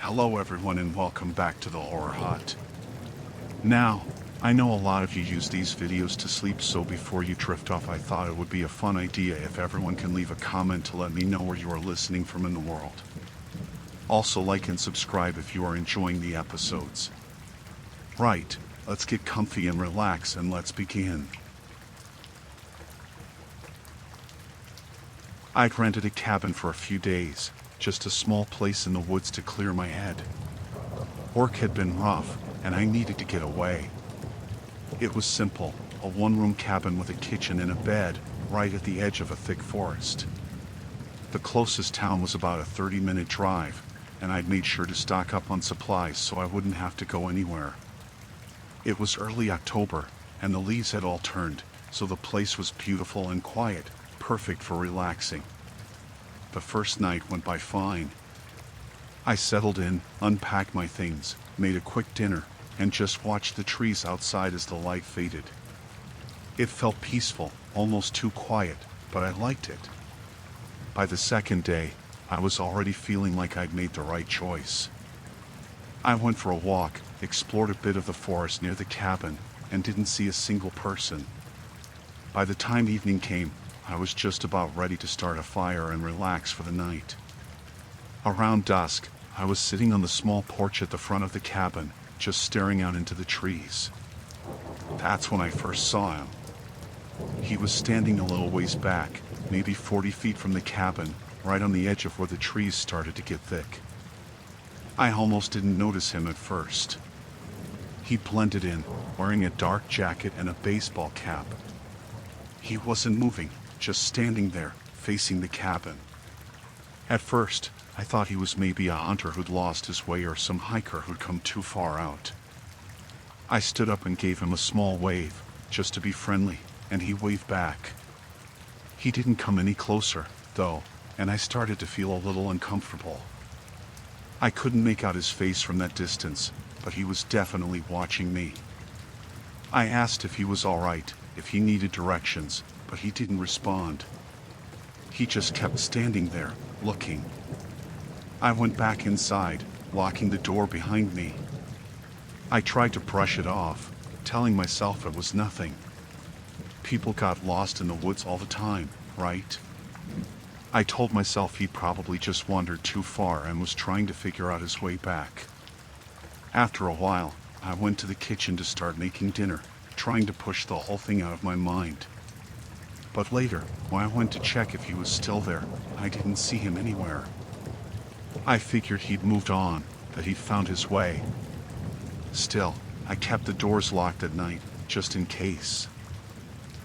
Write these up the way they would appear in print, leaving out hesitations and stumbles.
Hello everyone and welcome back to the Horror Hut. Now, I know a lot of you use these videos to sleep, so before you drift off I thought it would be a fun idea if everyone can leave a comment to let me know where you are listening from in the world. Also like and subscribe if you are enjoying the episodes. Right, let's get comfy and relax and let's begin. I'd rented a cabin for a few days, just a small place in the woods to clear my head. Work had been rough, and I needed to get away. It was simple, a one-room cabin with a kitchen and a bed, right at the edge of a thick forest. The closest town was about a 30-minute drive, and I'd made sure to stock up on supplies so I wouldn't have to go anywhere. It was early October, and the leaves had all turned, so the place was beautiful and quiet, perfect for relaxing. The first night went by fine. I settled in, unpacked my things, made a quick dinner, and just watched the trees outside as the light faded. It felt peaceful, almost too quiet, but I liked it. By the second day, I was already feeling like I'd made the right choice. I went for a walk, explored a bit of the forest near the cabin, and didn't see a single person. By the time evening came, I was just about ready to start a fire and relax for the night. Around dusk, I was sitting on the small porch at the front of the cabin, just staring out into the trees. That's when I first saw him. He was standing a little ways back, maybe 40 feet from the cabin, right on the edge of where the trees started to get thick. I almost didn't notice him at first. He blended in, wearing a dark jacket and a baseball cap. He wasn't moving, just standing there, facing the cabin. At first, I thought he was maybe a hunter who'd lost his way or some hiker who'd come too far out. I stood up and gave him a small wave, just to be friendly, and he waved back. He didn't come any closer, though, and I started to feel a little uncomfortable. I couldn't make out his face from that distance, but he was definitely watching me. I asked if he was all right, if he needed directions, but he didn't respond. He just kept standing there, looking. I went back inside, locking the door behind me. I tried to brush it off, telling myself it was nothing. People got lost in the woods all the time, right? I told myself he'd probably just wandered too far and was trying to figure out his way back. After a while, I went to the kitchen to start making dinner, trying to push the whole thing out of my mind. But later, when I went to check if he was still there, I didn't see him anywhere. I figured he'd moved on, that he'd found his way. Still, I kept the doors locked at night, just in case.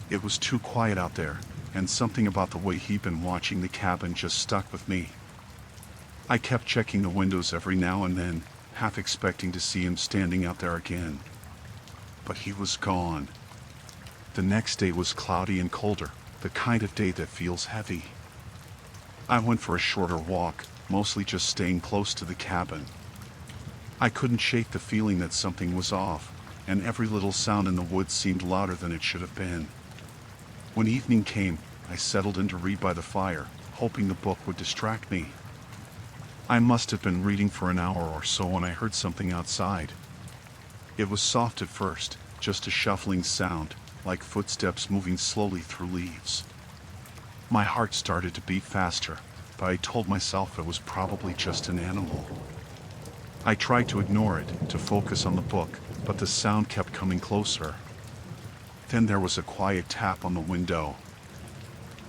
It was too quiet out there, and something about the way he'd been watching the cabin just stuck with me. I kept checking the windows every now and then, half expecting to see him standing out there again. But he was gone. The next day was cloudy and colder, the kind of day that feels heavy. I went for a shorter walk, mostly just staying close to the cabin. I couldn't shake the feeling that something was off, and every little sound in the woods seemed louder than it should have been. When evening came, I settled in to read by the fire, hoping the book would distract me. I must have been reading for an hour or so when I heard something outside. It was soft at first, just a shuffling sound, like footsteps moving slowly through leaves. My heart started to beat faster, but I told myself it was probably just an animal. I tried to ignore it, to focus on the book, but the sound kept coming closer. Then there was a quiet tap on the window.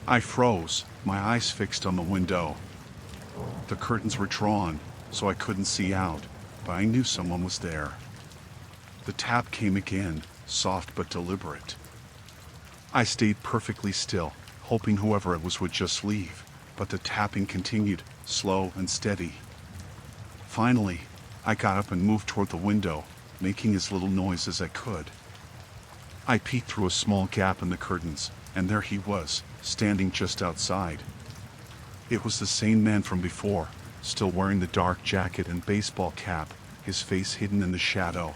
I froze, my eyes fixed on the window. The curtains were drawn, so I couldn't see out, but I knew someone was there. The tap came again, soft but deliberate. I stayed perfectly still, hoping whoever it was would just leave, but the tapping continued, slow and steady. Finally, I got up and moved toward the window, making as little noise as I could. I peeked through a small gap in the curtains, and there he was, standing just outside. It was the same man from before, still wearing the dark jacket and baseball cap, his face hidden in the shadow.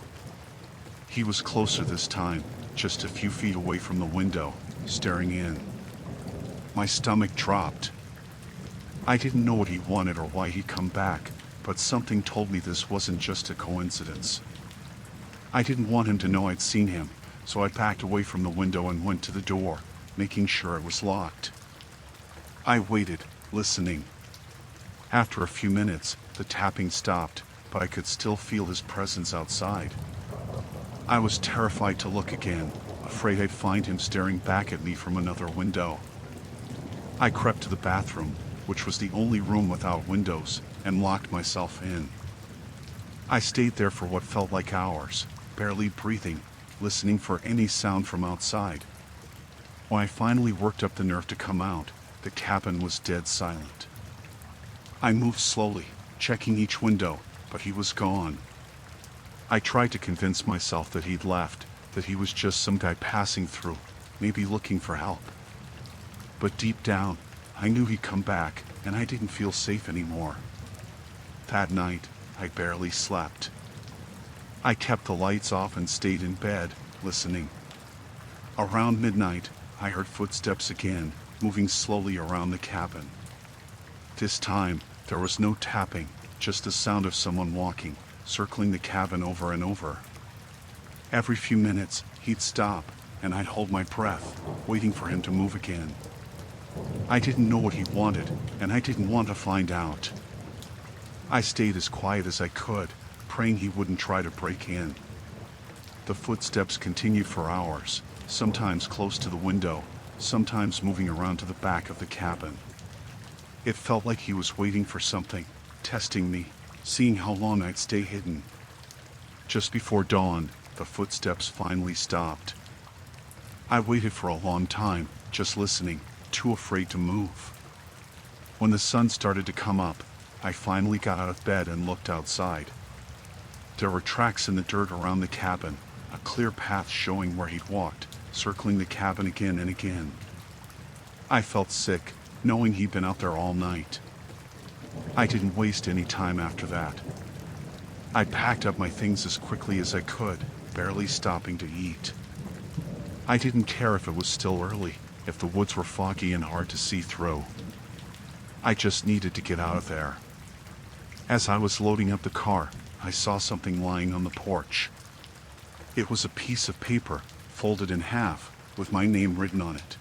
He was closer this time, just a few feet away from the window, staring in. My stomach dropped. I didn't know what he wanted or why he'd come back, but something told me this wasn't just a coincidence. I didn't want him to know I'd seen him, so I backed away from the window and went to the door, making sure it was locked. I waited, listening. After a few minutes, the tapping stopped, but I could still feel his presence outside. I was terrified to look again, afraid I'd find him staring back at me from another window. I crept to the bathroom, which was the only room without windows, and locked myself in. I stayed there for what felt like hours, barely breathing, listening for any sound from outside. When I finally worked up the nerve to come out, the cabin was dead silent. I moved slowly, checking each window, but he was gone. I tried to convince myself that he'd left, that he was just some guy passing through, maybe looking for help. But deep down, I knew he'd come back, and I didn't feel safe anymore. That night, I barely slept. I kept the lights off and stayed in bed, listening. Around midnight, I heard footsteps again, moving slowly around the cabin. This time, there was no tapping, just the sound of someone walking, circling the cabin over and over. Every few minutes, he'd stop, and I'd hold my breath, waiting for him to move again. I didn't know what he wanted, and I didn't want to find out. I stayed as quiet as I could, praying he wouldn't try to break in. The footsteps continued for hours, sometimes close to the window, sometimes moving around to the back of the cabin. It felt like he was waiting for something, testing me, seeing how long I'd stay hidden. Just before dawn, the footsteps finally stopped. I waited for a long time, just listening, too afraid to move. When the sun started to come up, I finally got out of bed and looked outside. There were tracks in the dirt around the cabin, a clear path showing where he'd walked, circling the cabin again and again. I felt sick, knowing he'd been out there all night. I didn't waste any time after that. I packed up my things as quickly as I could, barely stopping to eat. I didn't care if it was still early, if the woods were foggy and hard to see through. I just needed to get out of there. As I was loading up the car, I saw something lying on the porch. It was a piece of paper, folded in half, with my name written on it.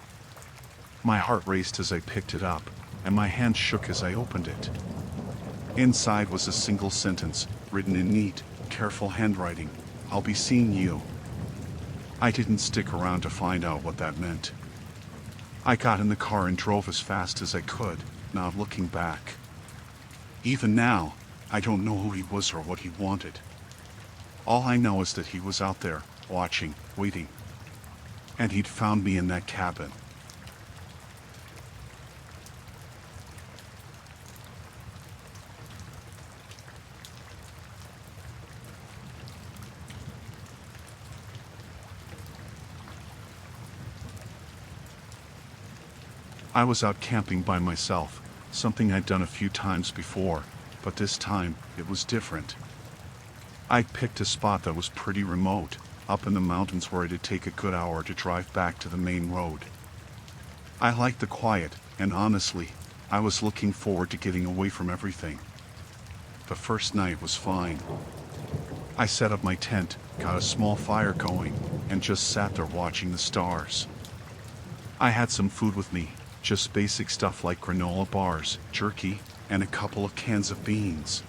My heart raced as I picked it up, and my hand shook as I opened it. Inside was a single sentence, written in neat, careful handwriting. "I'll be seeing you." I didn't stick around to find out what that meant. I got in the car and drove as fast as I could, not looking back. Even now, I don't know who he was or what he wanted. All I know is that he was out there, watching, waiting. And he'd found me in that cabin. I was out camping by myself, something I'd done a few times before, but this time it was different. I'd picked a spot that was pretty remote, up in the mountains where it'd take a good hour to drive back to the main road. I liked the quiet, and honestly, I was looking forward to getting away from everything. The first night was fine. I set up my tent, got a small fire going, and just sat there watching the stars. I had some food with me, just basic stuff like granola bars, jerky, and a couple of cans of beans.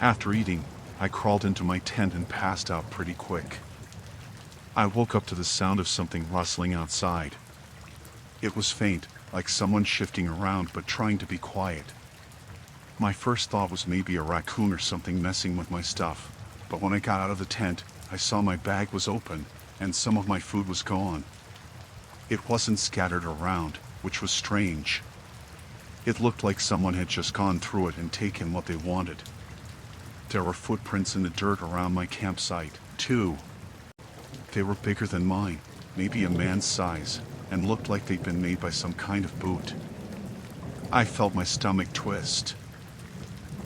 After eating, I crawled into my tent and passed out pretty quick. I woke up to the sound of something rustling outside. It was faint, like someone shifting around but trying to be quiet. My first thought was maybe a raccoon or something messing with my stuff, but when I got out of the tent, I saw my bag was open, and some of my food was gone. It wasn't scattered around, which was strange. It looked like someone had just gone through it and taken what they wanted. There were footprints in the dirt around my campsite, too. They were bigger than mine, maybe a man's size, and looked like they'd been made by some kind of boot. I felt my stomach twist.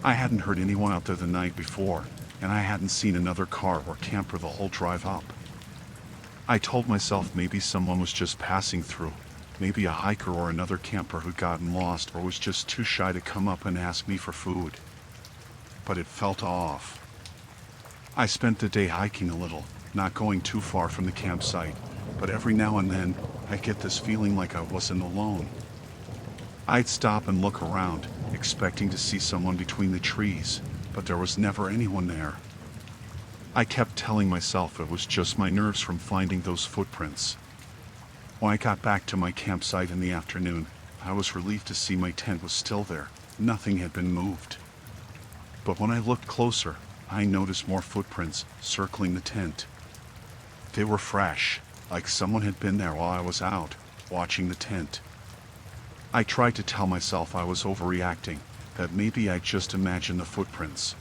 I hadn't heard anyone out there the night before, and I hadn't seen another car or camper the whole drive up. I told myself maybe someone was just passing through, maybe a hiker or another camper who'd gotten lost or was just too shy to come up and ask me for food. but it felt off. I spent the day hiking a little, not going too far from the campsite, but every now and then I get this feeling like I wasn't alone. I'd stop and look around, expecting to see someone between the trees, but there was never anyone there. I kept telling myself it was just my nerves from finding those footprints. When I got back to my campsite in the afternoon, I was relieved to see my tent was still there. Nothing had been moved. But when I looked closer, I noticed more footprints circling the tent. They were fresh, like someone had been there while I was out, watching the tent. I tried to tell myself I was overreacting, that maybe I just imagined the footprints.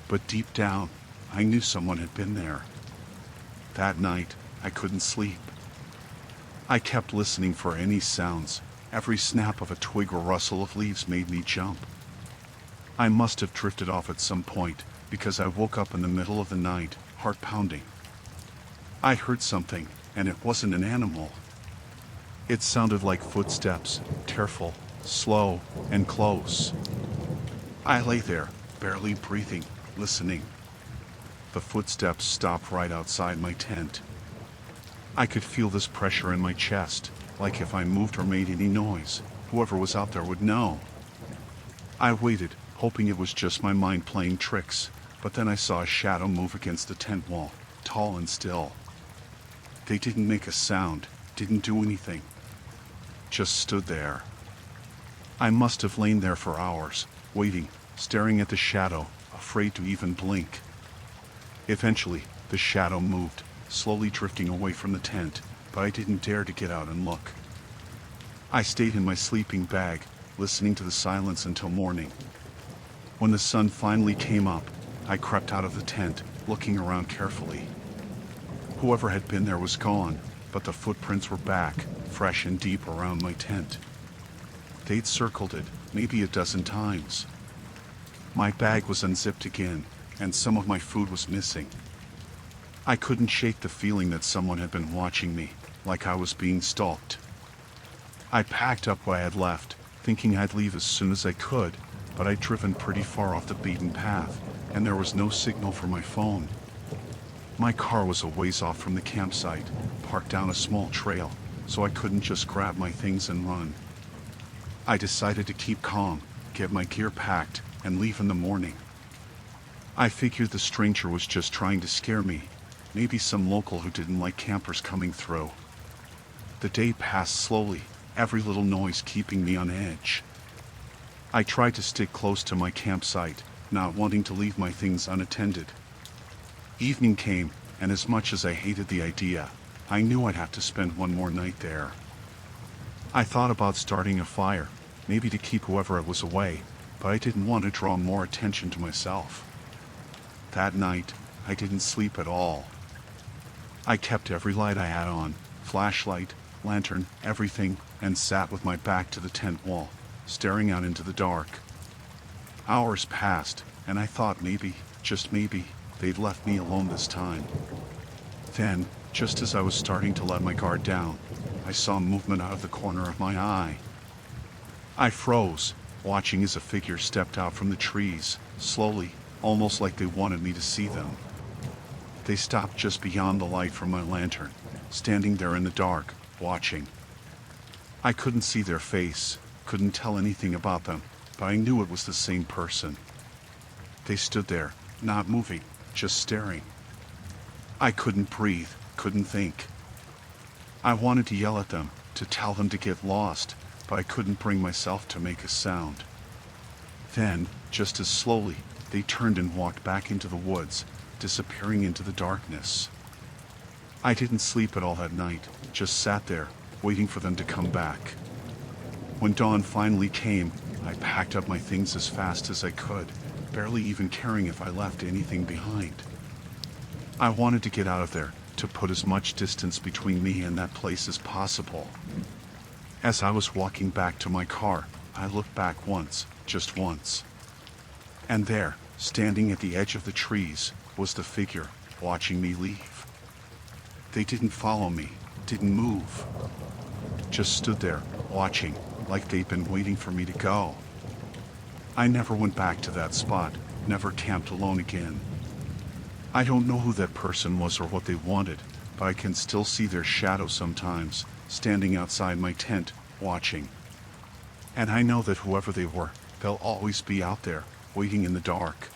But deep down, I knew someone had been there. That night, I couldn't sleep. I kept listening for any sounds. Every snap of a twig or rustle of leaves made me jump. I must have drifted off at some point, because I woke up in the middle of the night, heart pounding. I heard something, and it wasn't an animal. It sounded like footsteps, careful, slow, and close. I lay there, barely breathing, listening. The footsteps stopped right outside my tent. I could feel this pressure in my chest, like if I moved or made any noise, whoever was out there would know. I waited, hoping it was just my mind playing tricks, but then I saw a shadow move against the tent wall, tall and still. They didn't make a sound, didn't do anything. Just stood there. I must have lain there for hours, waiting, staring at the shadow, afraid to even blink. Eventually, the shadow moved, slowly drifting away from the tent, but I didn't dare to get out and look. I stayed in my sleeping bag, listening to the silence until morning. When the sun finally came up, I crept out of the tent, looking around carefully. Whoever had been there was gone, but the footprints were back, fresh and deep around my tent. They'd circled it, maybe a dozen times. My bag was unzipped again, and some of my food was missing. I couldn't shake the feeling that someone had been watching me, like I was being stalked. I packed up what I had left, thinking I'd leave as soon as I could, but I'd driven pretty far off the beaten path, and there was no signal for my phone. My car was a ways off from the campsite, parked down a small trail, so I couldn't just grab my things and run. I decided to keep calm, get my gear packed, and leave in the morning. I figured the stranger was just trying to scare me, maybe some local who didn't like campers coming through. The day passed slowly, every little noise keeping me on edge. I tried to stick close to my campsite, not wanting to leave my things unattended. Evening came, and as much as I hated the idea, I knew I'd have to spend one more night there. I thought about starting a fire, maybe to keep whoever was away, but I didn't want to draw more attention to myself. That night, I didn't sleep at all. I kept every light I had on, flashlight, lantern, everything, and sat with my back to the tent wall, staring out into the dark. Hours passed, and I thought maybe, just maybe, they'd left me alone this time. Then, just as I was starting to let my guard down, I saw movement out of the corner of my eye. I froze, watching as a figure stepped out from the trees, slowly, almost like they wanted me to see them. They stopped just beyond the light from my lantern, standing there in the dark, watching. I couldn't see their face, couldn't tell anything about them, but I knew it was the same person. They stood there, not moving, just staring. I couldn't breathe, couldn't think. I wanted to yell at them, to tell them to get lost, but I couldn't bring myself to make a sound. Then, just as slowly, they turned and walked back into the woods, disappearing into the darkness. I didn't sleep at all that night, just sat there, waiting for them to come back. When dawn finally came, I packed up my things as fast as I could, barely even caring if I left anything behind. I wanted to get out of there, to put as much distance between me and that place as possible. As I was walking back to my car, I looked back once, just once. And there, standing at the edge of the trees, was the figure, watching me leave. They didn't follow me, didn't move. Just stood there, watching, like they'd been waiting for me to go. I never went back to that spot, never camped alone again. I don't know who that person was or what they wanted, but I can still see their shadow sometimes, standing outside my tent, watching. And I know that whoever they were, they'll always be out there, waiting in the dark.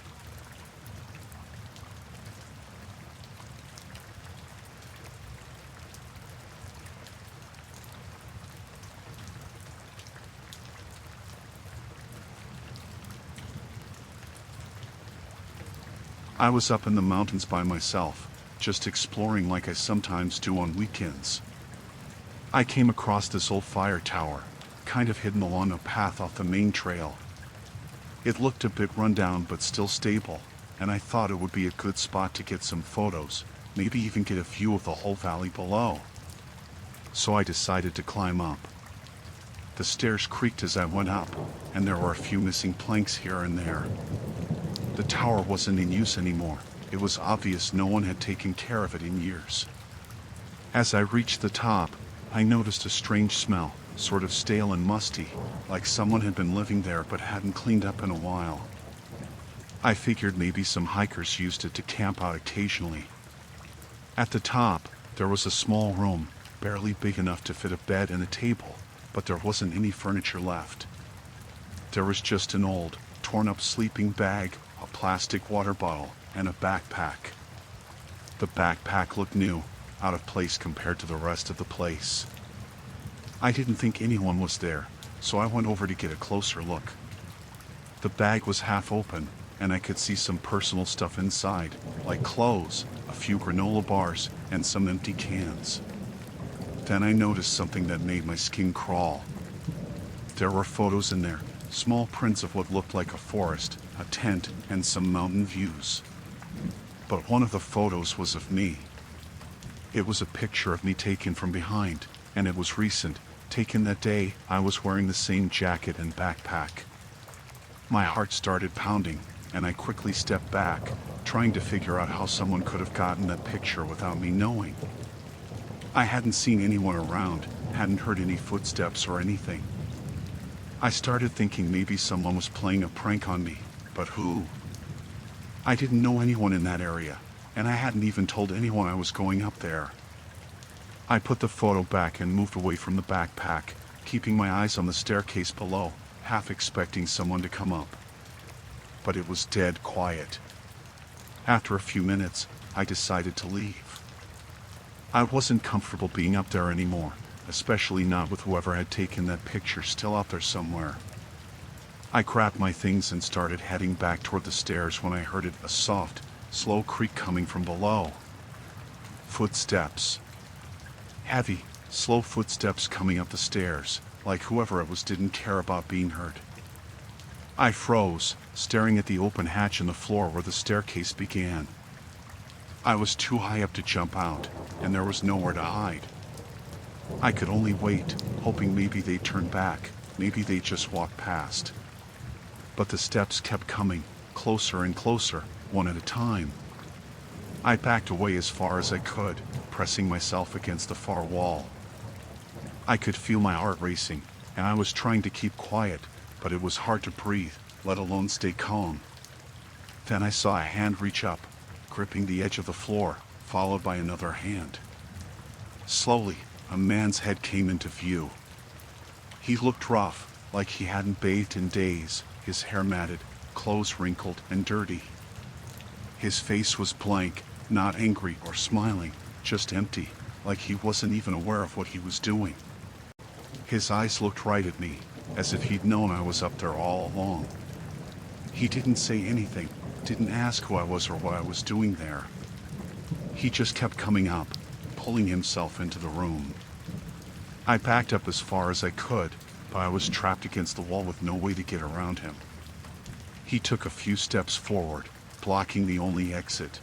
I was up in the mountains by myself, just exploring like I sometimes do on weekends. I came across this old fire tower, kind of hidden along a path off the main trail. It looked a bit run down but still stable, and I thought it would be a good spot to get some photos, maybe even get a view of the whole valley below. So I decided to climb up. The stairs creaked as I went up, and there were a few missing planks here and there. The tower wasn't in use anymore. It was obvious no one had taken care of it in years. As I reached the top, I noticed a strange smell, sort of stale and musty, like someone had been living there but hadn't cleaned up in a while. I figured maybe some hikers used it to camp out occasionally. At the top, there was a small room, barely big enough to fit a bed and a table, but there wasn't any furniture left. There was just an old, torn-up sleeping bag, a plastic water bottle, and a backpack. The backpack looked new, out of place compared to the rest of the place. I didn't think anyone was there, so I went over to get a closer look. The bag was half open, and I could see some personal stuff inside, like clothes, a few granola bars, and some empty cans. Then I noticed something that made my skin crawl. There were photos in there, small prints of what looked like a forest, a tent, and some mountain views. But one of the photos was of me. It was a picture of me taken from behind, and it was recent, taken that day I was wearing the same jacket and backpack. My heart started pounding, and I quickly stepped back, trying to figure out how someone could have gotten that picture without me knowing. I hadn't seen anyone around, hadn't heard any footsteps or anything. I started thinking maybe someone was playing a prank on me, but who? I didn't know anyone in that area, and I hadn't even told anyone I was going up there. I put the photo back and moved away from the backpack, keeping my eyes on the staircase below, half expecting someone to come up. But it was dead quiet. After a few minutes, I decided to leave. I wasn't comfortable being up there anymore, especially not with whoever had taken that picture still out there somewhere. I grabbed my things and started heading back toward the stairs when I heard a soft, slow creak coming from below. Footsteps. Heavy, slow footsteps coming up the stairs, like whoever it was didn't care about being heard. I froze, staring at the open hatch in the floor where the staircase began. I was too high up to jump out, and there was nowhere to hide. I could only wait, hoping maybe they'd turn back, maybe they'd just walk past. But the steps kept coming, closer and closer, one at a time. I backed away as far as I could, pressing myself against the far wall. I could feel my heart racing, and I was trying to keep quiet, but it was hard to breathe, let alone stay calm. Then I saw a hand reach up, gripping the edge of the floor, followed by another hand. Slowly, a man's head came into view. He looked rough, like he hadn't bathed in days, his hair matted, clothes wrinkled and dirty. His face was blank, not angry or smiling, just empty, like he wasn't even aware of what he was doing. His eyes looked right at me, as if he'd known I was up there all along. He didn't say anything, didn't ask who I was or what I was doing there. He just kept coming up, pulling himself into the room. I backed up as far as I could, but I was trapped against the wall with no way to get around him. He took a few steps forward, blocking the only exit.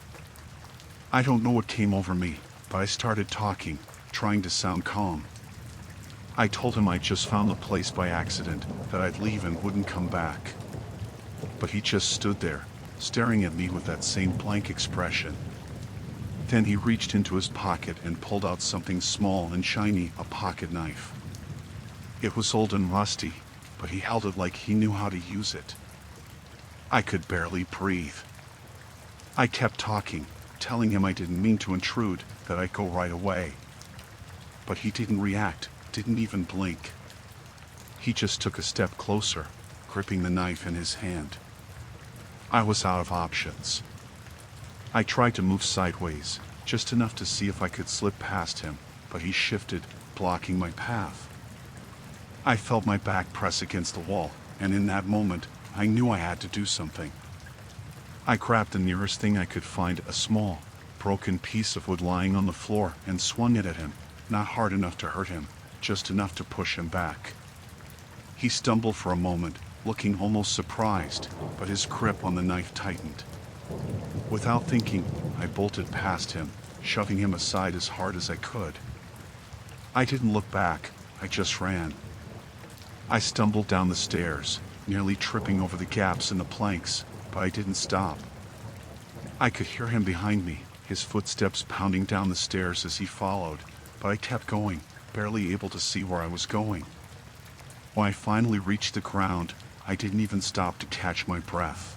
I don't know what came over me, but I started talking, trying to sound calm. I told him I'd just found the place by accident, that I'd leave and wouldn't come back. But he just stood there, staring at me with that same blank expression. Then he reached into his pocket and pulled out something small and shiny, a pocket knife. It was old and rusty, but he held it like he knew how to use it. I could barely breathe. I kept talking, telling him I didn't mean to intrude, that I'd go right away. But he didn't react, didn't even blink. He just took a step closer, gripping the knife in his hand. I was out of options. I tried to move sideways, just enough to see if I could slip past him, but he shifted, blocking my path. I felt my back press against the wall, and in that moment, I knew I had to do something. I grabbed the nearest thing I could find, a small, broken piece of wood lying on the floor, and swung it at him, not hard enough to hurt him, just enough to push him back. He stumbled for a moment, looking almost surprised, but his grip on the knife tightened. Without thinking, I bolted past him, shoving him aside as hard as I could. I didn't look back, I just ran. I stumbled down the stairs, nearly tripping over the gaps in the planks, but I didn't stop. I could hear him behind me, his footsteps pounding down the stairs as he followed, but I kept going, barely able to see where I was going. When I finally reached the ground, I didn't even stop to catch my breath.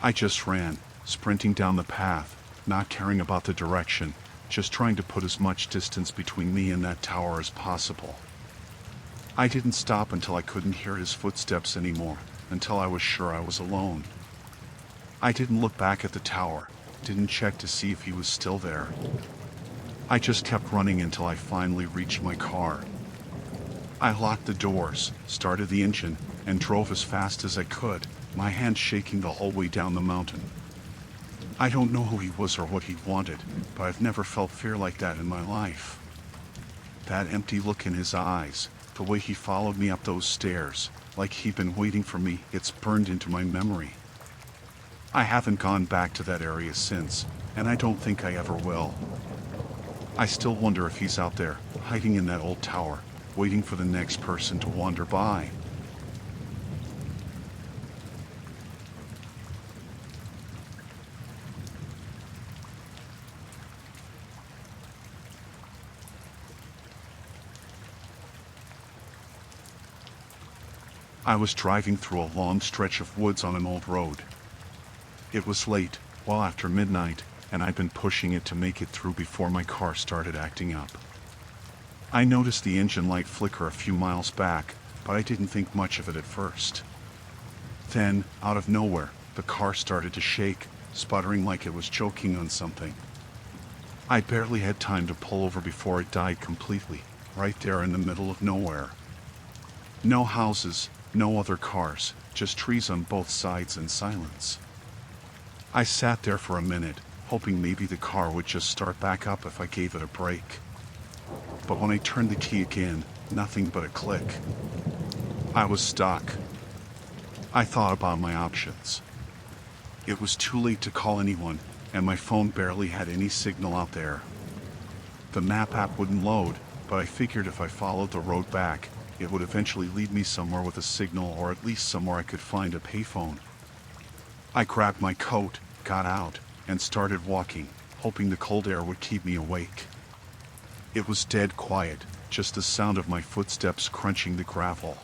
I just ran, sprinting down the path, not caring about the direction, just trying to put as much distance between me and that tower as possible. I didn't stop until I couldn't hear his footsteps anymore, until I was sure I was alone. I didn't look back at the tower, didn't check to see if he was still there. I just kept running until I finally reached my car. I locked the doors, started the engine, and drove as fast as I could, my hands shaking the whole way down the mountain. I don't know who he was or what he wanted, but I've never felt fear like that in my life. That empty look in his eyes, the way he followed me up those stairs, like he'd been waiting for me, it's burned into my memory. I haven't gone back to that area since, and I don't think I ever will. I still wonder if he's out there, hiding in that old tower, waiting for the next person to wander by. I was driving through a long stretch of woods on an old road. It was late, well after midnight, and I'd been pushing it to make it through before my car started acting up. I noticed the engine light flicker a few miles back, but I didn't think much of it at first. Then, out of nowhere, the car started to shake, sputtering like it was choking on something. I barely had time to pull over before it died completely, right there in the middle of nowhere. No houses, no other cars, just trees on both sides and silence. I sat there for a minute, hoping maybe the car would just start back up if I gave it a break. But when I turned the key again, nothing but a click. I was stuck. I thought about my options. It was too late to call anyone, and my phone barely had any signal out there. The map app wouldn't load, but I figured if I followed the road back, it would eventually lead me somewhere with a signal, or at least somewhere I could find a payphone. I grabbed my coat, got out, and started walking, hoping the cold air would keep me awake. It was dead quiet, just the sound of my footsteps crunching the gravel.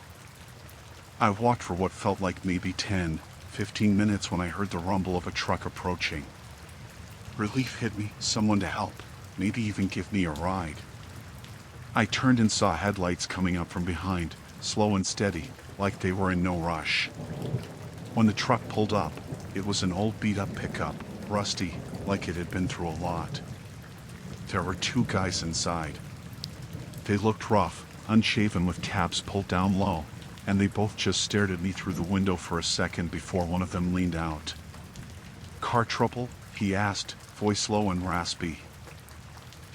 I walked for what felt like maybe 10, 15 minutes when I heard the rumble of a truck approaching. Relief hit me, someone to help, maybe even give me a ride. I turned and saw headlights coming up from behind, slow and steady, like they were in no rush. When the truck pulled up, it was an old beat-up pickup, rusty, like it had been through a lot. There were two guys inside. They looked rough, unshaven with caps pulled down low, and they both just stared at me through the window for a second before one of them leaned out. "Car trouble?" he asked, voice low and raspy.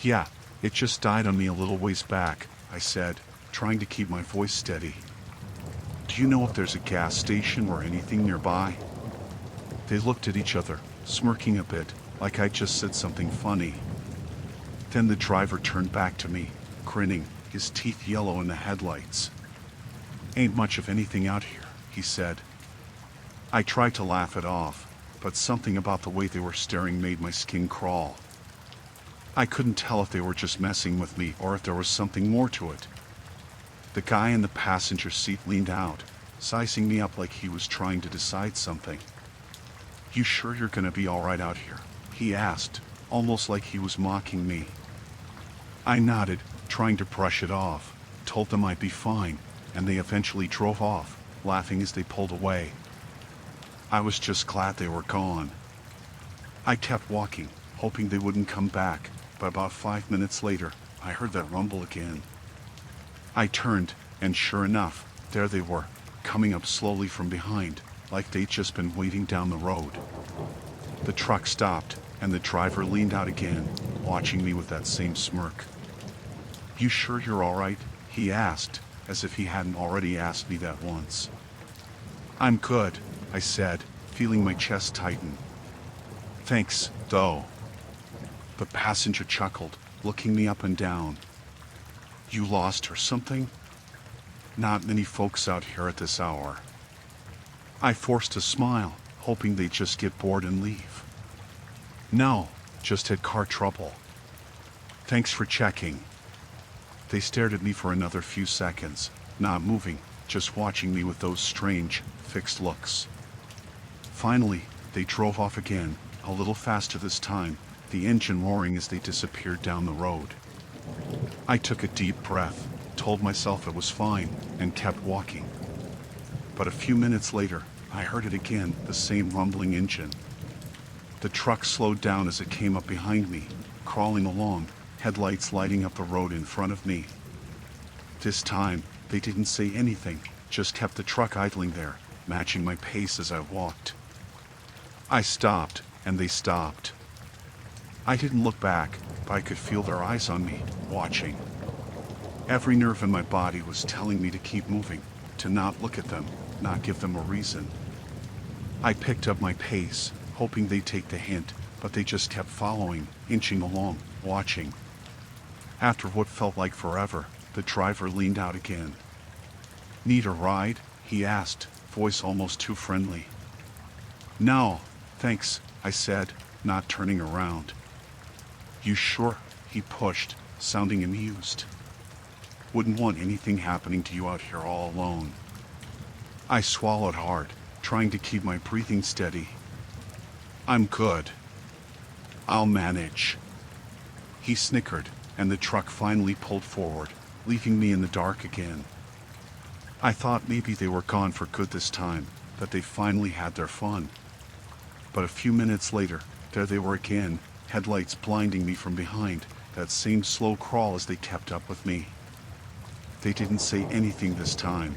"Yeah. It just died on me a little ways back," I said, trying to keep my voice steady. "Do you know if there's a gas station or anything nearby?" They looked at each other, smirking a bit, like I'd just said something funny. Then the driver turned back to me, grinning, his teeth yellow in the headlights. "Ain't much of anything out here," he said. I tried to laugh it off, but something about the way they were staring made my skin crawl. I couldn't tell if they were just messing with me or if there was something more to it. The guy in the passenger seat leaned out, sizing me up like he was trying to decide something. "You sure you're gonna be alright out here?" he asked, almost like he was mocking me. I nodded, trying to brush it off, told them I'd be fine, and they eventually drove off, laughing as they pulled away. I was just glad they were gone. I kept walking, hoping they wouldn't come back, but about 5 minutes later, I heard that rumble again. I turned, and sure enough, there they were, coming up slowly from behind, like they'd just been waiting down the road. The truck stopped, and the driver leaned out again, watching me with that same smirk. "You sure you're all right?" he asked, as if he hadn't already asked me that once. "I'm good," I said, feeling my chest tighten. "Thanks, though." The passenger chuckled, looking me up and down. "You lost or something? Not many folks out here at this hour." I forced a smile, hoping they'd just get bored and leave. "No, just had car trouble." "Thanks for checking." They stared at me for another few seconds, not moving, just watching me with those strange, fixed looks. Finally, they drove off again, a little faster this time, the engine roaring as they disappeared down the road. I took a deep breath, told myself it was fine, and kept walking. But a few minutes later, I heard it again, the same rumbling engine. The truck slowed down as it came up behind me, crawling along, headlights lighting up the road in front of me. This time, they didn't say anything, just kept the truck idling there, matching my pace as I walked. I stopped, and they stopped. I didn't look back, but I could feel their eyes on me, watching. Every nerve in my body was telling me to keep moving, to not look at them, not give them a reason. I picked up my pace, hoping they'd take the hint, but they just kept following, inching along, watching. After what felt like forever, the driver leaned out again. "Need a ride?" he asked, voice almost too friendly. "No, thanks," I said, not turning around. "You sure?" he pushed, sounding amused. "Wouldn't want anything happening to you out here all alone." I swallowed hard, trying to keep my breathing steady. "I'm good. I'll manage." He snickered, and the truck finally pulled forward, leaving me in the dark again. I thought maybe they were gone for good this time, that they finally had their fun. But a few minutes later, there they were again, headlights blinding me from behind, that same slow crawl as they kept up with me. They didn't say anything this time.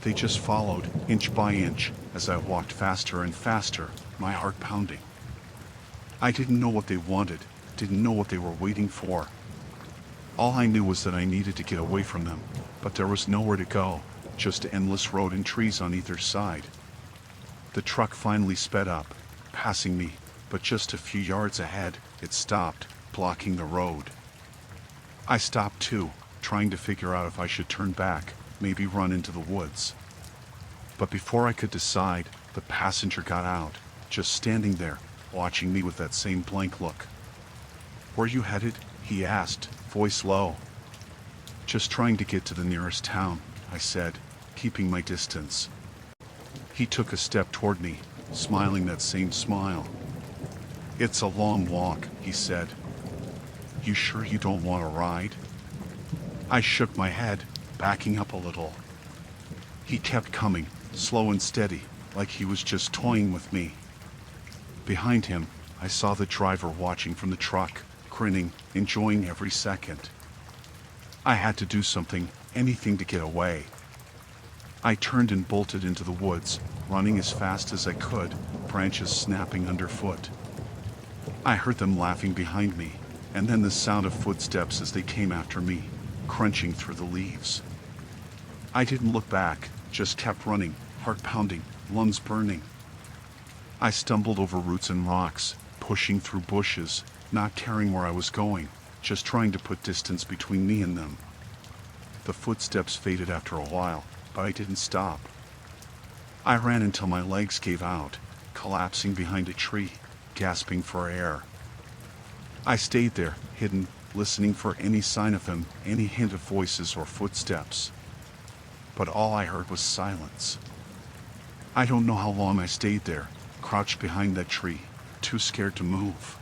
They just followed, inch by inch, as I walked faster and faster, my heart pounding. I didn't know what they wanted, didn't know what they were waiting for. All I knew was that I needed to get away from them, but there was nowhere to go, just an endless road and trees on either side. The truck finally sped up, passing me, but just a few yards ahead, it stopped, blocking the road. I stopped too, trying to figure out if I should turn back, maybe run into the woods. But before I could decide, the passenger got out, just standing there, watching me with that same blank look. "Where you headed?" he asked, voice low. "Just trying to get to the nearest town," I said, keeping my distance. He took a step toward me, smiling that same smile. "It's a long walk," he said. "You sure you don't want a ride?" I shook my head, backing up a little. He kept coming, slow and steady, like he was just toying with me. Behind him, I saw the driver watching from the truck, grinning, enjoying every second. I had to do something, anything to get away. I turned and bolted into the woods, running as fast as I could, branches snapping underfoot. I heard them laughing behind me, and then the sound of footsteps as they came after me, crunching through the leaves. I didn't look back, just kept running, heart pounding, lungs burning. I stumbled over roots and rocks, pushing through bushes, not caring where I was going, just trying to put distance between me and them. The footsteps faded after a while, but I didn't stop. I ran until my legs gave out, collapsing behind a tree, gasping for air. I stayed there, hidden, listening for any sign of him, any hint of voices or footsteps. but all I heard was silence. I don't know how long I stayed there, crouched behind that tree, too scared to move.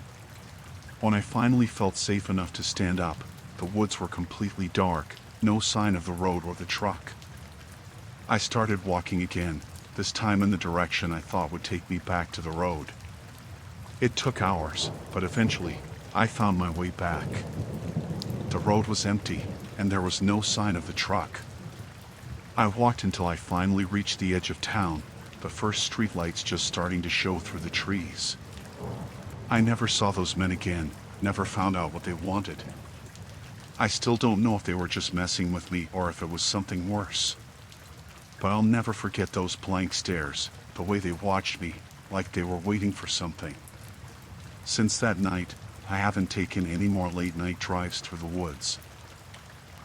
When I finally felt safe enough to stand up, the woods were completely dark, no sign of the road or the truck. I started walking again, this time in the direction I thought would take me back to the road. It took hours, but eventually, I found my way back. The road was empty, and there was no sign of the truck. I walked until I finally reached the edge of town, the first streetlights just starting to show through the trees. I never saw those men again, never found out what they wanted. I still don't know if they were just messing with me or if it was something worse. But I'll never forget those blank stares, the way they watched me, like they were waiting for something. Since that night, I haven't taken any more late-night drives through the woods.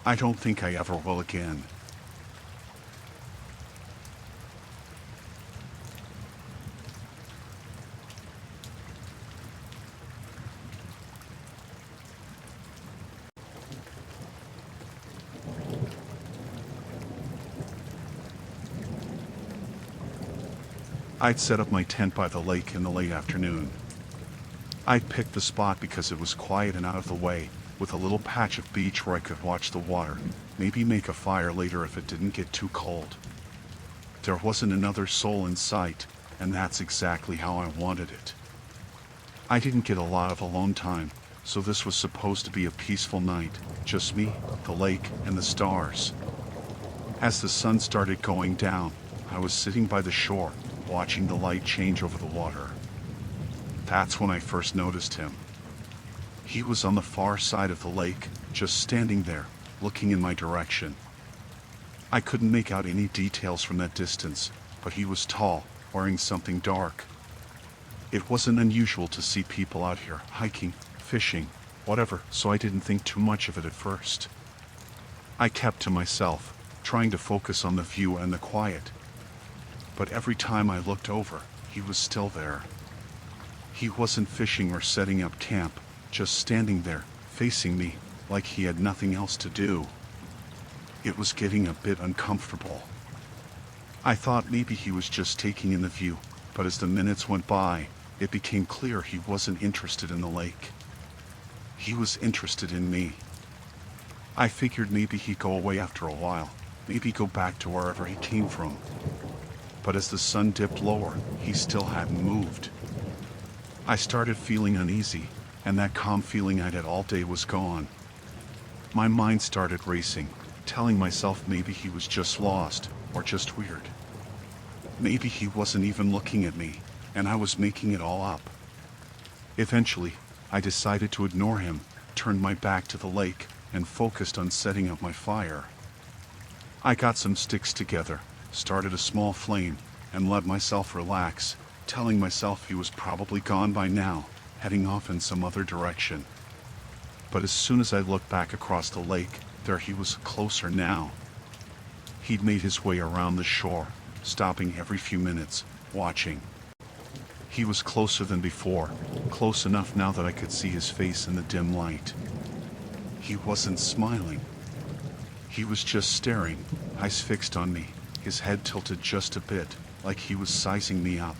I don't think I ever will again. I'd set up my tent by the lake in the late afternoon. I'd picked the spot because it was quiet and out of the way, with a little patch of beach where I could watch the water, maybe make a fire later if it didn't get too cold. There wasn't another soul in sight, and that's exactly how I wanted it. I didn't get a lot of alone time, so this was supposed to be a peaceful night, just me, the lake, and the stars. As the sun started going down, I was sitting by the shore, watching the light change over the water. That's when I first noticed him. He was on the far side of the lake, just standing there, looking in my direction. I couldn't make out any details from that distance, but he was tall, wearing something dark. It wasn't unusual to see people out here, hiking, fishing, whatever, so I didn't think too much of it at first. I kept to myself, trying to focus on the view and the quiet. But every time I looked over, he was still there. He wasn't fishing or setting up camp, just standing there, facing me, like he had nothing else to do. It was getting a bit uncomfortable. I thought maybe he was just taking in the view, but as the minutes went by, it became clear he wasn't interested in the lake. He was interested in me. I figured maybe he'd go away after a while, maybe go back to wherever he came from. But as the sun dipped lower, he still hadn't moved. I started feeling uneasy, and that calm feeling I'd had all day was gone. My mind started racing, telling myself maybe he was just lost, or just weird. Maybe he wasn't even looking at me, and I was making it all up. Eventually, I decided to ignore him, turned my back to the lake, and focused on setting up my fire. I got some sticks together, started a small flame, and let myself relax, telling myself he was probably gone by now, heading off in some other direction. But as soon as I looked back across the lake, there he was, closer now. He'd made his way around the shore, stopping every few minutes, watching. He was closer than before, close enough now that I could see his face in the dim light. He wasn't smiling. He was just staring, eyes fixed on me, his head tilted just a bit, like he was sizing me up.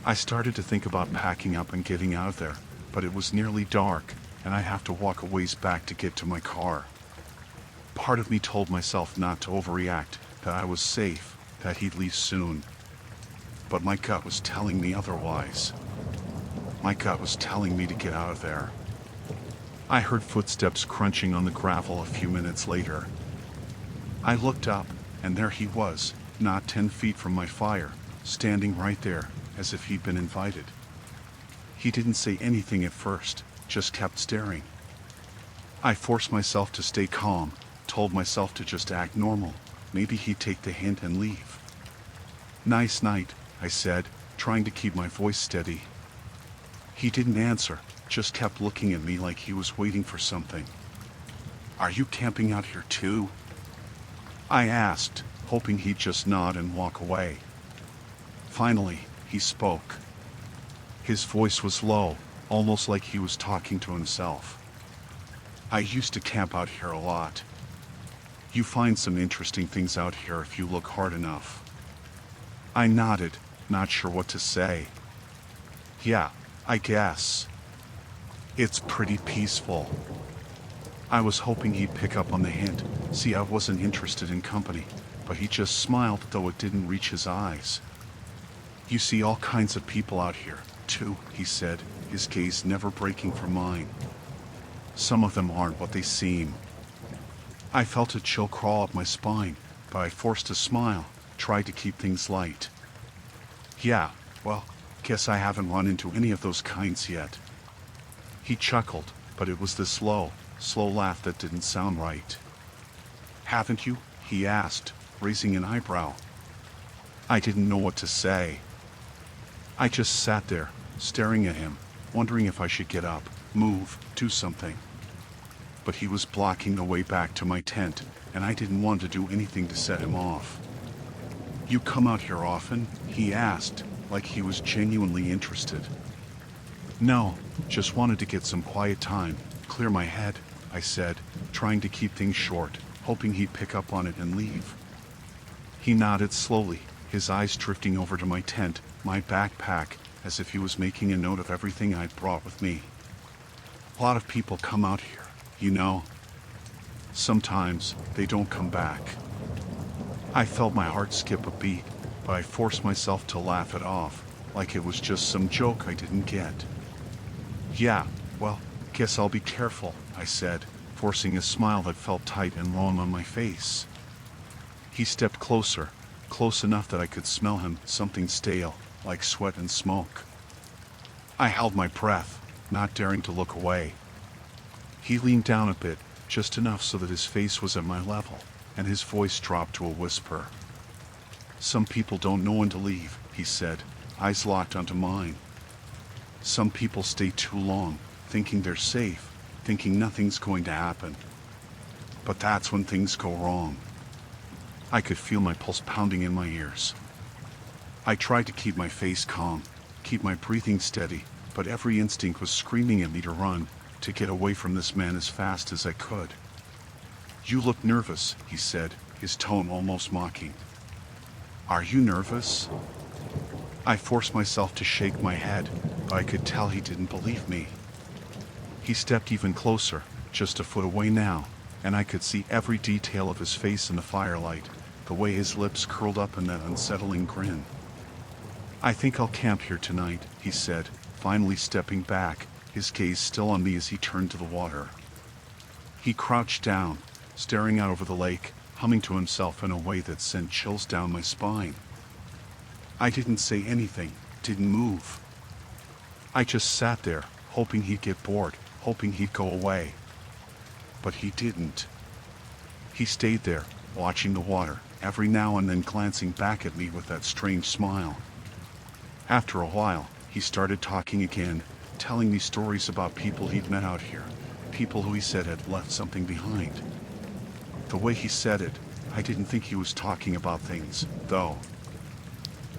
I started to think about packing up and getting out of there, but it was nearly dark, and I'd have to walk a ways back to get to my car. Part of me told myself not to overreact, that I was safe, that he'd leave soon. But my gut was telling me otherwise. My gut was telling me to get out of there. I heard footsteps crunching on the gravel a few minutes later. I looked up, and there he was, not 10 feet from my fire, standing right there, as if he'd been invited. He didn't say anything at first, just kept staring. I forced myself to stay calm, told myself to just act normal, maybe he'd take the hint and leave. "Nice night," I said, trying to keep my voice steady. He didn't answer, just kept looking at me like he was waiting for something. "Are you camping out here too?" I asked, hoping he'd just nod and walk away. Finally, he spoke. His voice was low, almost like he was talking to himself. "I used to camp out here a lot." You find some interesting things out here if you look hard enough. I nodded, not sure what to say. Yeah, I guess. It's pretty peaceful. I was hoping he'd pick up on the hint. See, I wasn't interested in company, but he just smiled, though it didn't reach his eyes. You see all kinds of people out here, too, he said, his gaze never breaking from mine. Some of them aren't what they seem. I felt a chill crawl up my spine, but I forced a smile, tried to keep things light. Yeah, well, guess I haven't run into any of those kinds yet. He chuckled, but it was this slow laugh that didn't sound right. Haven't you? He asked, raising an eyebrow. I didn't know what to say. I just sat there, staring at him, wondering if I should get up, move, do something. But he was blocking the way back to my tent, and I didn't want to do anything to set him off. You come out here often? He asked, like he was genuinely interested. No, just wanted to get some quiet time, clear my head, I said, trying to keep things short, hoping he'd pick up on it and leave. He nodded slowly, his eyes drifting over to my tent, my backpack, as if he was making a note of everything I'd brought with me. A lot of people come out here, you know. Sometimes they don't come back. I felt my heart skip a beat, but I forced myself to laugh it off, like it was just some joke I didn't get. Yeah, well, guess I'll be careful, I said, forcing a smile that felt tight and long on my face. He stepped closer, close enough that I could smell him, something stale, like sweat and smoke. I held my breath, not daring to look away. He leaned down a bit, just enough so that his face was at my level, and his voice dropped to a whisper. Some people don't know when to leave, he said, eyes locked onto mine. Some people stay too long, thinking they're safe, thinking nothing's going to happen. But that's when things go wrong. I could feel my pulse pounding in my ears. I tried to keep my face calm, keep my breathing steady, but every instinct was screaming at me to run, to get away from this man as fast as I could. You look nervous, he said, his tone almost mocking. Are you nervous? I forced myself to shake my head, but I could tell he didn't believe me. He stepped even closer, just a foot away now, and I could see every detail of his face in the firelight, the way his lips curled up in that unsettling grin. I think I'll camp here tonight, he said, finally stepping back, his gaze still on me as he turned to the water. He crouched down, staring out over the lake, humming to himself in a way that sent chills down my spine. I didn't say anything, didn't move. I just sat there, hoping he'd get bored, hoping he'd go away. But he didn't. He stayed there, watching the water, every now and then glancing back at me with that strange smile. After a while, he started talking again, telling me stories about people he'd met out here, people who he said had left something behind. The way he said it, I didn't think he was talking about things, though.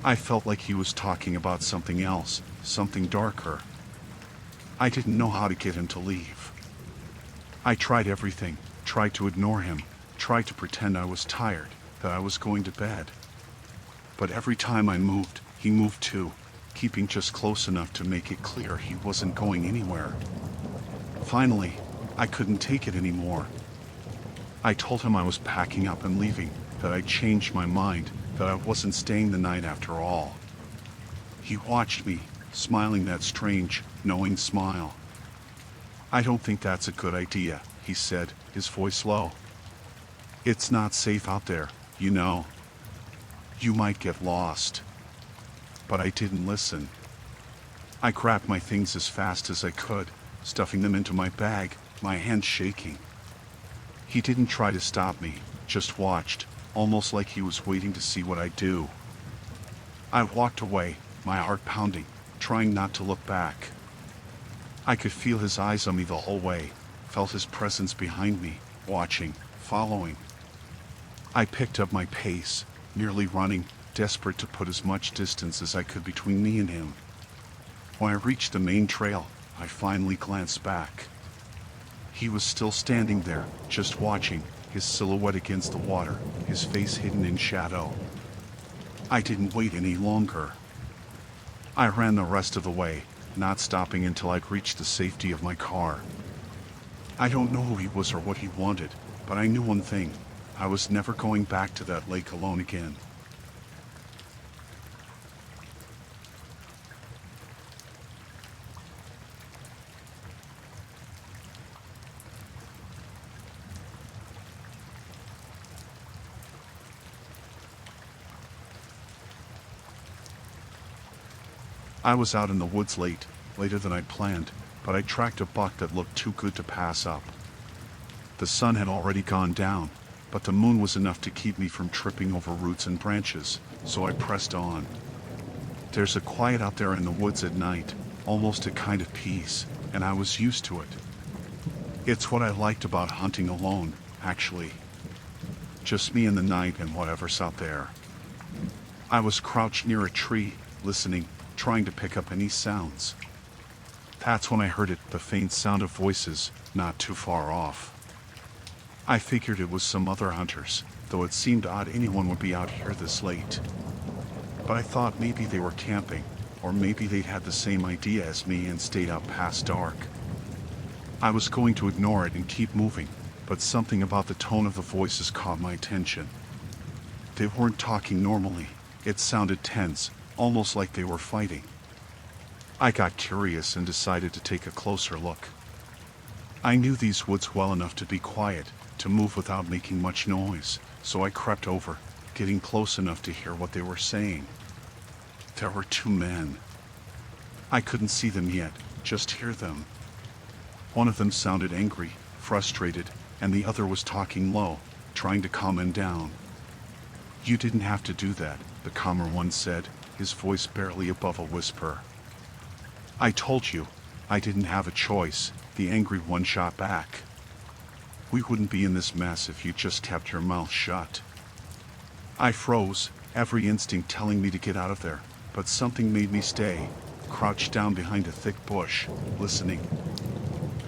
I felt like he was talking about something else, something darker. I didn't know how to get him to leave. I tried everything, tried to ignore him, tried to pretend I was tired, that I was going to bed. But every time I moved, he moved too, keeping just close enough to make it clear he wasn't going anywhere. Finally, I couldn't take it anymore. I told him I was packing up and leaving, that I'd changed my mind, that I wasn't staying the night after all. He watched me, smiling that strange, knowing smile. I don't think that's a good idea, he said, his voice low. It's not safe out there, you know. You might get lost. But I didn't listen. I grabbed my things as fast as I could, stuffing them into my bag, my hands shaking. He didn't try to stop me, just watched, almost like he was waiting to see what I'd do. I walked away, my heart pounding, trying not to look back. I could feel his eyes on me the whole way, felt his presence behind me, watching, following. I picked up my pace, nearly running, desperate to put as much distance as I could between me and him. When I reached the main trail, I finally glanced back. He was still standing there, just watching, his silhouette against the water, his face hidden in shadow. I didn't wait any longer. I ran the rest of the way, not stopping until I'd reached the safety of my car. I don't know who he was or what he wanted, but I knew one thing. I was never going back to that lake alone again. I was out in the woods later than I'd planned, but I tracked a buck that looked too good to pass up. The sun had already gone down, but the moon was enough to keep me from tripping over roots and branches, so I pressed on. There's a quiet out there in the woods at night, almost a kind of peace, and I was used to it. It's what I liked about hunting alone, actually. Just me in the night and whatever's out there. I was crouched near a tree, listening, trying to pick up any sounds. That's when I heard it, the faint sound of voices, not too far off. I figured it was some other hunters, though it seemed odd anyone would be out here this late. But I thought maybe they were camping, or maybe they'd had the same idea as me and stayed out past dark. I was going to ignore it and keep moving, but something about the tone of the voices caught my attention. They weren't talking normally. It sounded tense, almost like they were fighting. I got curious and decided to take a closer look. I knew these woods well enough to be quiet, to move without making much noise, so I crept over, getting close enough to hear what they were saying. There were two men. I couldn't see them yet, just hear them. One of them sounded angry, frustrated, and the other was talking low, trying to calm him down. "You didn't have to do that," the calmer one said, his voice barely above a whisper. "I told you, I didn't have a choice," the angry one shot back. "We wouldn't be in this mess if you just kept your mouth shut." I froze, every instinct telling me to get out of there, but something made me stay, crouched down behind a thick bush, listening.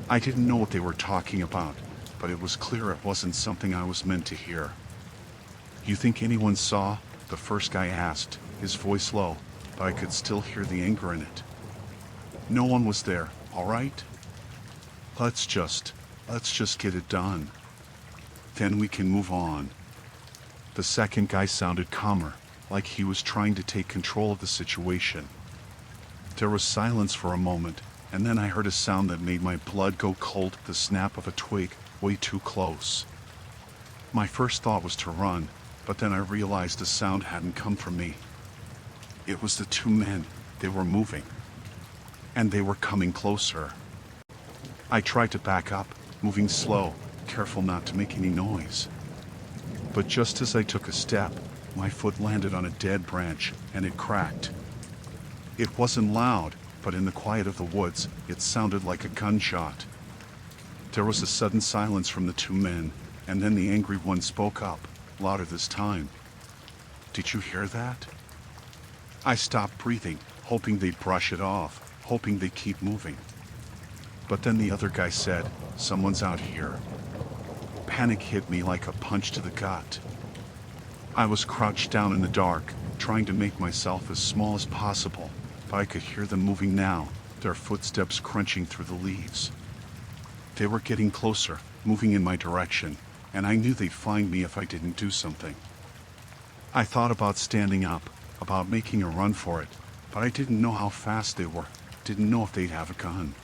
I didn't know what they were talking about, but it was clear it wasn't something I was meant to hear. "You think anyone saw?" the first guy asked, his voice low, but I could still hear the anger in it. "No one was there, all right? Let's just get it done. Then we can move on." The second guy sounded calmer, like he was trying to take control of the situation. There was silence for a moment, and then I heard a sound that made my blood go cold, the snap of a twig, way too close. My first thought was to run, but then I realized the sound hadn't come from me. It was the two men. They were moving. And they were coming closer. I tried to back up, moving slow, careful not to make any noise. But just as I took a step, my foot landed on a dead branch, and it cracked. It wasn't loud, but in the quiet of the woods, it sounded like a gunshot. There was a sudden silence from the two men, and then the angry one spoke up, louder this time. "Did you hear that?" I stopped breathing, hoping they'd brush it off, hoping they'd keep moving. But then the other guy said, "Someone's out here." Panic hit me like a punch to the gut. I was crouched down in the dark, trying to make myself as small as possible, but I could hear them moving now, their footsteps crunching through the leaves. They were getting closer, moving in my direction, and I knew they'd find me if I didn't do something. I thought about standing up, about making a run for it, but I didn't know how fast they were, didn't know if they'd have a gun.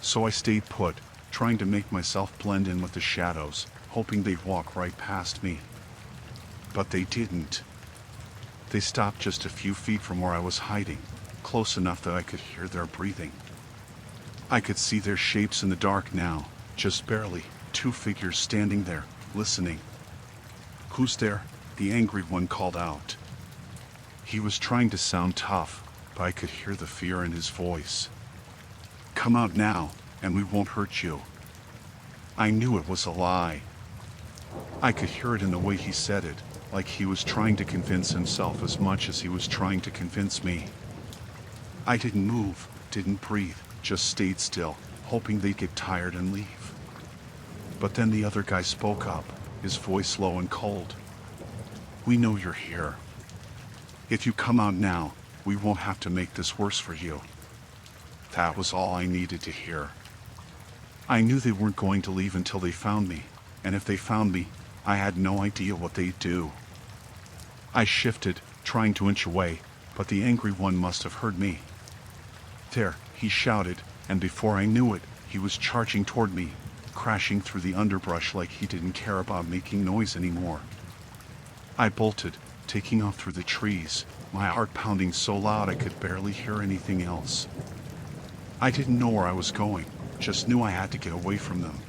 So I stayed put, trying to make myself blend in with the shadows, hoping they'd walk right past me. But they didn't. They stopped just a few feet from where I was hiding, close enough that I could hear their breathing. I could see their shapes in the dark now, just barely, two figures standing there, listening. "Who's there?" the angry one called out. He was trying to sound tough, but I could hear the fear in his voice. "Come out now, and we won't hurt you." I knew it was a lie. I could hear it in the way he said it, like he was trying to convince himself as much as he was trying to convince me. I didn't move, didn't breathe, just stayed still, hoping they'd get tired and leave. But then the other guy spoke up, his voice low and cold. "We know you're here. If you come out now, we won't have to make this worse for you." That was all I needed to hear. I knew they weren't going to leave until they found me, and if they found me, I had no idea what they'd do. I shifted, trying to inch away, but the angry one must have heard me. "There," he shouted, and before I knew it, he was charging toward me, crashing through the underbrush like he didn't care about making noise anymore. I bolted, taking off through the trees, my heart pounding so loud I could barely hear anything else. I didn't know where I was going, just knew I had to get away from them.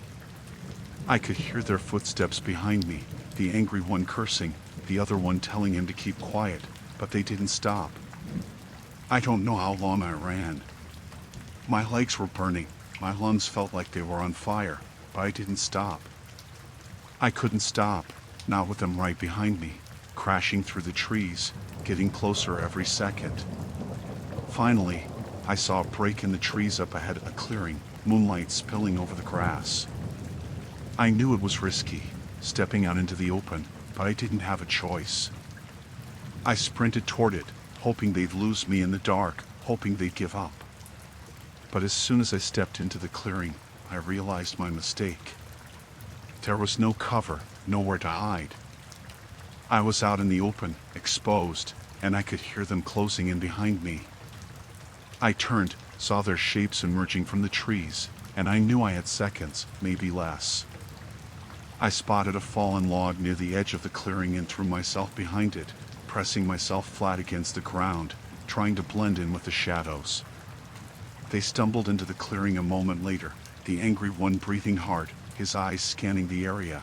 I could hear their footsteps behind me, the angry one cursing, the other one telling him to keep quiet, but they didn't stop. I don't know how long I ran. My legs were burning, my lungs felt like they were on fire, but I didn't stop. I couldn't stop, not with them right behind me, crashing through the trees, getting closer every second. Finally, I saw a break in the trees up ahead, a clearing, moonlight spilling over the grass. I knew it was risky, stepping out into the open, but I didn't have a choice. I sprinted toward it, hoping they'd lose me in the dark, hoping they'd give up. But as soon as I stepped into the clearing, I realized my mistake. There was no cover, nowhere to hide. I was out in the open, exposed, and I could hear them closing in behind me. I turned, saw their shapes emerging from the trees, and I knew I had seconds, maybe less. I spotted a fallen log near the edge of the clearing and threw myself behind it, pressing myself flat against the ground, trying to blend in with the shadows. They stumbled into the clearing a moment later, the angry one breathing hard, his eyes scanning the area.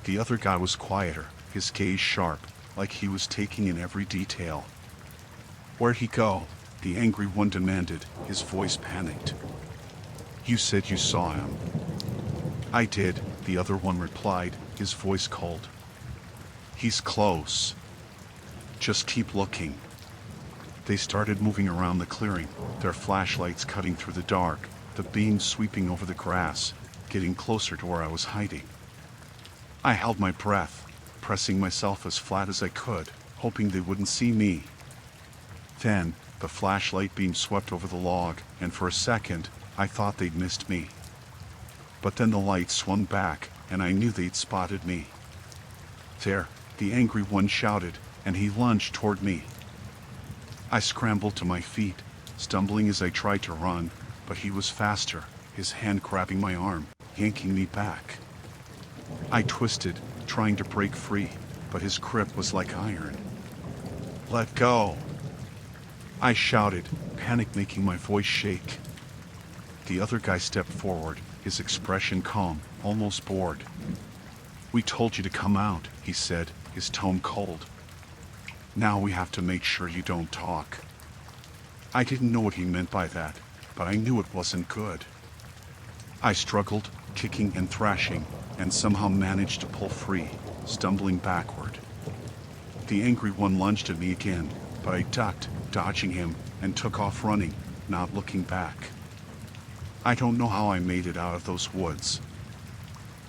The other guy was quieter, his gaze sharp, like he was taking in every detail. "Where'd he go?" the angry one demanded, his voice panicked. "You said you saw him." "I did," the other one replied, his voice cold. "He's close. Just keep looking." They started moving around the clearing, their flashlights cutting through the dark, the beams sweeping over the grass, getting closer to where I was hiding. I held my breath, pressing myself as flat as I could, hoping they wouldn't see me. Then, the flashlight beam swept over the log, and for a second, I thought they'd missed me. But then the light swung back, and I knew they'd spotted me. "There," the angry one shouted, and he lunged toward me. I scrambled to my feet, stumbling as I tried to run, but he was faster, his hand grabbing my arm, yanking me back. I twisted, trying to break free, but his grip was like iron. "Let go!" I shouted, panic making my voice shake. The other guy stepped forward, his expression calm, almost bored. "We told you to come out," he said, his tone cold. "Now we have to make sure you don't talk." I didn't know what he meant by that, but I knew it wasn't good. I struggled, kicking and thrashing, and somehow managed to pull free, stumbling backward. The angry one lunged at me again, but I ducked, dodging him, and took off running, not looking back. I don't know how I made it out of those woods.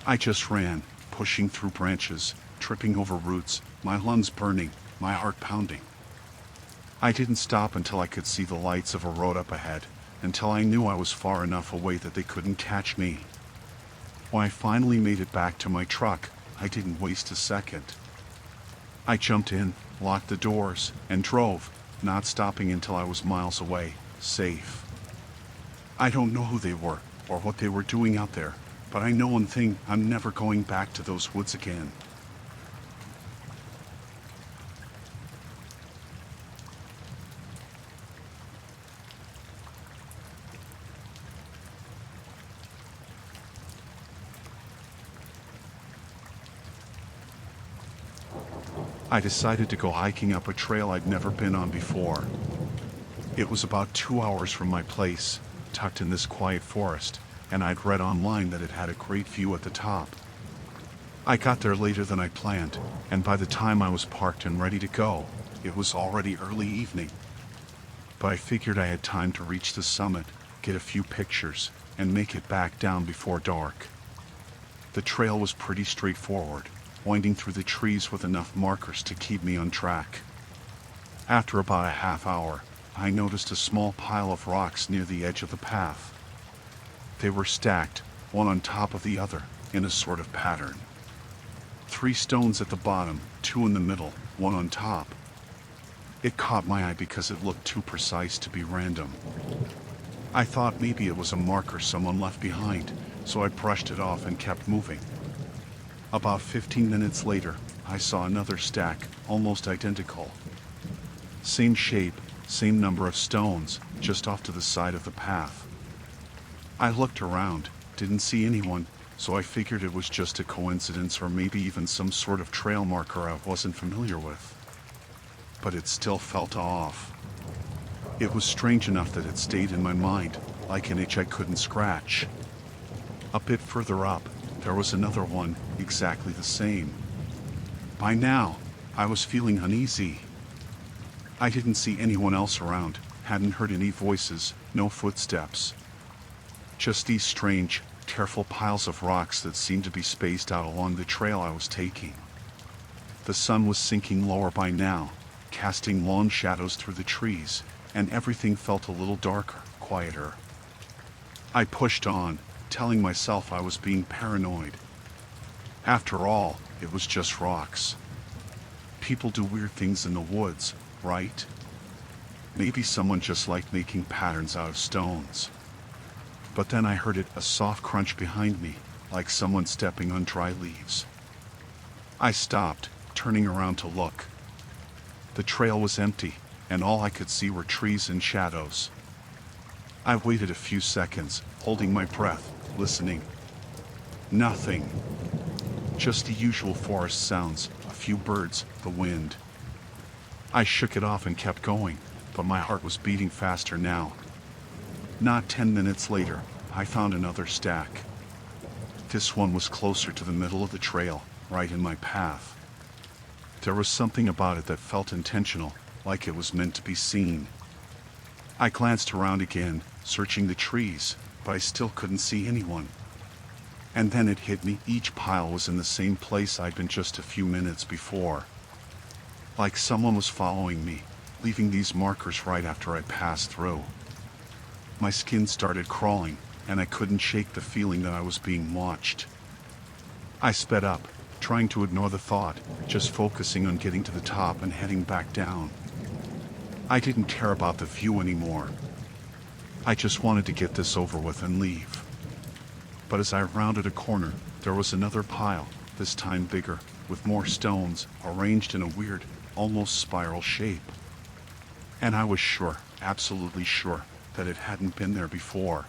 I just ran, pushing through branches, tripping over roots, my lungs burning, my heart pounding. I didn't stop until I could see the lights of a road up ahead, until I knew I was far enough away that they couldn't catch me. When I finally made it back to my truck, I didn't waste a second. I jumped in, locked the doors, and drove, not stopping until I was miles away, safe. I don't know who they were, or what they were doing out there, but I know one thing: I'm never going back to those woods again. I decided to go hiking up a trail I'd never been on before. It was about 2 hours from my place, tucked in this quiet forest, and I'd read online that it had a great view at the top. I got there later than I planned, and by the time I was parked and ready to go, it was already early evening. But I figured I had time to reach the summit, get a few pictures, and make it back down before dark. The trail was pretty straightforward, winding through the trees with enough markers to keep me on track. After about a half hour, I noticed a small pile of rocks near the edge of the path. They were stacked, one on top of the other, in a sort of pattern. 3 stones at the bottom, 2 in the middle, 1 on top. It caught my eye because it looked too precise to be random. I thought maybe it was a marker someone left behind, so I brushed it off and kept moving. About 15 minutes later, I saw another stack, almost identical. Same shape, same number of stones, just off to the side of the path. I looked around, didn't see anyone, so I figured it was just a coincidence or maybe even some sort of trail marker I wasn't familiar with. But it still felt off. It was strange enough that it stayed in my mind, like an itch I couldn't scratch. A bit further up, there was another one, exactly the same. By now, I was feeling uneasy. I didn't see anyone else around, hadn't heard any voices, no footsteps. Just these strange, careful piles of rocks that seemed to be spaced out along the trail I was taking. The sun was sinking lower by now, casting long shadows through the trees, and everything felt a little darker, quieter. I pushed on, telling myself I was being paranoid. After all, it was just rocks. People do weird things in the woods, right? Maybe someone just liked making patterns out of stones. But then I heard a soft crunch behind me, like someone stepping on dry leaves. I stopped, turning around to look. The trail was empty, and all I could see were trees and shadows. I waited a few seconds, holding my breath, listening. Nothing. Just the usual forest sounds, a few birds, the wind. I shook it off and kept going, but my heart was beating faster now. Not 10 minutes later, I found another stack. This one was closer to the middle of the trail, right in my path. There was something about it that felt intentional, like it was meant to be seen. I glanced around again, searching the trees, but I still couldn't see anyone. And then it hit me, each pile was in the same place I'd been just a few minutes before. Like someone was following me, leaving these markers right after I passed through. My skin started crawling, and I couldn't shake the feeling that I was being watched. I sped up, trying to ignore the thought, just focusing on getting to the top and heading back down. I didn't care about the view anymore. I just wanted to get this over with and leave. But as I rounded a corner, there was another pile, this time bigger, with more stones, arranged in a weird, almost spiral shape. And I was sure, absolutely sure, that it hadn't been there before.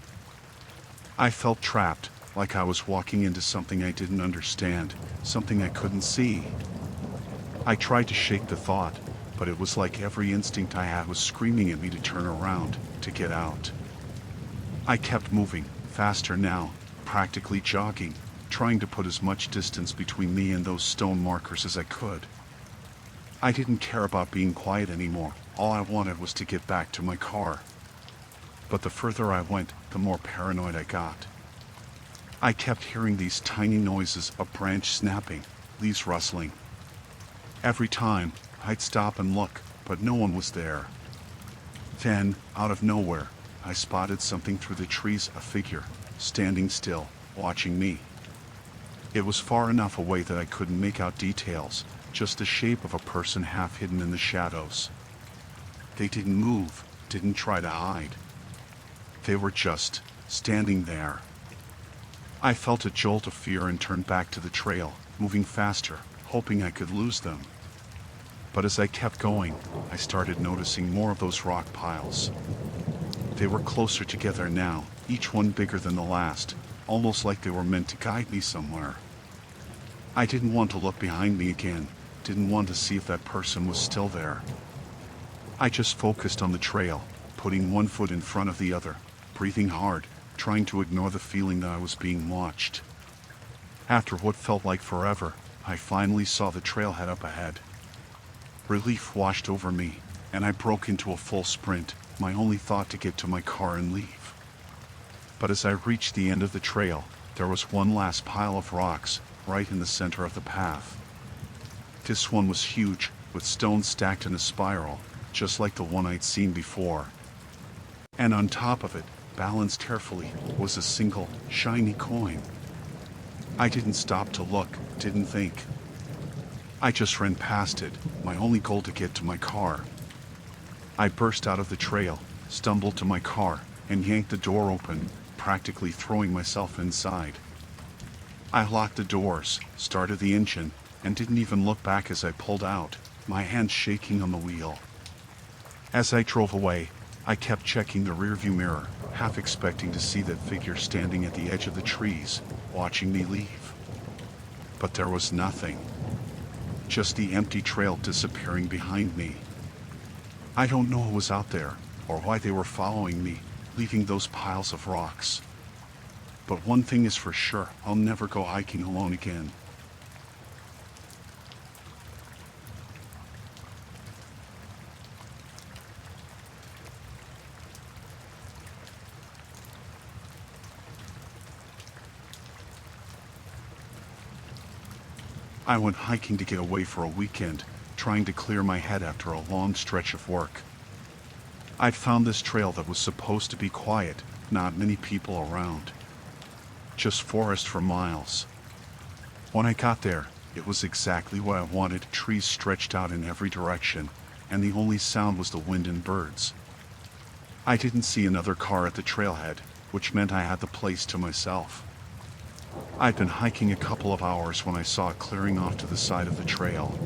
I felt trapped, like I was walking into something I didn't understand, something I couldn't see. I tried to shake the thought, but it was like every instinct I had was screaming at me to turn around, to get out. I kept moving, faster now, practically jogging, trying to put as much distance between me and those stone markers as I could. I didn't care about being quiet anymore. All I wanted was to get back to my car. But the further I went, the more paranoid I got. I kept hearing these tiny noises, a branch snapping, leaves rustling. Every time, I'd stop and look, but no one was there. Then, out of nowhere, I spotted something through the trees, a figure, standing still, watching me. It was far enough away that I couldn't make out details, just the shape of a person half hidden in the shadows. They didn't move, didn't try to hide. They were just standing there. I felt a jolt of fear and turned back to the trail, moving faster, hoping I could lose them. But as I kept going, I started noticing more of those rock piles. They were closer together now, each one bigger than the last, almost like they were meant to guide me somewhere. I didn't want to look behind me again, didn't want to see if that person was still there. I just focused on the trail, putting one foot in front of the other, breathing hard, trying to ignore the feeling that I was being watched. After what felt like forever, I finally saw the trailhead up ahead. Relief washed over me, and I broke into a full sprint, my only thought to get to my car and leave. But as I reached the end of the trail, There was one last pile of rocks, right in the center of the path. This one was huge, with stones stacked in a spiral, just like the one I'd seen before. And on top of it, balanced carefully, was a single, shiny coin. I didn't stop to look, didn't think. I just ran past it, my only goal to get to my car. I burst out of the trail, stumbled to my car, and yanked the door open, practically throwing myself inside. I locked the doors, started the engine, and didn't even look back as I pulled out, my hands shaking on the wheel. As I drove away, I kept checking the rearview mirror, half expecting to see that figure standing at the edge of the trees, watching me leave. But there was nothing. Just the empty trail disappearing behind me. I don't know who was out there, or why they were following me, leaving those piles of rocks. But one thing is for sure, I'll never go hiking alone again. I went hiking to get away for a weekend, trying to clear my head after a long stretch of work. I'd found this trail that was supposed to be quiet, not many people around. Just forest for miles. When I got there, it was exactly what I wanted, trees stretched out in every direction, and the only sound was the wind and birds. I didn't see another car at the trailhead, which meant I had the place to myself. I'd been hiking a couple of hours when I saw it clearing off to the side of the trail.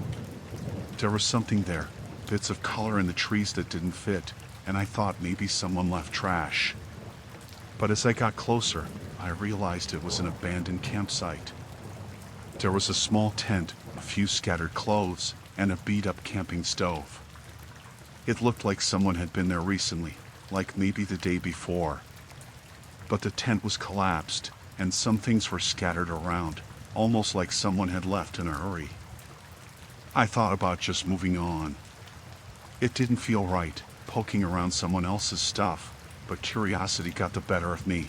There was something there, bits of color in the trees that didn't fit, and I thought maybe someone left trash. But as I got closer, I realized it was an abandoned campsite. There was a small tent, a few scattered clothes, and a beat-up camping stove. It looked like someone had been there recently, like maybe the day before. But the tent was collapsed, and some things were scattered around, almost like someone had left in a hurry. I thought about just moving on. It didn't feel right, poking around someone else's stuff, but curiosity got the better of me.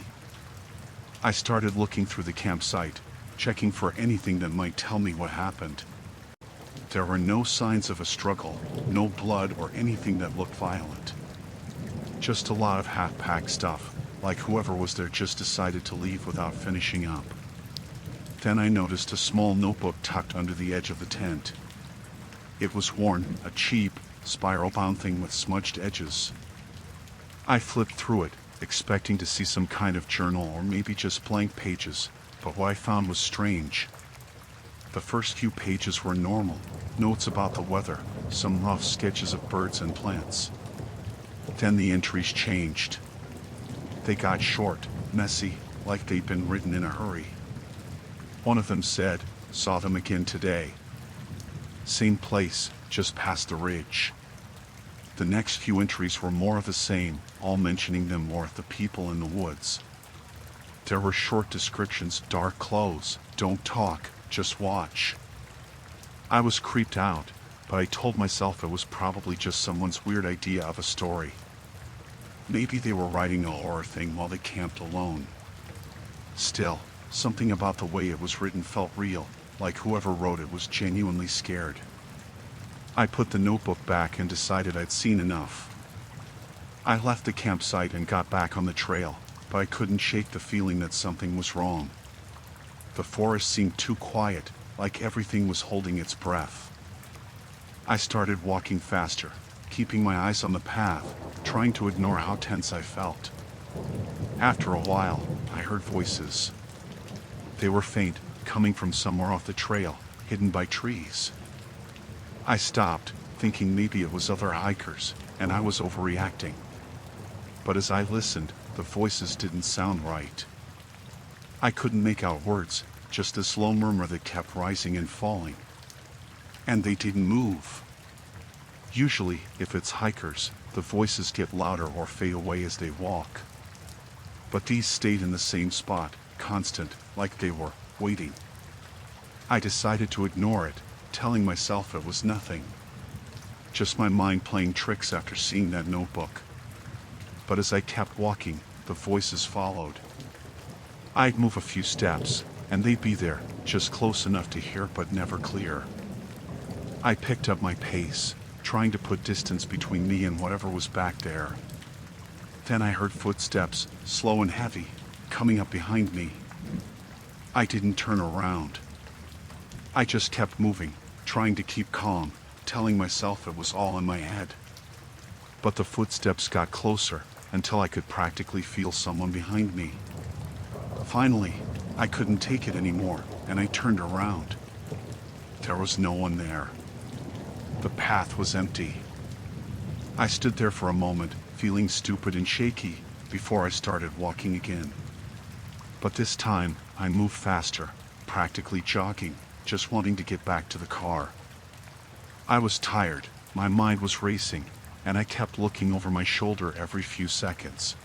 I started looking through the campsite, checking for anything that might tell me what happened. There were no signs of a struggle, no blood or anything that looked violent. Just a lot of half-packed stuff, like whoever was there just decided to leave without finishing up. Then I noticed a small notebook tucked under the edge of the tent. It was worn, a cheap, spiral-bound thing with smudged edges. I flipped through it, expecting to see some kind of journal or maybe just blank pages, but what I found was strange. The first few pages were normal, notes about the weather, some rough sketches of birds and plants. Then the entries changed. They got short, messy, like they'd been written in a hurry. One of them said, "Saw them again today. Same place, just past the ridge." The next few entries were more of the same, all mentioning them or the people in the woods. There were short descriptions, dark clothes, don't talk, just watch. I was creeped out, but I told myself it was probably just someone's weird idea of a story. Maybe they were writing a horror thing while they camped alone. Still, something about the way it was written felt real, like whoever wrote it was genuinely scared. I put the notebook back and decided I'd seen enough. I left the campsite and got back on the trail, but I couldn't shake the feeling that something was wrong. The forest seemed too quiet, like everything was holding its breath. I started walking faster, keeping my eyes on the path, trying to ignore how tense I felt. After a while, I heard voices. They were faint, coming from somewhere off the trail, hidden by trees. I stopped, thinking maybe it was other hikers, and I was overreacting. But as I listened, the voices didn't sound right. I couldn't make out words, just a slow murmur that kept rising and falling. And they didn't move. Usually, if it's hikers, the voices get louder or fade away as they walk. But these stayed in the same spot, constant, like they were waiting. I decided to ignore it, telling myself it was nothing. Just my mind playing tricks after seeing that notebook. But as I kept walking, the voices followed. I'd move a few steps, and they'd be there, just close enough to hear but never clear. I picked up my pace, trying to put distance between me and whatever was back there. Then I heard footsteps, slow and heavy, coming up behind me. I didn't turn around. I just kept moving, trying to keep calm, telling myself it was all in my head. But the footsteps got closer, until I could practically feel someone behind me. Finally, I couldn't take it anymore, and I turned around. There was no one there. The path was empty. I stood there for a moment, feeling stupid and shaky, before I started walking again. But this time, I moved faster, practically jogging, just wanting to get back to the car. I was tired, my mind was racing, and I kept looking over my shoulder every few seconds.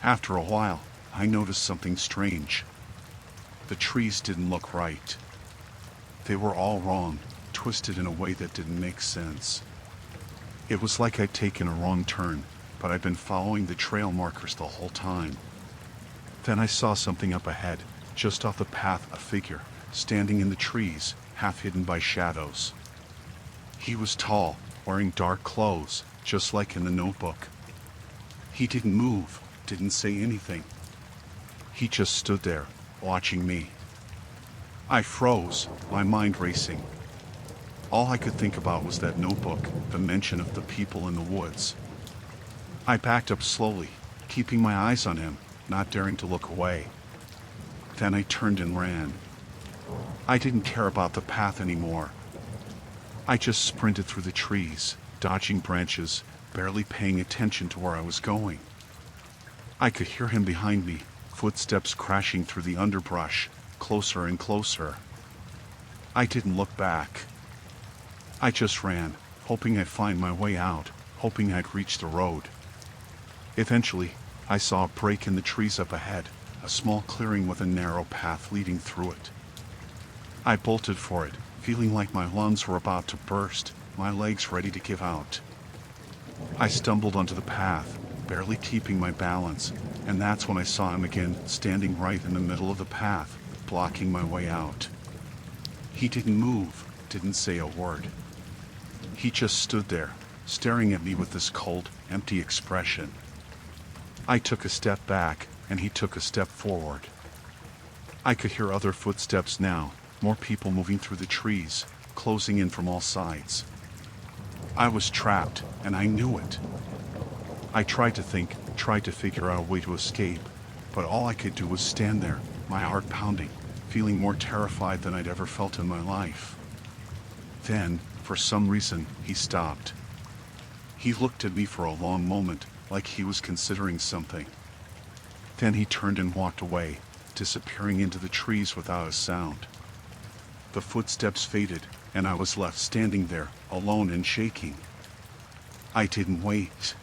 After a while, I noticed something strange. The trees didn't look right. They were all wrong, twisted in a way that didn't make sense. It was like I'd taken a wrong turn, but I'd been following the trail markers the whole time. Then I saw something up ahead, just off the path, a figure, standing in the trees, half hidden by shadows. He was tall, wearing dark clothes, just like in the notebook. He didn't move, didn't say anything. He just stood there, watching me. I froze, my mind racing. All I could think about was that notebook, the mention of the people in the woods. I backed up slowly, keeping my eyes on him, not daring to look away. Then I turned and ran. I didn't care about the path anymore. I just sprinted through the trees, dodging branches, barely paying attention to where I was going. I could hear him behind me, footsteps crashing through the underbrush, closer and closer. I didn't look back. I just ran, hoping I'd find my way out, hoping I'd reach the road. Eventually, I saw a break in the trees up ahead, a small clearing with a narrow path leading through it. I bolted for it, feeling like my lungs were about to burst, my legs ready to give out. I stumbled onto the path, barely keeping my balance, and that's when I saw him again, standing right in the middle of the path, blocking my way out. He didn't move, didn't say a word. He just stood there, staring at me with this cold, empty expression. I took a step back, and he took a step forward. I could hear other footsteps now, more people moving through the trees, closing in from all sides. I was trapped, and I knew it. I tried to think, tried to figure out a way to escape, but all I could do was stand there, my heart pounding, feeling more terrified than I'd ever felt in my life. Then, for some reason, he stopped. He looked at me for a long moment, like he was considering something. Then he turned and walked away, disappearing into the trees without a sound. The footsteps faded, and I was left standing there, alone and shaking. I didn't wait.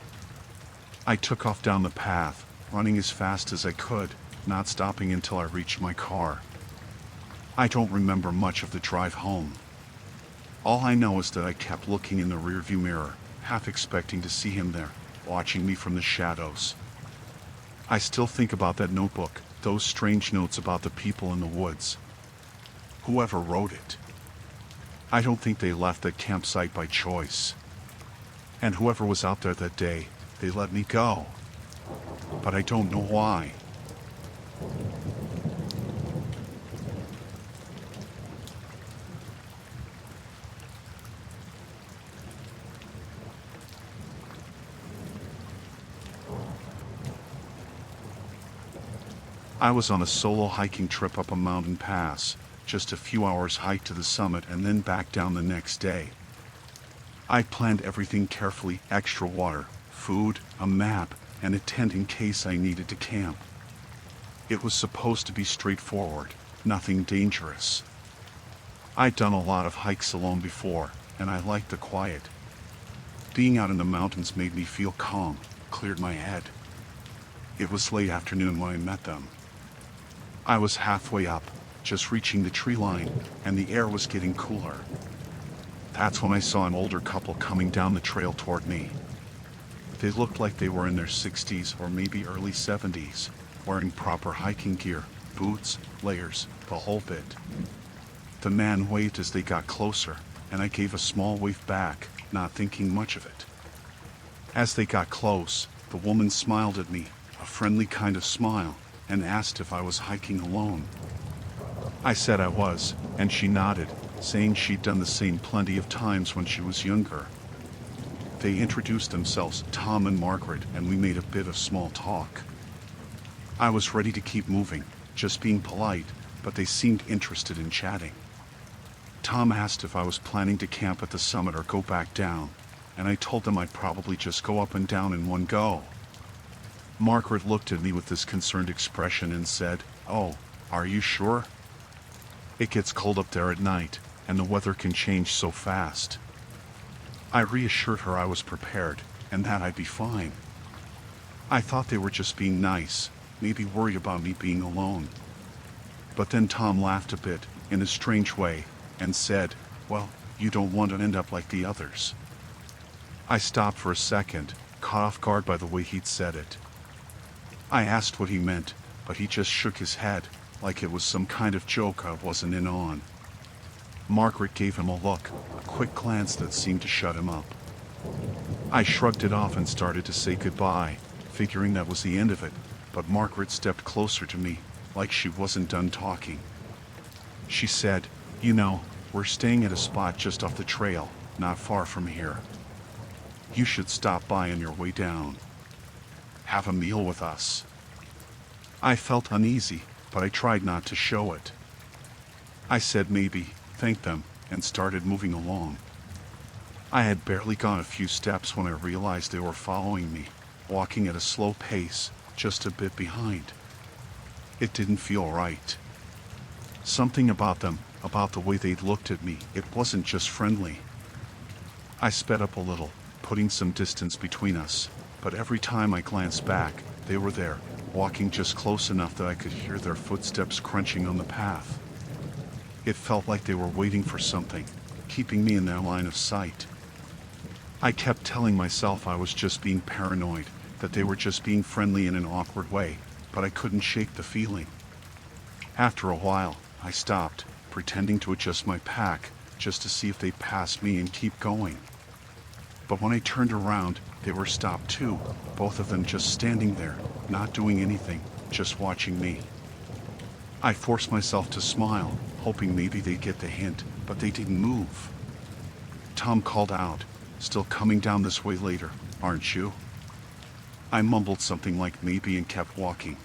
I took off down the path, running as fast as I could, not stopping until I reached my car. I don't remember much of the drive home. All I know is that I kept looking in the rearview mirror, half expecting to see him there, watching me from the shadows. I still think about that notebook, those strange notes about the people in the woods. Whoever wrote it. I don't think they left that campsite by choice. And whoever was out there that day, they let me go. But I don't know why. I was on a solo hiking trip up a mountain pass, just a few hours hike to the summit and then back down the next day. I planned everything carefully, extra water, food, a map, and a tent in case I needed to camp. It was supposed to be straightforward, nothing dangerous. I'd done a lot of hikes alone before, and I liked the quiet. Being out in the mountains made me feel calm, cleared my head. It was late afternoon when I met them. I was halfway up, just reaching the tree line, and the air was getting cooler. That's when I saw an older couple coming down the trail toward me. They looked like they were in their 60s or maybe early 70s, wearing proper hiking gear, boots, layers, the whole bit. The man waved as they got closer, and I gave a small wave back, not thinking much of it. As they got close, the woman smiled at me, a friendly kind of smile, and asked if I was hiking alone. I said I was, and she nodded, saying she'd done the same plenty of times when she was younger. They introduced themselves, Tom and Margaret, and we made a bit of small talk. I was ready to keep moving, just being polite, but they seemed interested in chatting. Tom asked if I was planning to camp at the summit or go back down, and I told them I'd probably just go up and down in one go. Margaret looked at me with this concerned expression and said, "Oh, are you sure? It gets cold up there at night, and the weather can change so fast." I reassured her I was prepared, and that I'd be fine. I thought they were just being nice, maybe worried about me being alone. But then Tom laughed a bit, in a strange way, and said, "Well, you don't want to end up like the others." I stopped for a second, caught off guard by the way he'd said it. I asked what he meant, but he just shook his head, like it was some kind of joke I wasn't in on. Margaret gave him a look, a quick glance that seemed to shut him up. I shrugged it off and started to say goodbye, figuring that was the end of it, but Margaret stepped closer to me, like she wasn't done talking. She said, "You know, we're staying at a spot just off the trail, not far from here. You should stop by on your way down. Have a meal with us." I felt uneasy, but I tried not to show it. I said maybe, thanked them, and started moving along. I had barely gone a few steps when I realized they were following me, walking at a slow pace, just a bit behind. It didn't feel right. Something about them, about the way they'd looked at me, it wasn't just friendly. I sped up a little, putting some distance between us, but every time I glanced back, they were there, walking just close enough that I could hear their footsteps crunching on the path. It felt like they were waiting for something, keeping me in their line of sight. I kept telling myself I was just being paranoid, that they were just being friendly in an awkward way, but I couldn't shake the feeling. After a while, I stopped, pretending to adjust my pack, just to see if they'd pass me and keep going. But when I turned around, they were stopped too, both of them just standing there, not doing anything, just watching me. I forced myself to smile, hoping maybe they'd get the hint, but they didn't move. Tom called out, "Still coming down this way later, aren't you?" I mumbled something like maybe and kept walking.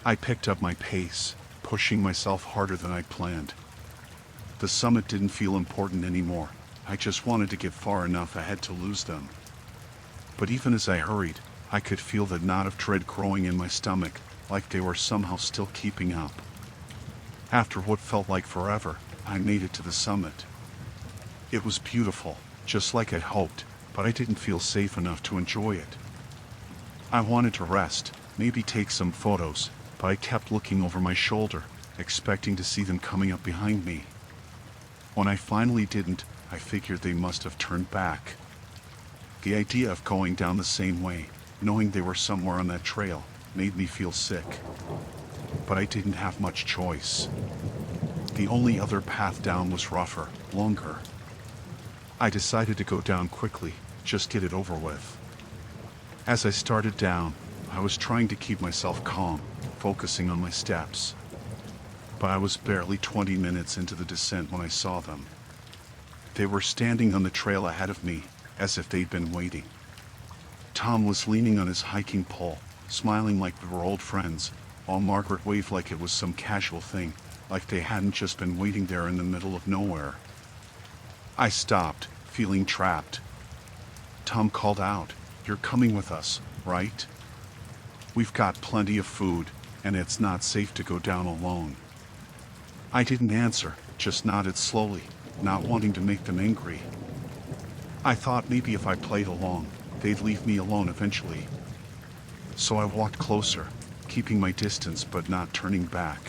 I picked up my pace, pushing myself harder than I'd planned. The summit didn't feel important anymore. I just wanted to get far enough ahead to lose them. But even as I hurried, I could feel the knot of dread growing in my stomach, like they were somehow still keeping up. After what felt like forever, I made it to the summit. It was beautiful, just like I'd hoped, but I didn't feel safe enough to enjoy it. I wanted to rest, maybe take some photos, but I kept looking over my shoulder, expecting to see them coming up behind me. When I finally didn't, I figured they must have turned back. The idea of going down the same way, knowing they were somewhere on that trail, made me feel sick. But I didn't have much choice. The only other path down was rougher, longer. I decided to go down quickly, just get it over with. As I started down, I was trying to keep myself calm, focusing on my steps. But I was barely 20 minutes into the descent when I saw them. They were standing on the trail ahead of me, as if they'd been waiting. Tom was leaning on his hiking pole, smiling like we were old friends, while Margaret waved like it was some casual thing, like they hadn't just been waiting there in the middle of nowhere. I stopped, feeling trapped. Tom called out, "You're coming with us, right? We've got plenty of food, and it's not safe to go down alone." I didn't answer, just nodded slowly, not wanting to make them angry. I thought maybe if I played along, they'd leave me alone eventually. So I walked closer, keeping my distance but not turning back.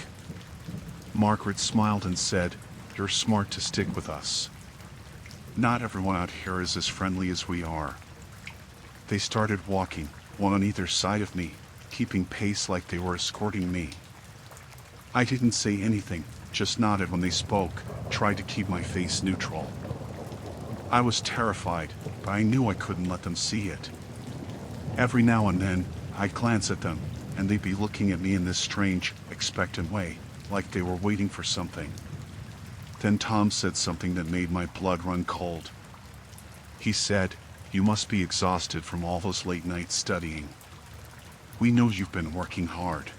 Margaret smiled and said, "You're smart to stick with us. Not everyone out here is as friendly as we are." They started walking, one on either side of me, keeping pace like they were escorting me. I didn't say anything, just nodded when they spoke, tried to keep my face neutral. I was terrified, but I knew I couldn't let them see it. Every now and then, I'd glance at them, and they'd be looking at me in this strange, expectant way, like they were waiting for something. Then Tom said something that made my blood run cold. He said, "You must be exhausted from all those late nights studying. We know you've been working hard.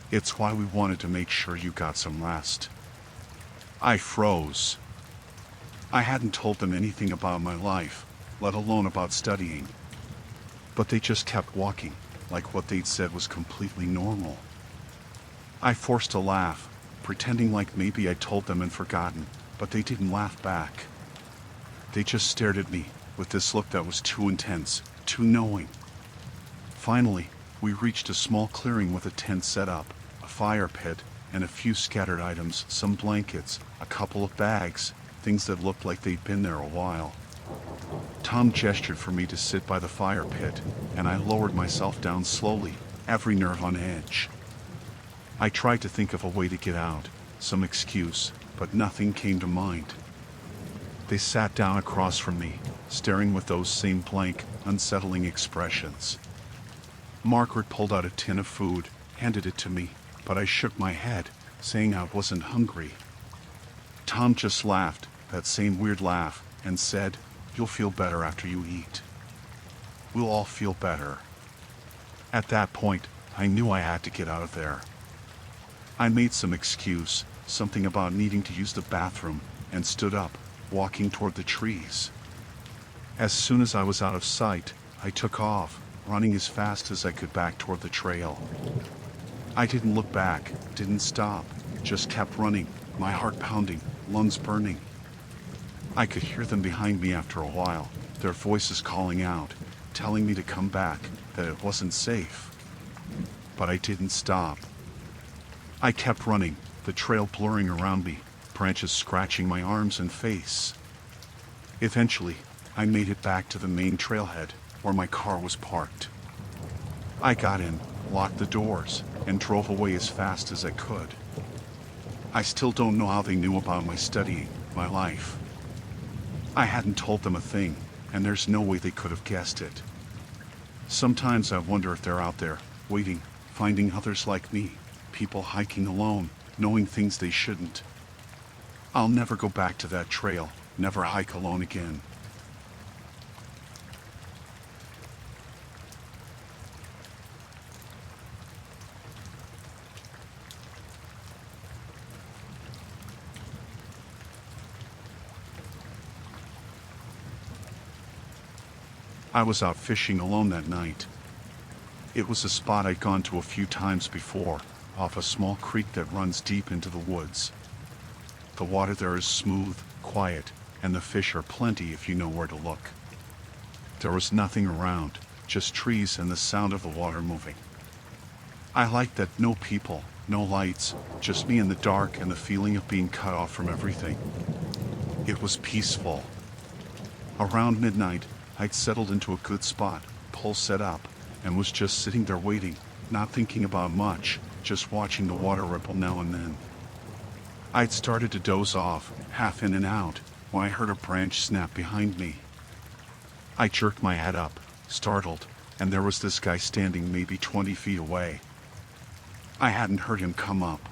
It's why we wanted to make sure you got some rest." I froze. I hadn't told them anything about my life, let alone about studying. But they just kept walking, like what they'd said was completely normal. I forced a laugh, pretending like maybe I'd told them and forgotten, but they didn't laugh back. They just stared at me, with this look that was too intense, too knowing. Finally, we reached a small clearing with a tent set up, a fire pit, and a few scattered items, some blankets, a couple of bags, things that looked like they'd been there a while. Tom gestured for me to sit by the fire pit, and I lowered myself down slowly, every nerve on edge. I tried to think of a way to get out, some excuse, but nothing came to mind. They sat down across from me, staring with those same blank, unsettling expressions. Margaret pulled out a tin of food, handed it to me, but I shook my head, saying I wasn't hungry. Tom just laughed, that same weird laugh, and said, "You'll feel better after you eat. We'll all feel better." At that point, I knew I had to get out of there. I made some excuse, something about needing to use the bathroom, and stood up, walking toward the trees. As soon as I was out of sight, I took off, running as fast as I could back toward the trail. I didn't look back, didn't stop, just kept running, my heart pounding, lungs burning. I could hear them behind me after a while, their voices calling out, telling me to come back, that it wasn't safe. But I didn't stop. I kept running, the trail blurring around me, branches scratching my arms and face. Eventually, I made it back to the main trailhead, where my car was parked. I got in, locked the doors, and drove away as fast as I could. I still don't know how they knew about my studying, my life. I hadn't told them a thing, and there's no way they could have guessed it. Sometimes I wonder if they're out there, waiting, finding others like me, people hiking alone, knowing things they shouldn't. I'll never go back to that trail, never hike alone again. I was out fishing alone that night. It was a spot I'd gone to a few times before, off a small creek that runs deep into the woods. The water there is smooth, quiet, and the fish are plenty if you know where to look. There was nothing around, just trees and the sound of the water moving. I liked that no people, no lights, just me in the dark and the feeling of being cut off from everything. It was peaceful. Around midnight, I'd settled into a good spot, pole set up, and was just sitting there waiting, not thinking about much, just watching the water ripple now and then. I'd started to doze off, half in and out, when I heard a branch snap behind me. I jerked my head up, startled, and there was this guy standing maybe 20 feet away. I hadn't heard him come up.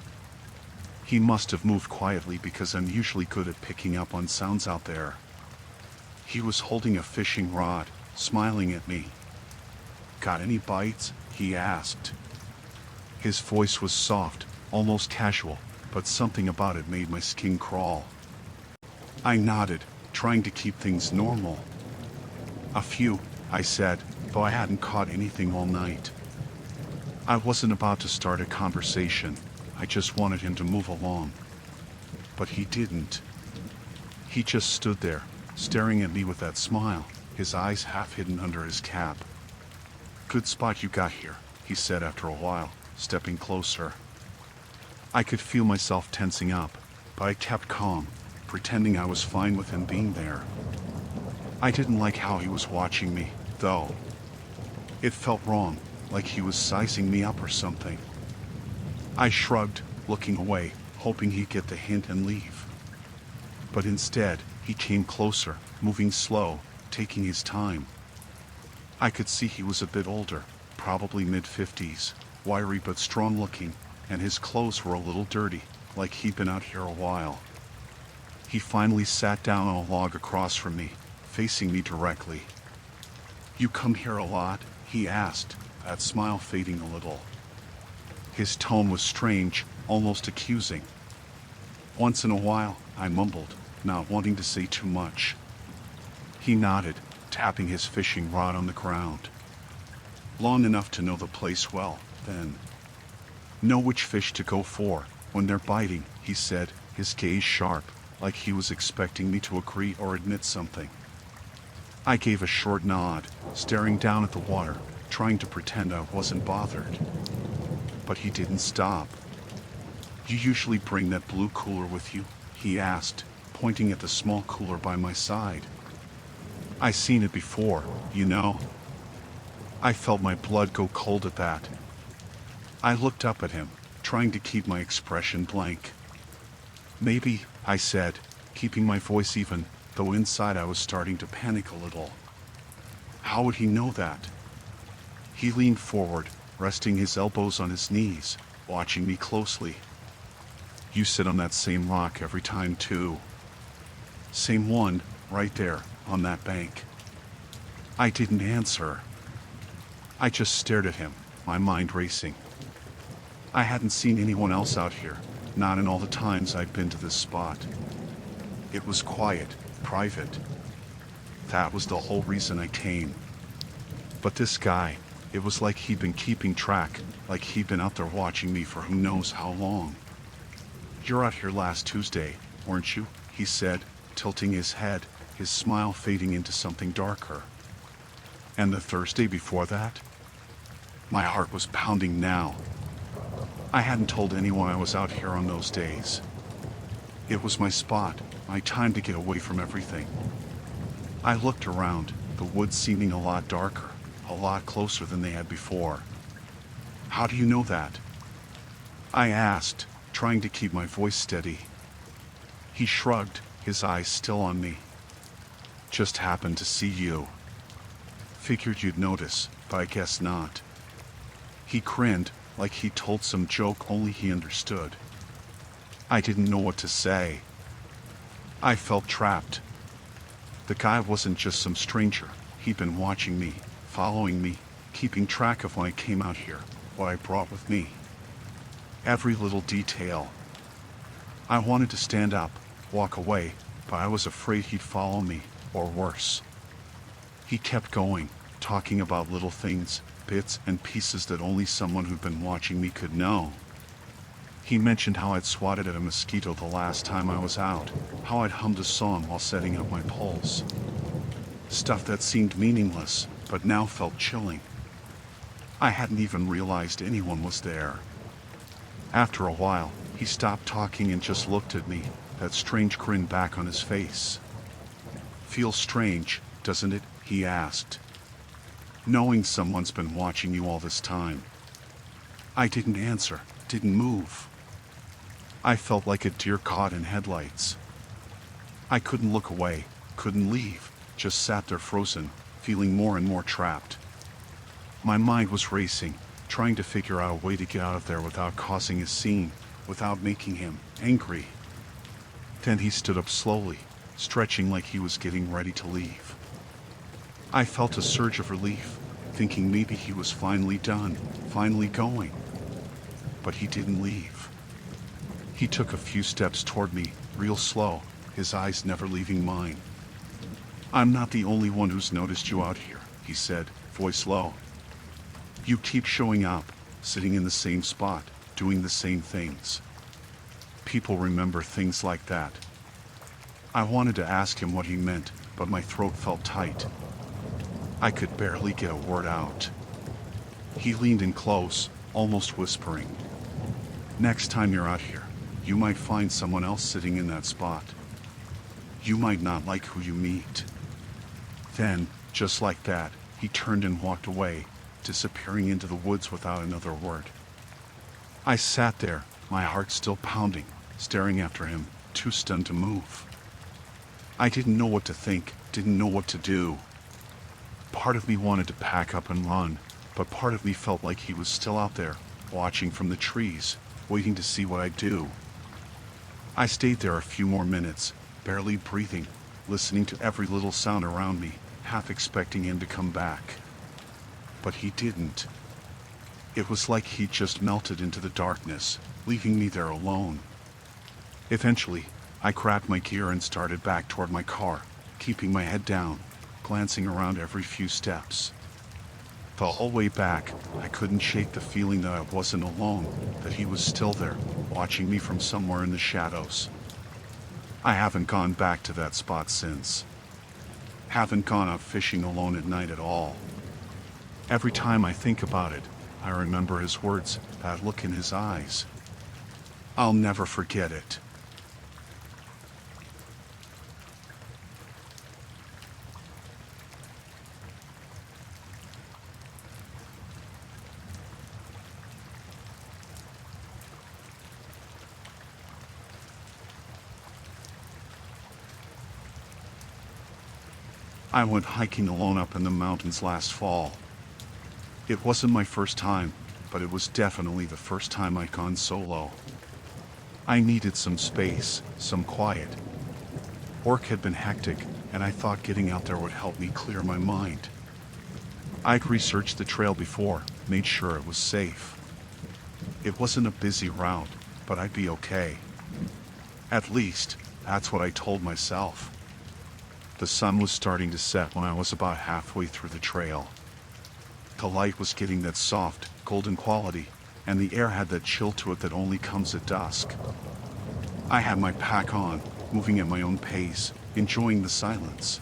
He must have moved quietly because I'm usually good at picking up on sounds out there. He was holding a fishing rod, smiling at me. "Got any bites?" he asked. His voice was soft, almost casual, but something about it made my skin crawl. I nodded, trying to keep things normal. "A few," I said, though I hadn't caught anything all night. I wasn't about to start a conversation, I just wanted him to move along. But he didn't. He just stood there, staring at me with that smile, his eyes half hidden under his cap. "Good spot you got here," he said after a while, stepping closer. I could feel myself tensing up, but I kept calm, pretending I was fine with him being there. I didn't like how he was watching me, though. It felt wrong, like he was sizing me up or something. I shrugged, looking away, hoping he'd get the hint and leave. But instead, he came closer, moving slow, taking his time. I could see he was a bit older, probably mid-50s, wiry but strong-looking, and his clothes were a little dirty, like he'd been out here a while. He finally sat down on a log across from me, facing me directly. "You come here a lot?" he asked, that smile fading a little. His tone was strange, almost accusing. "Once in a while," I mumbled, not wanting to say too much. He nodded, tapping his fishing rod on the ground. "Long enough to know the place well, then. Know which fish to go for when they're biting," he said, his gaze sharp, like he was expecting me to agree or admit something. I gave a short nod, staring down at the water, trying to pretend I wasn't bothered. But he didn't stop. "You usually bring that blue cooler with you?" he asked, pointing at the small cooler by my side. "I seen it before, you know." I felt my blood go cold at that. I looked up at him, trying to keep my expression blank. "Maybe," I said, keeping my voice even, though inside I was starting to panic a little. How would he know that? He leaned forward, resting his elbows on his knees, watching me closely. "You sit on that same rock every time too." "Same one, right there, on that bank." I didn't answer. I just stared at him, my mind racing. I hadn't seen anyone else out here, not in all the times I'd been to this spot. It was quiet, private. That was the whole reason I came. But this guy, it was like he'd been keeping track, like he'd been out there watching me for who knows how long. "You're out here last Tuesday, weren't you?" he said, tilting his head, his smile fading into something darker. "And the Thursday before that?" My heart was pounding now. I hadn't told anyone I was out here on those days. It was my spot, my time to get away from everything. I looked around, the woods seeming a lot darker, a lot closer than they had before. "How do you know that?" I asked, trying to keep my voice steady. He shrugged, his eyes still on me. "Just happened to see you. Figured you'd notice, but I guess not." He grinned, like he told some joke only he understood. I didn't know what to say. I felt trapped. The guy wasn't just some stranger. He'd been watching me, following me, keeping track of when I came out here, what I brought with me. Every little detail. I wanted to stand up, walk away, but I was afraid he'd follow me, or worse. He kept going, talking about little things, bits and pieces that only someone who'd been watching me could know. He mentioned how I'd swatted at a mosquito the last time I was out, how I'd hummed a song while setting up my poles. Stuff that seemed meaningless, but now felt chilling. I hadn't even realized anyone was there. After a while, he stopped talking and just looked at me, that strange grin back on his face. "Feels strange, doesn't it?" he asked. "Knowing someone's been watching you all this time." I didn't answer, didn't move. I felt like a deer caught in headlights. I couldn't look away, couldn't leave, just sat there frozen, feeling more and more trapped. My mind was racing, trying to figure out a way to get out of there without causing a scene, without making him angry. Then he stood up slowly, stretching like he was getting ready to leave. I felt a surge of relief, thinking maybe he was finally done, finally going. But he didn't leave. He took a few steps toward me, real slow, his eyes never leaving mine. "I'm not the only one who's noticed you out here," he said, voice low. "You keep showing up, sitting in the same spot, doing the same things. People remember things like that." I wanted to ask him what he meant, but my throat felt tight. I could barely get a word out. He leaned in close, almost whispering. "Next time you're out here, you might find someone else sitting in that spot. You might not like who you meet." Then, just like that, he turned and walked away, disappearing into the woods without another word. I sat there, my heart still pounding, staring after him, too stunned to move. I didn't know what to think, didn't know what to do. Part of me wanted to pack up and run, but part of me felt like he was still out there, watching from the trees, waiting to see what I'd do. I stayed there a few more minutes, barely breathing, listening to every little sound around me, half expecting him to come back. But he didn't. It was like he just melted into the darkness, leaving me there alone. Eventually, I grabbed my gear and started back toward my car, keeping my head down, glancing around every few steps. The whole way back, I couldn't shake the feeling that I wasn't alone, that he was still there, watching me from somewhere in the shadows. I haven't gone back to that spot since. Haven't gone out fishing alone at night at all. Every time I think about it, I remember his words, that look in his eyes. I'll never forget it. I went hiking alone up in the mountains last fall. It wasn't my first time, but it was definitely the first time I'd gone solo. I needed some space, some quiet. Work had been hectic, and I thought getting out there would help me clear my mind. I'd researched the trail before, made sure it was safe. It wasn't a busy route, but I'd be okay. At least, that's what I told myself. The sun was starting to set when I was about halfway through the trail. The light was getting that soft, golden quality, and the air had that chill to it that only comes at dusk. I had my pack on, moving at my own pace, enjoying the silence.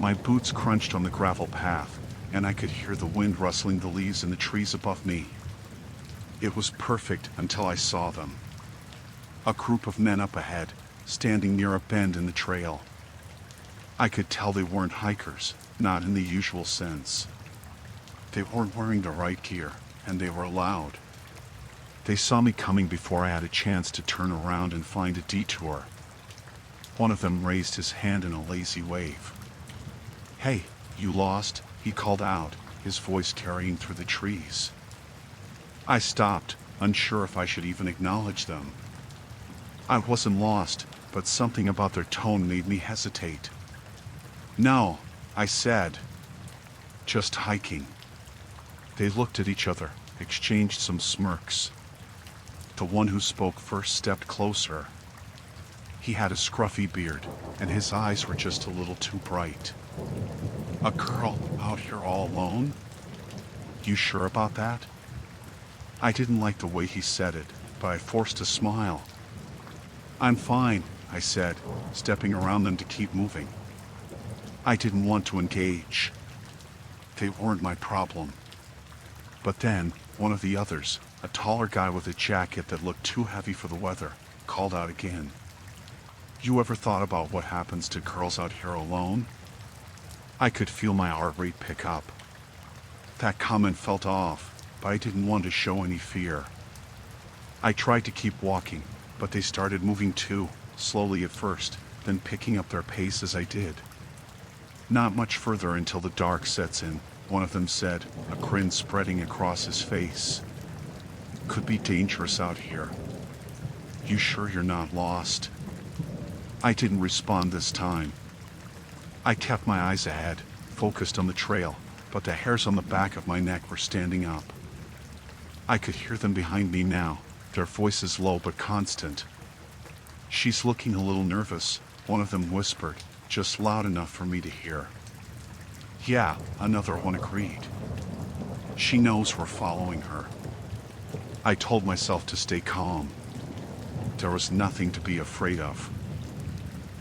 My boots crunched on the gravel path, and I could hear the wind rustling the leaves in the trees above me. It was perfect until I saw them. A group of men up ahead, standing near a bend in the trail. I could tell they weren't hikers, not in the usual sense. They weren't wearing the right gear, and they were loud. They saw me coming before I had a chance to turn around and find a detour. One of them raised his hand in a lazy wave. "Hey, you lost?" he called out, his voice carrying through the trees. I stopped, unsure if I should even acknowledge them. I wasn't lost, but something about their tone made me hesitate. "No," I said. "Just hiking." They looked at each other, exchanged some smirks. The one who spoke first stepped closer. He had a scruffy beard, and his eyes were just a little too bright. "A girl out here all alone? You sure about that?" I didn't like the way he said it, but I forced a smile. "I'm fine," I said, stepping around them to keep moving. I didn't want to engage. They weren't my problem. But then, one of the others, a taller guy with a jacket that looked too heavy for the weather, called out again. "You ever thought about what happens to girls out here alone?" I could feel my heart rate pick up. That comment felt off, but I didn't want to show any fear. I tried to keep walking, but they started moving too, slowly at first, then picking up their pace as I did. Not much further until the dark sets in, one of them said, a grin spreading across his face. "Could be dangerous out here. You sure you're not lost?" I didn't respond this time. I kept my eyes ahead, focused on the trail, but the hairs on the back of my neck were standing up. I could hear them behind me now, their voices low but constant. "She's looking a little nervous," one of them whispered, just loud enough for me to hear. "Yeah," another one agreed. "She knows we're following her." I told myself to stay calm. There was nothing to be afraid of.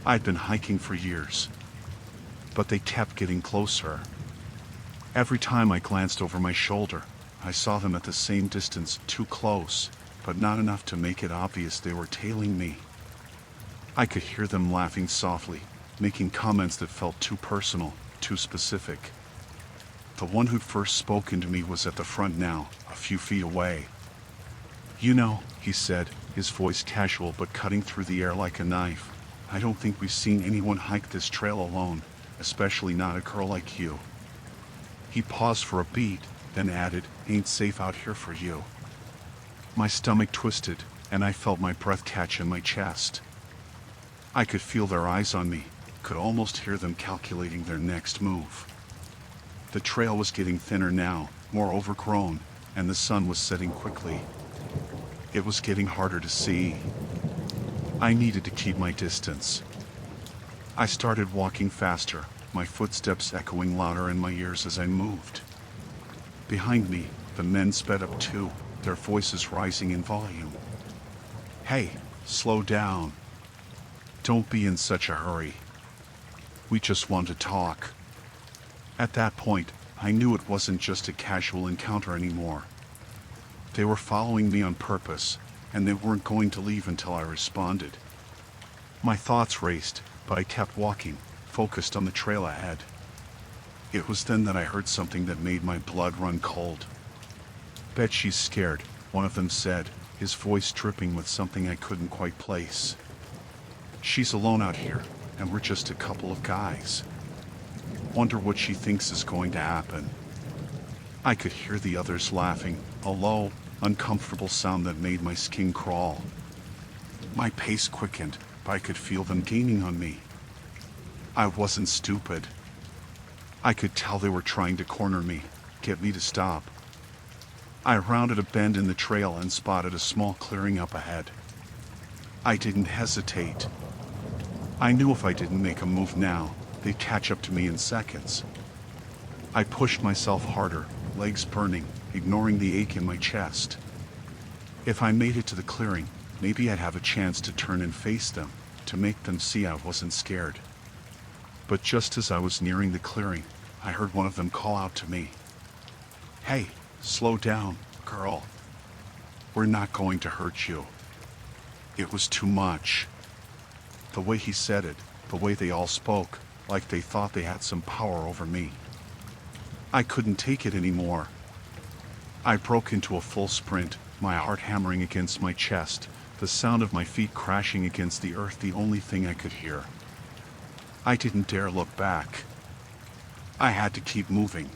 I'd been hiking for years, but they kept getting closer. Every time I glanced over my shoulder, I saw them at the same distance, too close, but not enough to make it obvious they were tailing me. I could hear them laughing softly, making comments that felt too personal, too specific. The one who'd first spoken to me was at the front now, a few feet away. "You know," he said, his voice casual but cutting through the air like a knife, "I don't think we've seen anyone hike this trail alone, especially not a girl like you." He paused for a beat, then added, "Ain't safe out here for you." My stomach twisted, and I felt my breath catch in my chest. I could feel their eyes on me, could almost hear them calculating their next move. The trail was getting thinner now, more overgrown, and the sun was setting quickly. It was getting harder to see. I needed to keep my distance. I started walking faster, my footsteps echoing louder in my ears as I moved. Behind me, the men sped up too, their voices rising in volume. "Hey, slow down. Don't be in such a hurry. We just want to talk." At that point, I knew it wasn't just a casual encounter anymore. They were following me on purpose, and they weren't going to leave until I responded. My thoughts raced, but I kept walking, focused on the trail ahead. It was then that I heard something that made my blood run cold. "Bet she's scared," one of them said, his voice dripping with something I couldn't quite place. "She's alone out here, and we're just a couple of guys. Wonder what she thinks is going to happen." I could hear the others laughing, a low, uncomfortable sound that made my skin crawl. My pace quickened, but I could feel them gaining on me. I wasn't stupid. I could tell they were trying to corner me, get me to stop. I rounded a bend in the trail and spotted a small clearing up ahead. I didn't hesitate. I knew if I didn't make a move now, they'd catch up to me in seconds. I pushed myself harder, legs burning, ignoring the ache in my chest. If I made it to the clearing, maybe I'd have a chance to turn and face them, to make them see I wasn't scared. But just as I was nearing the clearing, I heard one of them call out to me. "Hey, slow down, girl. We're not going to hurt you." It was too much. The way he said it, the way they all spoke, like they thought they had some power over me. I couldn't take it anymore. I broke into a full sprint, my heart hammering against my chest, the sound of my feet crashing against the earth the only thing I could hear. I didn't dare look back. I had to keep moving.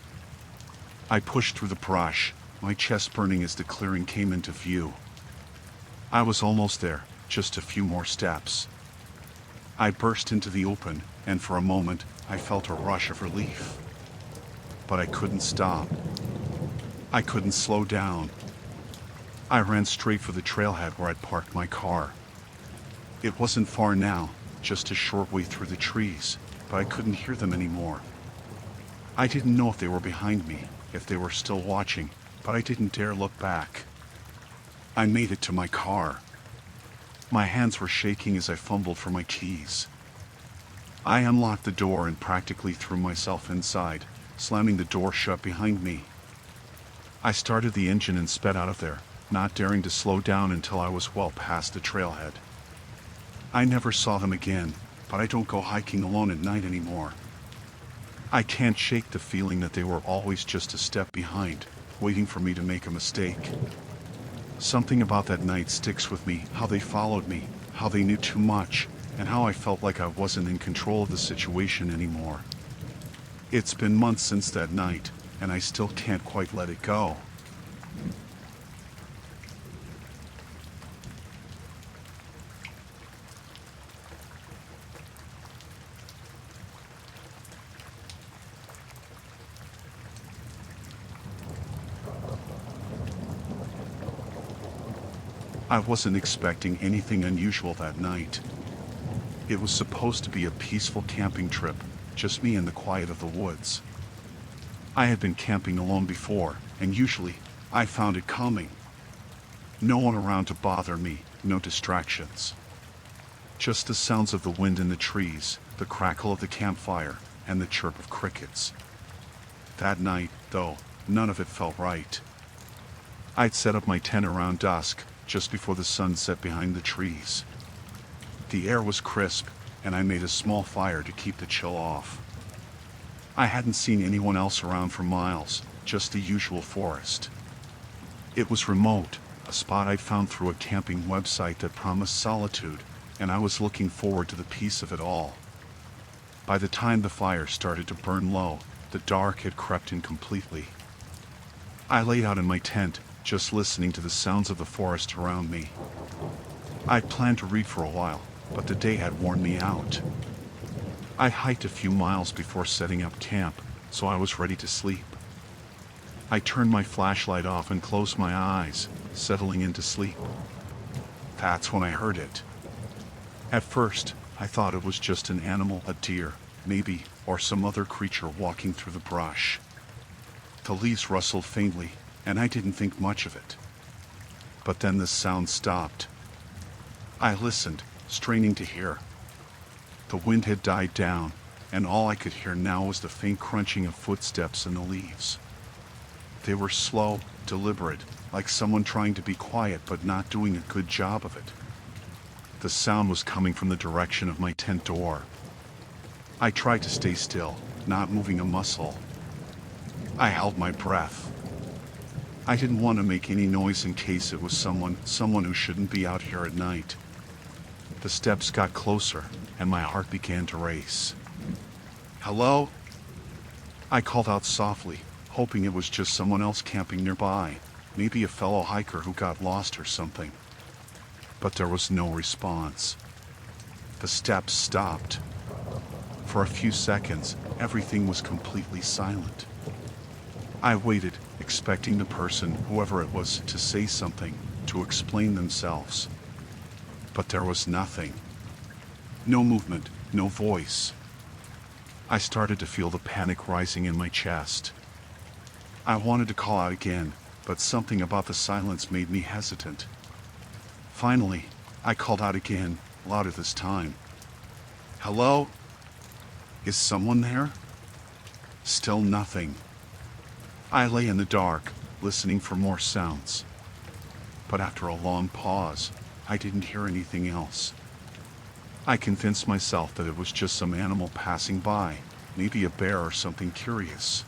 I pushed through the brush, my chest burning as the clearing came into view. I was almost there, just a few more steps. I burst into the open, and for a moment, I felt a rush of relief. But I couldn't stop. I couldn't slow down. I ran straight for the trailhead where I'd parked my car. It wasn't far now, just a short way through the trees, but I couldn't hear them anymore. I didn't know if they were behind me, if they were still watching, but I didn't dare look back. I made it to my car. My hands were shaking as I fumbled for my keys. I unlocked the door and practically threw myself inside, slamming the door shut behind me. I started the engine and sped out of there, not daring to slow down until I was well past the trailhead. I never saw them again, but I don't go hiking alone at night anymore. I can't shake the feeling that they were always just a step behind, waiting for me to make a mistake. Something about that night sticks with me, how they followed me, how they knew too much, and how I felt like I wasn't in control of the situation anymore. It's been months since that night, and I still can't quite let it go. I wasn't expecting anything unusual that night. It was supposed to be a peaceful camping trip, just me in the quiet of the woods. I had been camping alone before, and usually, I found it calming. No one around to bother me, no distractions. Just the sounds of the wind in the trees, the crackle of the campfire, and the chirp of crickets. That night, though, none of it felt right. I'd set up my tent around dusk, just before the sun set behind the trees. The air was crisp, and I made a small fire to keep the chill off. I hadn't seen anyone else around for miles, just the usual forest. It was remote, a spot I'd found through a camping website that promised solitude, and I was looking forward to the peace of it all. By the time the fire started to burn low, the dark had crept in completely. I lay out in my tent, just listening to the sounds of the forest around me. I'd planned to read for a while, but the day had worn me out. I hiked a few miles before setting up camp, so I was ready to sleep. I turned my flashlight off and closed my eyes, settling into sleep. That's when I heard it. At first, I thought it was just an animal, a deer, maybe, or some other creature walking through the brush. The leaves rustled faintly, and I didn't think much of it. But then the sound stopped. I listened, straining to hear. The wind had died down, and all I could hear now was the faint crunching of footsteps in the leaves. They were slow, deliberate, like someone trying to be quiet but not doing a good job of it. The sound was coming from the direction of my tent door. I tried to stay still, not moving a muscle. I held my breath. I didn't want to make any noise in case it was someone who shouldn't be out here at night. The steps got closer, and my heart began to race. "Hello?" I called out softly, hoping it was just someone else camping nearby, maybe a fellow hiker who got lost or something. But there was no response. The steps stopped. For a few seconds, everything was completely silent. I waited, expecting the person, whoever it was, to say something, to explain themselves. But there was nothing. No movement, no voice. I started to feel the panic rising in my chest. I wanted to call out again, but something about the silence made me hesitant. Finally, I called out again, louder this time. "Hello? Is someone there?" Still nothing. I lay in the dark, listening for more sounds. But after a long pause, I didn't hear anything else. I convinced myself that it was just some animal passing by, maybe a bear or something curious.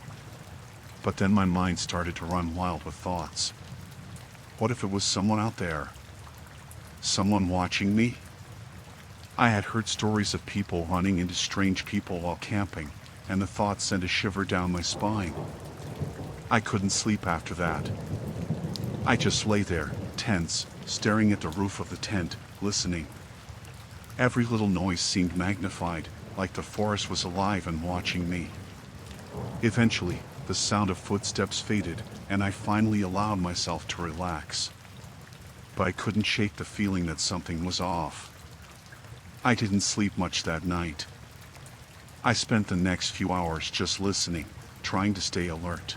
But then my mind started to run wild with thoughts. What if it was someone out there? Someone watching me? I had heard stories of people running into strange people while camping, and the thought sent a shiver down my spine. I couldn't sleep after that. I just lay there, tense, staring at the roof of the tent, listening. Every little noise seemed magnified, like the forest was alive and watching me. Eventually, the sound of footsteps faded, and I finally allowed myself to relax. But I couldn't shake the feeling that something was off. I didn't sleep much that night. I spent the next few hours just listening, trying to stay alert.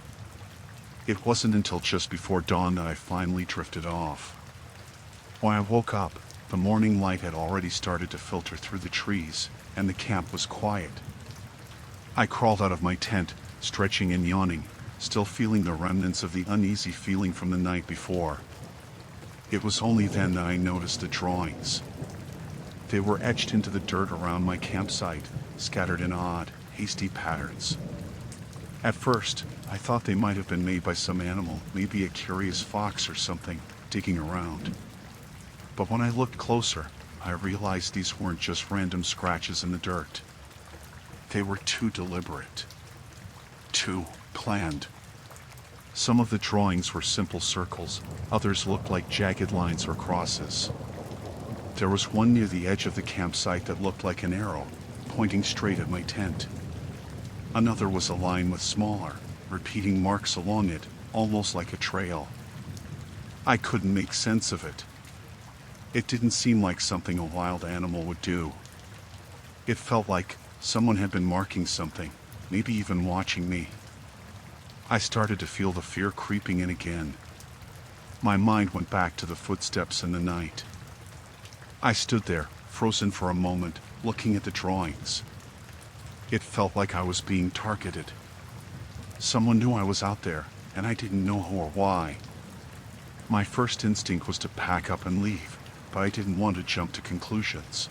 It wasn't until just before dawn that I finally drifted off. When I woke up, the morning light had already started to filter through the trees, and the camp was quiet. I crawled out of my tent, stretching and yawning, still feeling the remnants of the uneasy feeling from the night before. It was only then that I noticed the drawings. They were etched into the dirt around my campsite, scattered in odd, hasty patterns. At first, I thought they might have been made by some animal, maybe a curious fox or something, digging around. But when I looked closer, I realized these weren't just random scratches in the dirt. They were too deliberate. Too planned. Some of the drawings were simple circles, others looked like jagged lines or crosses. There was one near the edge of the campsite that looked like an arrow, pointing straight at my tent. Another was a line with smaller, repeating marks along it, almost like a trail. I couldn't make sense of it. It didn't seem like something a wild animal would do. It felt like someone had been marking something, maybe even watching me. I started to feel the fear creeping in again. My mind went back to the footsteps in the night. I stood there, frozen for a moment, looking at the drawings. It felt like I was being targeted. Someone knew I was out there, and I didn't know who or why. My first instinct was to pack up and leave, but I didn't want to jump to conclusions.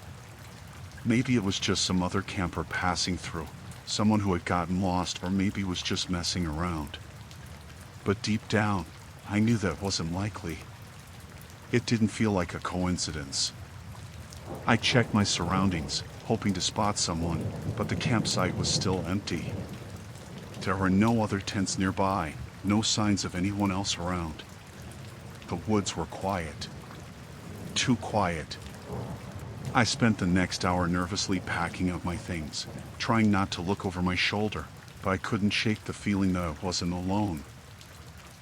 Maybe it was just some other camper passing through, someone who had gotten lost or maybe was just messing around. But deep down, I knew that wasn't likely. It didn't feel like a coincidence. I checked my surroundings, hoping to spot someone, but the campsite was still empty. There were no other tents nearby, no signs of anyone else around. The woods were quiet. Too quiet. I spent the next hour nervously packing up my things, trying not to look over my shoulder, but I couldn't shake the feeling that I wasn't alone.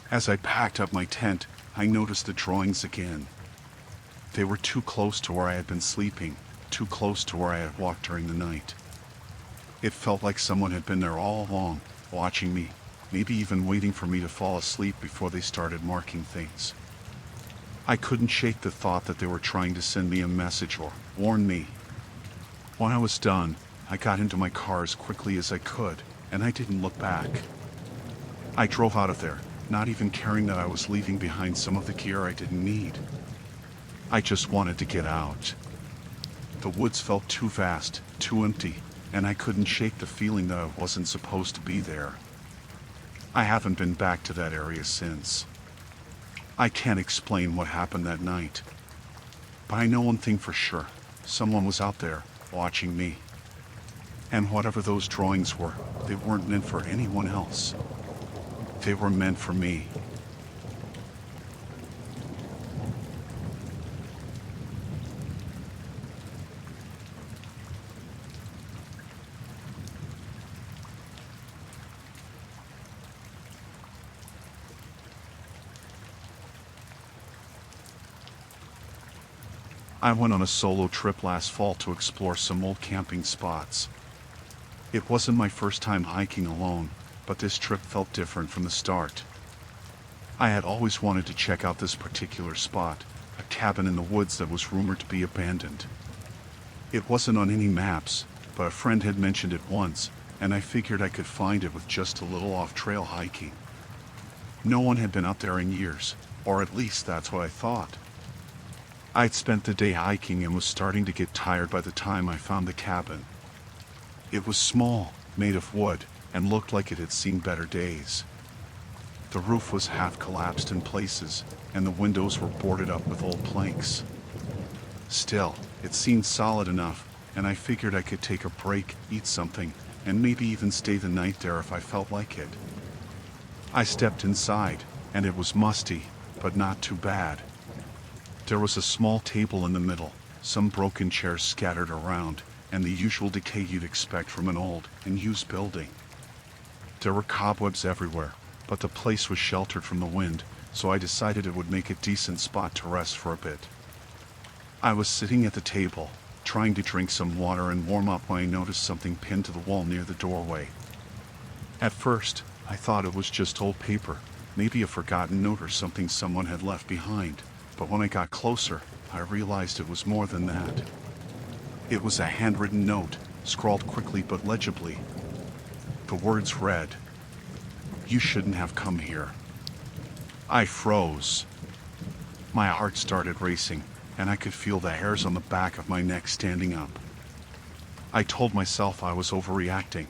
As I packed up my tent, I noticed the drawings again. They were too close to where I had been sleeping, too close to where I had walked during the night. It felt like someone had been there all along, watching me, maybe even waiting for me to fall asleep before they started marking things. I couldn't shake the thought that they were trying to send me a message or warn me. When I was done, I got into my car as quickly as I could, and I didn't look back. I drove out of there, not even caring that I was leaving behind some of the gear I didn't need. I just wanted to get out. The woods felt too vast, too empty, and I couldn't shake the feeling that I wasn't supposed to be there. I haven't been back to that area since. I can't explain what happened that night. But I know one thing for sure. Someone was out there, watching me. And whatever those drawings were, they weren't meant for anyone else. They were meant for me. I went on a solo trip last fall to explore some old camping spots. It wasn't my first time hiking alone, but this trip felt different from the start. I had always wanted to check out this particular spot, a cabin in the woods that was rumored to be abandoned. It wasn't on any maps, but a friend had mentioned it once, and I figured I could find it with just a little off-trail hiking. No one had been out there in years, or at least that's what I thought. I'd spent the day hiking and was starting to get tired by the time I found the cabin. It was small, made of wood, and looked like it had seen better days. The roof was half collapsed in places, and the windows were boarded up with old planks. Still, it seemed solid enough, and I figured I could take a break, eat something, and maybe even stay the night there if I felt like it. I stepped inside, and it was musty, but not too bad. There was a small table in the middle, some broken chairs scattered around, and the usual decay you'd expect from an old and used building. There were cobwebs everywhere, but the place was sheltered from the wind, so I decided it would make a decent spot to rest for a bit. I was sitting at the table, trying to drink some water and warm up when I noticed something pinned to the wall near the doorway. At first, I thought it was just old paper, maybe a forgotten note or something someone had left behind. But when I got closer, I realized it was more than that. It was a handwritten note, scrawled quickly but legibly. The words read, "You shouldn't have come here." I froze. My heart started racing, and I could feel the hairs on the back of my neck standing up. I told myself I was overreacting.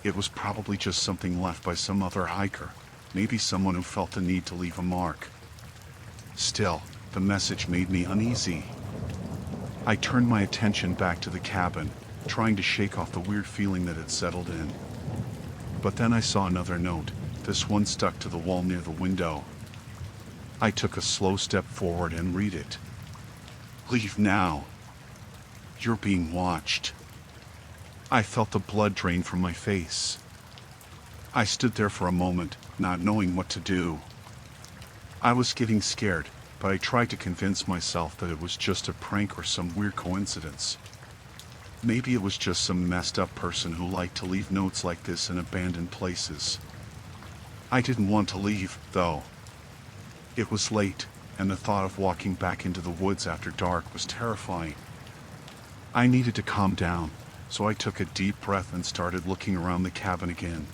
It was probably just something left by some other hiker, maybe someone who felt the need to leave a mark. Still, the message made me uneasy. I turned my attention back to the cabin, trying to shake off the weird feeling that had settled in. But then I saw another note, this one stuck to the wall near the window. I took a slow step forward and read it. "Leave now. You're being watched." I felt the blood drain from my face. I stood there for a moment, not knowing what to do. I was getting scared, but I tried to convince myself that it was just a prank or some weird coincidence. Maybe it was just some messed up person who liked to leave notes like this in abandoned places. I didn't want to leave, though. It was late, and the thought of walking back into the woods after dark was terrifying. I needed to calm down, so I took a deep breath and started looking around the cabin again.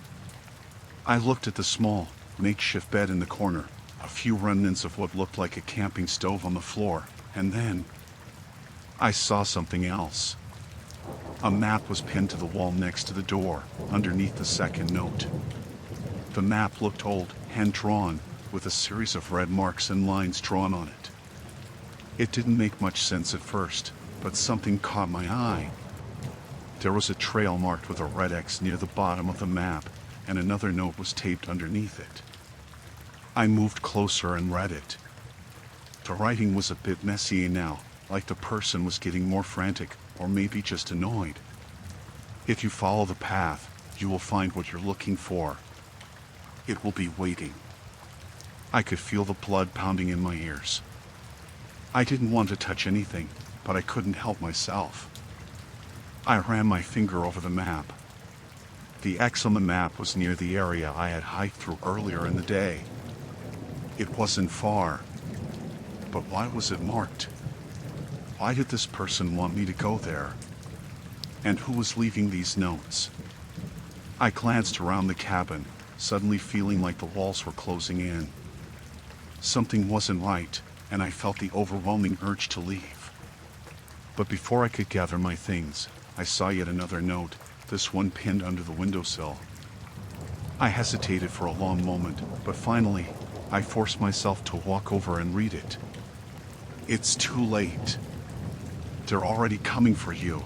I looked at the small, makeshift bed in the corner, a few remnants of what looked like a camping stove on the floor, and then I saw something else. A map was pinned to the wall next to the door, underneath the second note. The map looked old, hand-drawn, with a series of red marks and lines drawn on it. It didn't make much sense at first, but something caught my eye. There was a trail marked with a red X near the bottom of the map, and another note was taped underneath it. I moved closer and read it. The writing was a bit messy now, like the person was getting more frantic, or maybe just annoyed. If you follow the path, you will find what you're looking for. It will be waiting. I could feel the blood pounding in my ears. I didn't want to touch anything, but I couldn't help myself. I ran my finger over the map. The X on the map was near the area I had hiked through earlier in the day. It wasn't far. But why was it marked? Why did this person want me to go there? And who was leaving these notes? I glanced around the cabin, suddenly feeling like the walls were closing in. Something wasn't right, and I felt the overwhelming urge to leave. But before I could gather my things, I saw yet another note, this one pinned under the windowsill. I hesitated for a long moment, but finally, I forced myself to walk over and read it. It's too late. They're already coming for you.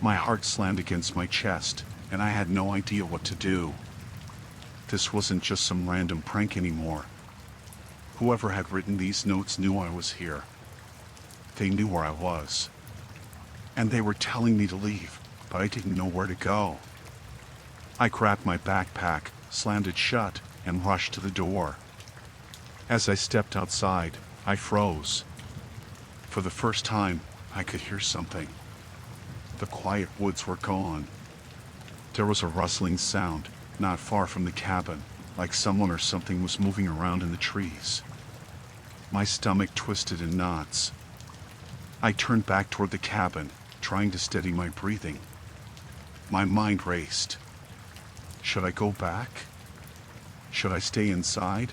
My heart slammed against my chest, and I had no idea what to do. This wasn't just some random prank anymore. Whoever had written these notes knew I was here. They knew where I was. And they were telling me to leave, but I didn't know where to go. I grabbed my backpack, slammed it shut, and rushed to the door. As I stepped outside, I froze. For the first time, I could hear something. The quiet woods were gone. There was a rustling sound, not far from the cabin, like someone or something was moving around in the trees. My stomach twisted in knots. I turned back toward the cabin, trying to steady my breathing. My mind raced. Should I go back? Should I stay inside?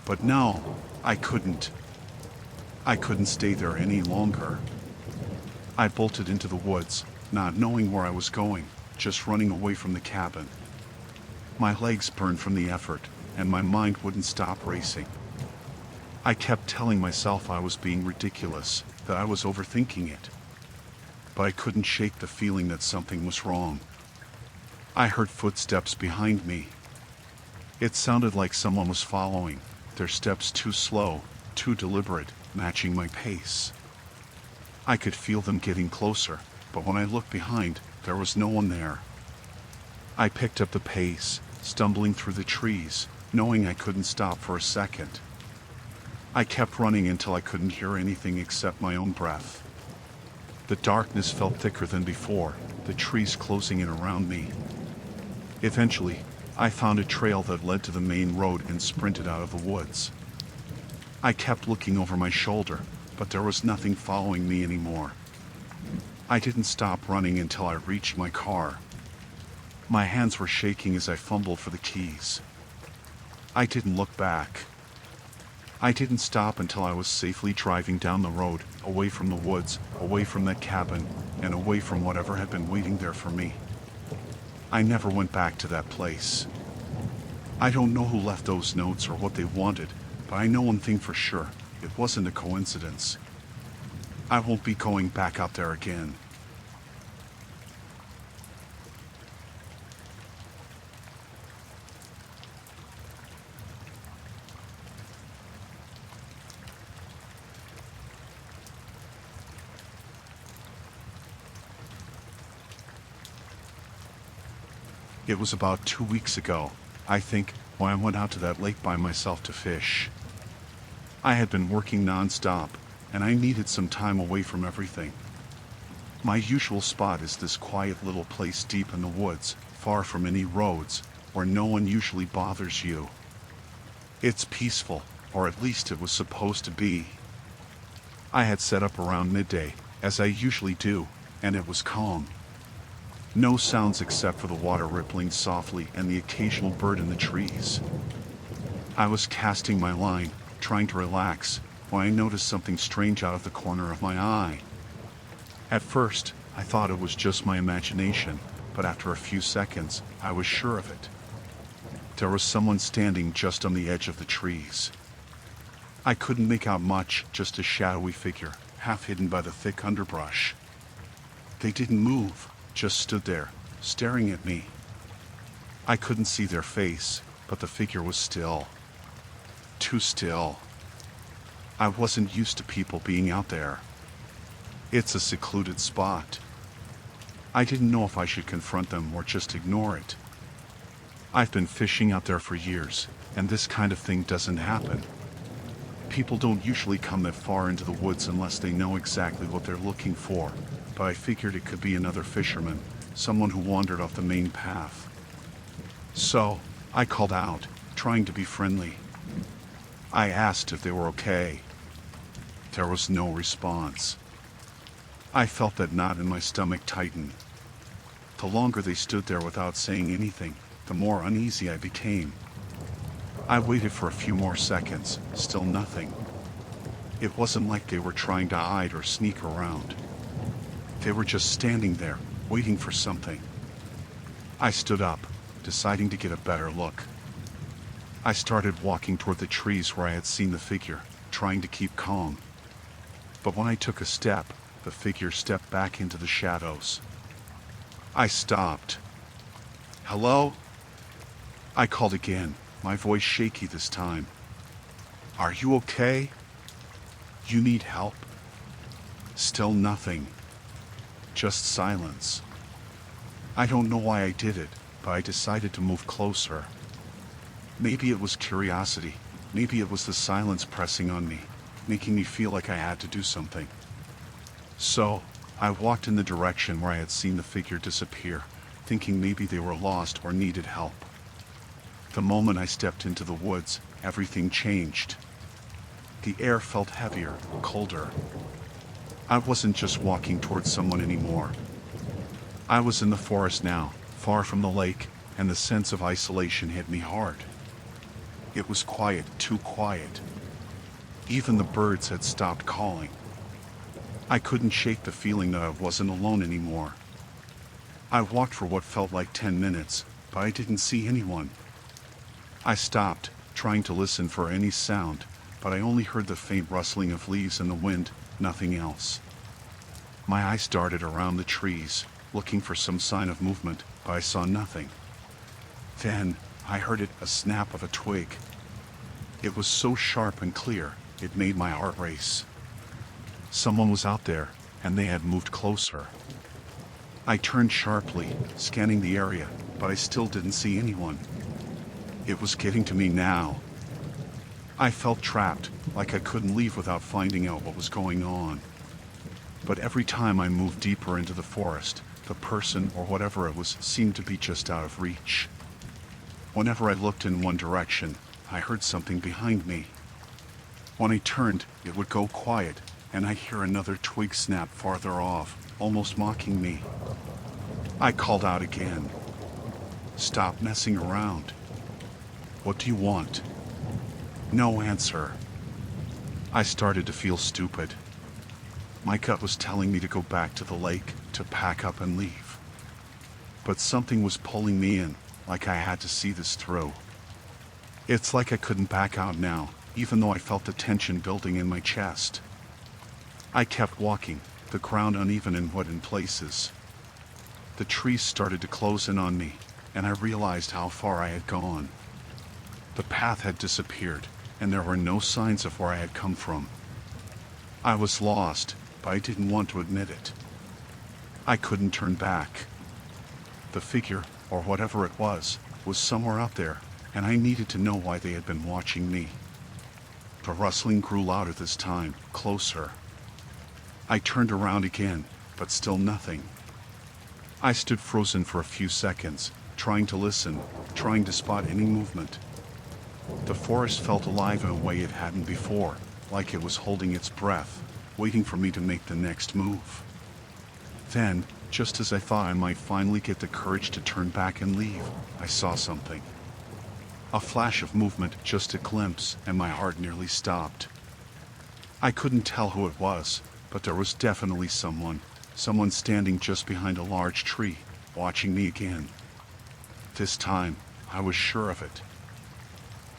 But no, I couldn't. I couldn't stay there any longer. I bolted into the woods, not knowing where I was going, just running away from the cabin. My legs burned from the effort, and my mind wouldn't stop racing. I kept telling myself I was being ridiculous, that I was overthinking it. But I couldn't shake the feeling that something was wrong. I heard footsteps behind me. It sounded like someone was following, their steps too slow, too deliberate, matching my pace. I could feel them getting closer, but when I looked behind, there was no one there. I picked up the pace, stumbling through the trees, knowing I couldn't stop for a second. I kept running until I couldn't hear anything except my own breath. The darkness felt thicker than before, the trees closing in around me. Eventually, I found a trail that led to the main road and sprinted out of the woods. I kept looking over my shoulder, but there was nothing following me anymore. I didn't stop running until I reached my car. My hands were shaking as I fumbled for the keys. I didn't look back. I didn't stop until I was safely driving down the road, away from the woods, away from that cabin, and away from whatever had been waiting there for me. I never went back to that place. I don't know who left those notes or what they wanted, but I know one thing for sure. It wasn't a coincidence. I won't be going back out there again. It was about 2 weeks ago, I think, when I went out to that lake by myself to fish. I had been working non-stop, and I needed some time away from everything. My usual spot is this quiet little place deep in the woods, far from any roads, where no one usually bothers you. It's peaceful, or at least it was supposed to be. I had set up around midday, as I usually do, and it was calm. No sounds except for the water rippling softly and the occasional bird in the trees. I was casting my line, trying to relax, when I noticed something strange out of the corner of my eye. At first, I thought it was just my imagination, but after a few seconds, I was sure of it. There was someone standing just on the edge of the trees. I couldn't make out much, just a shadowy figure, half hidden by the thick underbrush. They didn't move, just stood there, staring at me. I couldn't see their face, but the figure was still. Too still. I wasn't used to people being out there. It's a secluded spot. I didn't know if I should confront them or just ignore it. I've been fishing out there for years, and this kind of thing doesn't happen. People don't usually come that far into the woods unless they know exactly what they're looking for, but I figured it could be another fisherman, someone who wandered off the main path. So, I called out, trying to be friendly. I asked if they were okay. There was no response. I felt that knot in my stomach tighten. The longer they stood there without saying anything, the more uneasy I became. I waited for a few more seconds, still nothing. It wasn't like they were trying to hide or sneak around. They were just standing there, waiting for something. I stood up, deciding to get a better look. I started walking toward the trees where I had seen the figure, trying to keep calm. But when I took a step, the figure stepped back into the shadows. I stopped. "Hello?" I called again, my voice shaky this time. "Are you okay? You need help?" Still nothing. Just silence. I don't know why I did it, but I decided to move closer. Maybe it was curiosity. Maybe it was the silence pressing on me, making me feel like I had to do something. So, I walked in the direction where I had seen the figure disappear, thinking maybe they were lost or needed help. The moment I stepped into the woods, everything changed. The air felt heavier, colder. I wasn't just walking towards someone anymore. I was in the forest now, far from the lake, and the sense of isolation hit me hard. It was quiet, too quiet. Even the birds had stopped calling. I couldn't shake the feeling that I wasn't alone anymore. I walked for what felt like 10 minutes, but I didn't see anyone. I stopped, trying to listen for any sound, but I only heard the faint rustling of leaves in the wind, nothing else. My eyes darted around the trees, looking for some sign of movement, but I saw nothing. Then, I heard a snap of a twig. It was so sharp and clear, it made my heart race. Someone was out there, and they had moved closer. I turned sharply, scanning the area, but I still didn't see anyone. It was getting to me now. I felt trapped, like I couldn't leave without finding out what was going on. But every time I moved deeper into the forest, the person or whatever it was seemed to be just out of reach. Whenever I looked in one direction, I heard something behind me. When I turned, it would go quiet, and I'd hear another twig snap farther off, almost mocking me. I called out again. "Stop messing around. What do you want?" No answer. I started to feel stupid. My gut was telling me to go back to the lake, to pack up and leave. But something was pulling me in, like I had to see this through. It's like I couldn't back out now, even though I felt the tension building in my chest. I kept walking, the ground uneven and wet in places. The trees started to close in on me, and I realized how far I had gone. The path had disappeared, and there were no signs of where I had come from. I was lost, but I didn't want to admit it. I couldn't turn back. The figure, or whatever it was somewhere out there, and I needed to know why they had been watching me. The rustling grew louder this time, closer. I turned around again, but still nothing. I stood frozen for a few seconds, trying to listen, trying to spot any movement. The forest felt alive in a way it hadn't before, like it was holding its breath, waiting for me to make the next move. Then, just as I thought I might finally get the courage to turn back and leave, I saw something. A flash of movement, just a glimpse, and my heart nearly stopped. I couldn't tell who it was, but there was definitely someone, Someone standing just behind a large tree, watching me again. This time, I was sure of it.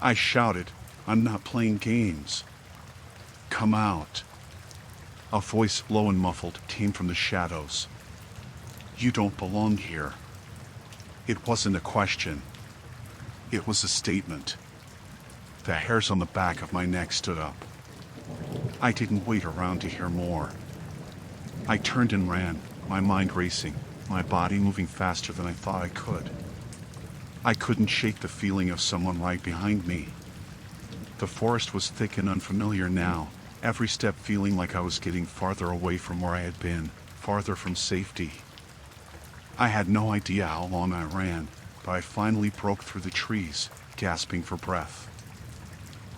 I shouted, "I'm not playing games. Come out." A voice, low and muffled, came from the shadows. "You don't belong here." It wasn't a question. It was a statement. The hairs on the back of my neck stood up. I didn't wait around to hear more. I turned and ran, my mind racing, my body moving faster than I thought I could. I couldn't shake the feeling of someone right behind me. The forest was thick and unfamiliar now, every step feeling like I was getting farther away from where I had been, farther from safety. I had no idea how long I ran, but I finally broke through the trees, gasping for breath.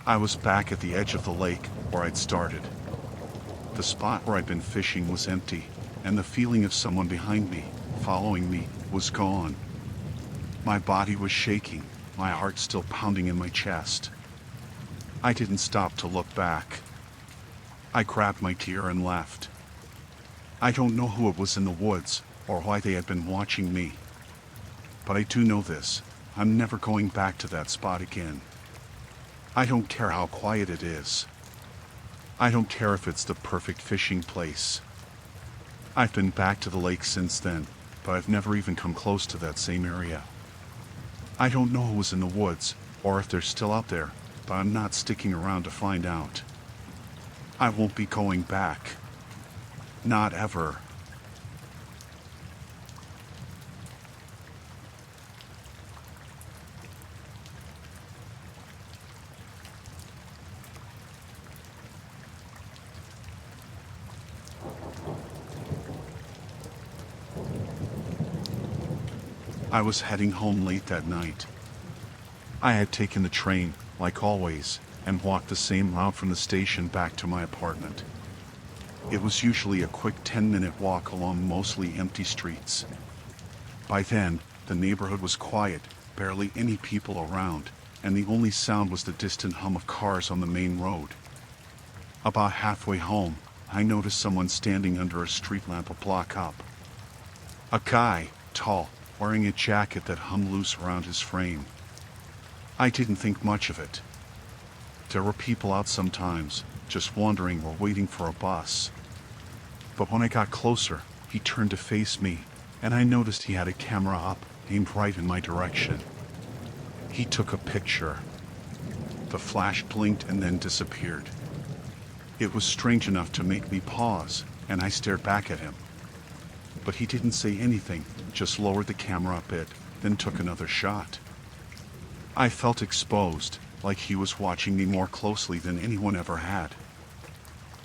I was back at the edge of the lake where I'd started. The spot where I'd been fishing was empty, and the feeling of someone behind me, following me, was gone. My body was shaking, my heart still pounding in my chest. I didn't stop to look back. I grabbed my gear and left. I don't know who it was in the woods, or why they had been watching me. But I do know this, I'm never going back to that spot again. I don't care how quiet it is. I don't care if it's the perfect fishing place. I've been back to the lake since then, but I've never even come close to that same area. I don't know who was in the woods, or if they're still out there, but I'm not sticking around to find out. I won't be going back. Not ever. I was heading home late that night. I had taken the train, like always, and walked the same route from the station back to my apartment. It was usually a quick 10-minute walk along mostly empty streets. By then, the neighborhood was quiet, barely any people around, and the only sound was the distant hum of cars on the main road. About halfway home, I noticed someone standing under a street lamp a block up. A guy, tall, wearing a jacket that hung loose around his frame. I didn't think much of it. There were people out sometimes, just wandering or waiting for a bus. But when I got closer, he turned to face me, and I noticed he had a camera up, aimed right in my direction. He took a picture. The flash blinked and then disappeared. It was strange enough to make me pause, and I stared back at him. But he didn't say anything, just lowered the camera a bit, then took another shot. I felt exposed, like he was watching me more closely than anyone ever had.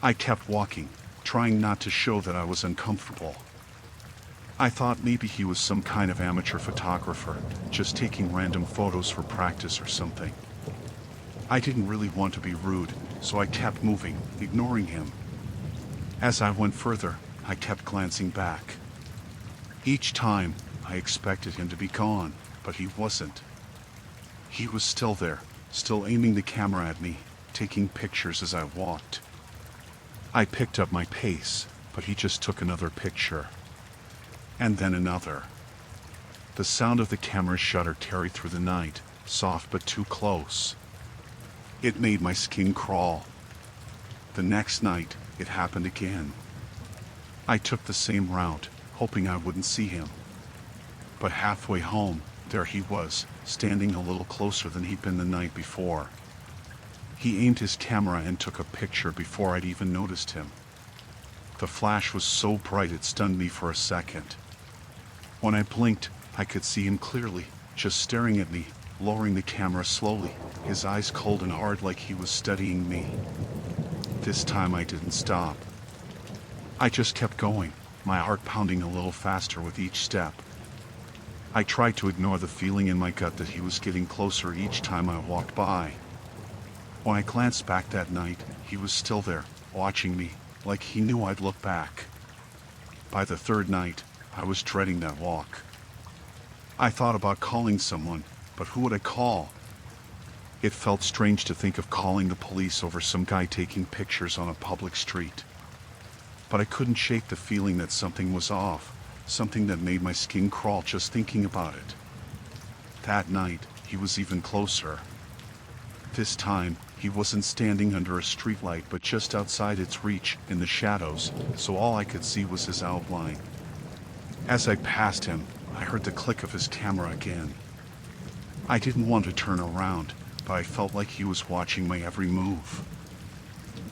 I kept walking, trying not to show that I was uncomfortable. I thought maybe he was some kind of amateur photographer, just taking random photos for practice or something. I didn't really want to be rude, so I kept moving, ignoring him. As I went further, I kept glancing back. Each time, I expected him to be gone, but he wasn't. He was still there, still aiming the camera at me, taking pictures as I walked. I picked up my pace, but he just took another picture. And then another. The sound of the camera's shutter carried through the night, soft but too close. It made my skin crawl. The next night, it happened again. I took the same route, hoping I wouldn't see him. But halfway home, there he was, standing a little closer than he'd been the night before. He aimed his camera and took a picture before I'd even noticed him. The flash was so bright it stunned me for a second. When I blinked, I could see him clearly, just staring at me, lowering the camera slowly, his eyes cold and hard like he was studying me. This time I didn't stop. I just kept going, my heart pounding a little faster with each step. I tried to ignore the feeling in my gut that he was getting closer each time I walked by. When I glanced back that night, he was still there, watching me, like he knew I'd look back. By the third night, I was dreading that walk. I thought about calling someone, but who would I call? It felt strange to think of calling the police over some guy taking pictures on a public street. but I couldn't shake the feeling that something was off, something that made my skin crawl just thinking about it. That night, he was even closer. This time, he wasn't standing under a streetlight but just outside its reach in the shadows, so all I could see was his outline. As I passed him, I heard the click of his camera again. I didn't want to turn around, but I felt like he was watching my every move.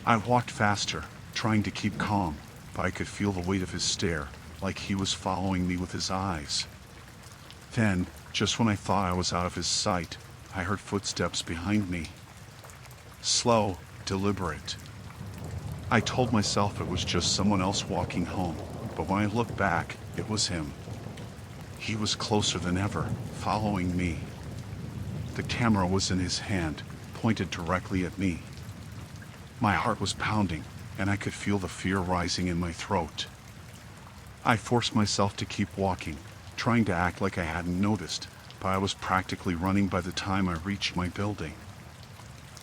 I walked faster, trying to keep calm, but I could feel the weight of his stare, like he was following me with his eyes. Then, just when I thought I was out of his sight, I heard footsteps behind me. Slow, deliberate. I told myself it was just someone else walking home, but when I looked back, it was him. He was closer than ever, following me. The camera was in his hand, pointed directly at me. My heart was pounding, and I could feel the fear rising in my throat. I forced myself to keep walking, trying to act like I hadn't noticed, but I was practically running by the time I reached my building.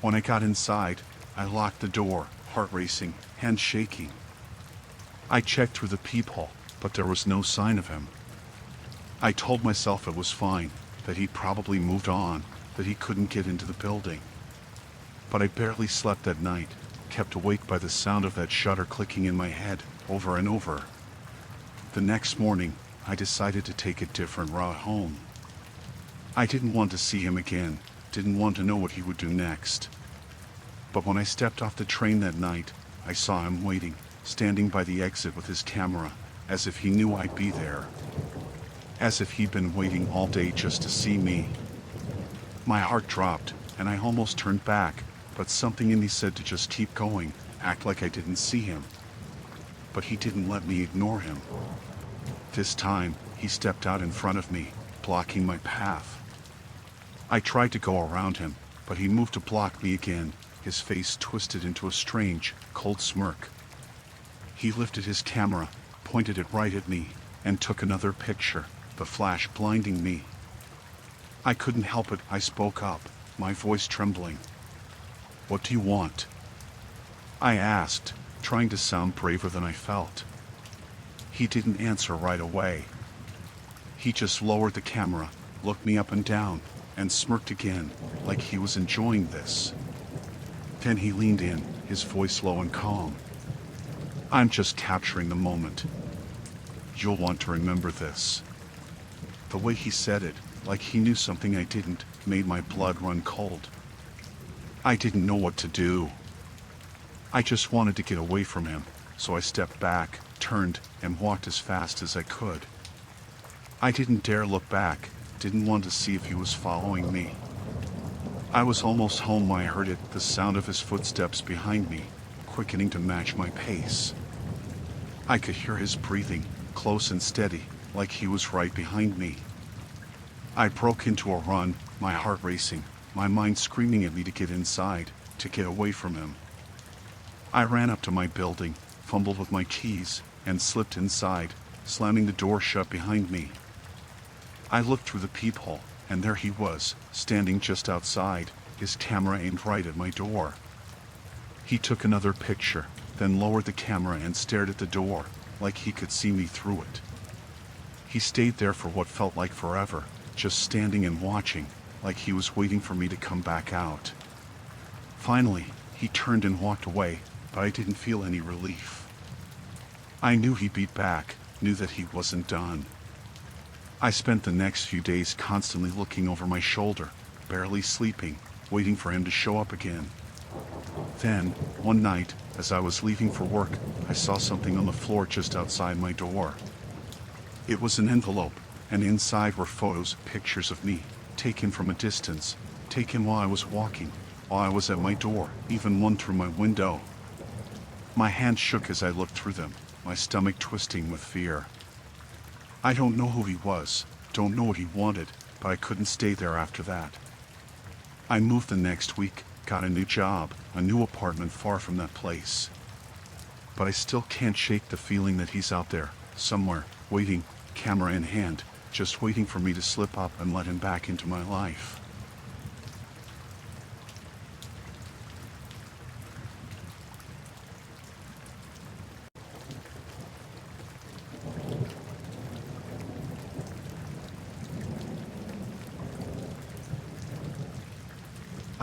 When I got inside, I locked the door, heart racing, hands shaking. I checked through the peephole, but there was no sign of him. I told myself it was fine, that he'd probably moved on, that he couldn't get into the building. But I barely slept that night, kept awake by the sound of that shutter clicking in my head, over and over. The next morning, I decided to take a different route home. I didn't want to see him again, didn't want to know what he would do next. But when I stepped off the train that night, I saw him waiting, standing by the exit with his camera, as if he knew I'd be there. As if he'd been waiting all day just to see me. My heart dropped, and I almost turned back, but something in me said to just keep going, act like I didn't see him. But he didn't let me ignore him. This time, he stepped out in front of me, blocking my path. I tried to go around him, but he moved to block me again, his face twisted into a strange, cold smirk. He lifted his camera, pointed it right at me, and took another picture, the flash blinding me. I couldn't help it, I spoke up, my voice trembling. "What do you want?" I asked, trying to sound braver than I felt. He didn't answer right away. He just lowered the camera, looked me up and down, and smirked again, like he was enjoying this. Then he leaned in, his voice low and calm. "I'm just capturing the moment. You'll want to remember this." The way he said it, like he knew something I didn't, made my blood run cold. I didn't know what to do. I just wanted to get away from him, so I stepped back, turned, and walked as fast as I could. I didn't dare look back, didn't want to see if he was following me. I was almost home when I heard it, the sound of his footsteps behind me, quickening to match my pace. I could hear his breathing, close and steady, like he was right behind me. I broke into a run, my heart racing, my mind screaming at me to get inside, to get away from him. I ran up to my building, fumbled with my keys, and slipped inside, slamming the door shut behind me. I looked through the peephole, and there he was, standing just outside, his camera aimed right at my door. He took another picture, then lowered the camera and stared at the door, like he could see me through it. He stayed there for what felt like forever, just standing and watching, like he was waiting for me to come back out. Finally, he turned and walked away, but I didn't feel any relief. I knew he beat back, knew that he wasn't done. I spent the next few days constantly looking over my shoulder, barely sleeping, waiting for him to show up again. Then, one night, as I was leaving for work, I saw something on the floor just outside my door. It was an envelope, and inside were photos, pictures of me, taken from a distance, taken while I was walking, while I was at my door, even one through my window. My hand shook as I looked through them, my stomach twisting with fear. I don't know who he was, don't know what he wanted, but I couldn't stay there after that. I moved the next week, got a new job, a new apartment far from that place. But I still can't shake the feeling that he's out there, somewhere, waiting, camera in hand, just waiting for me to slip up and let him back into my life.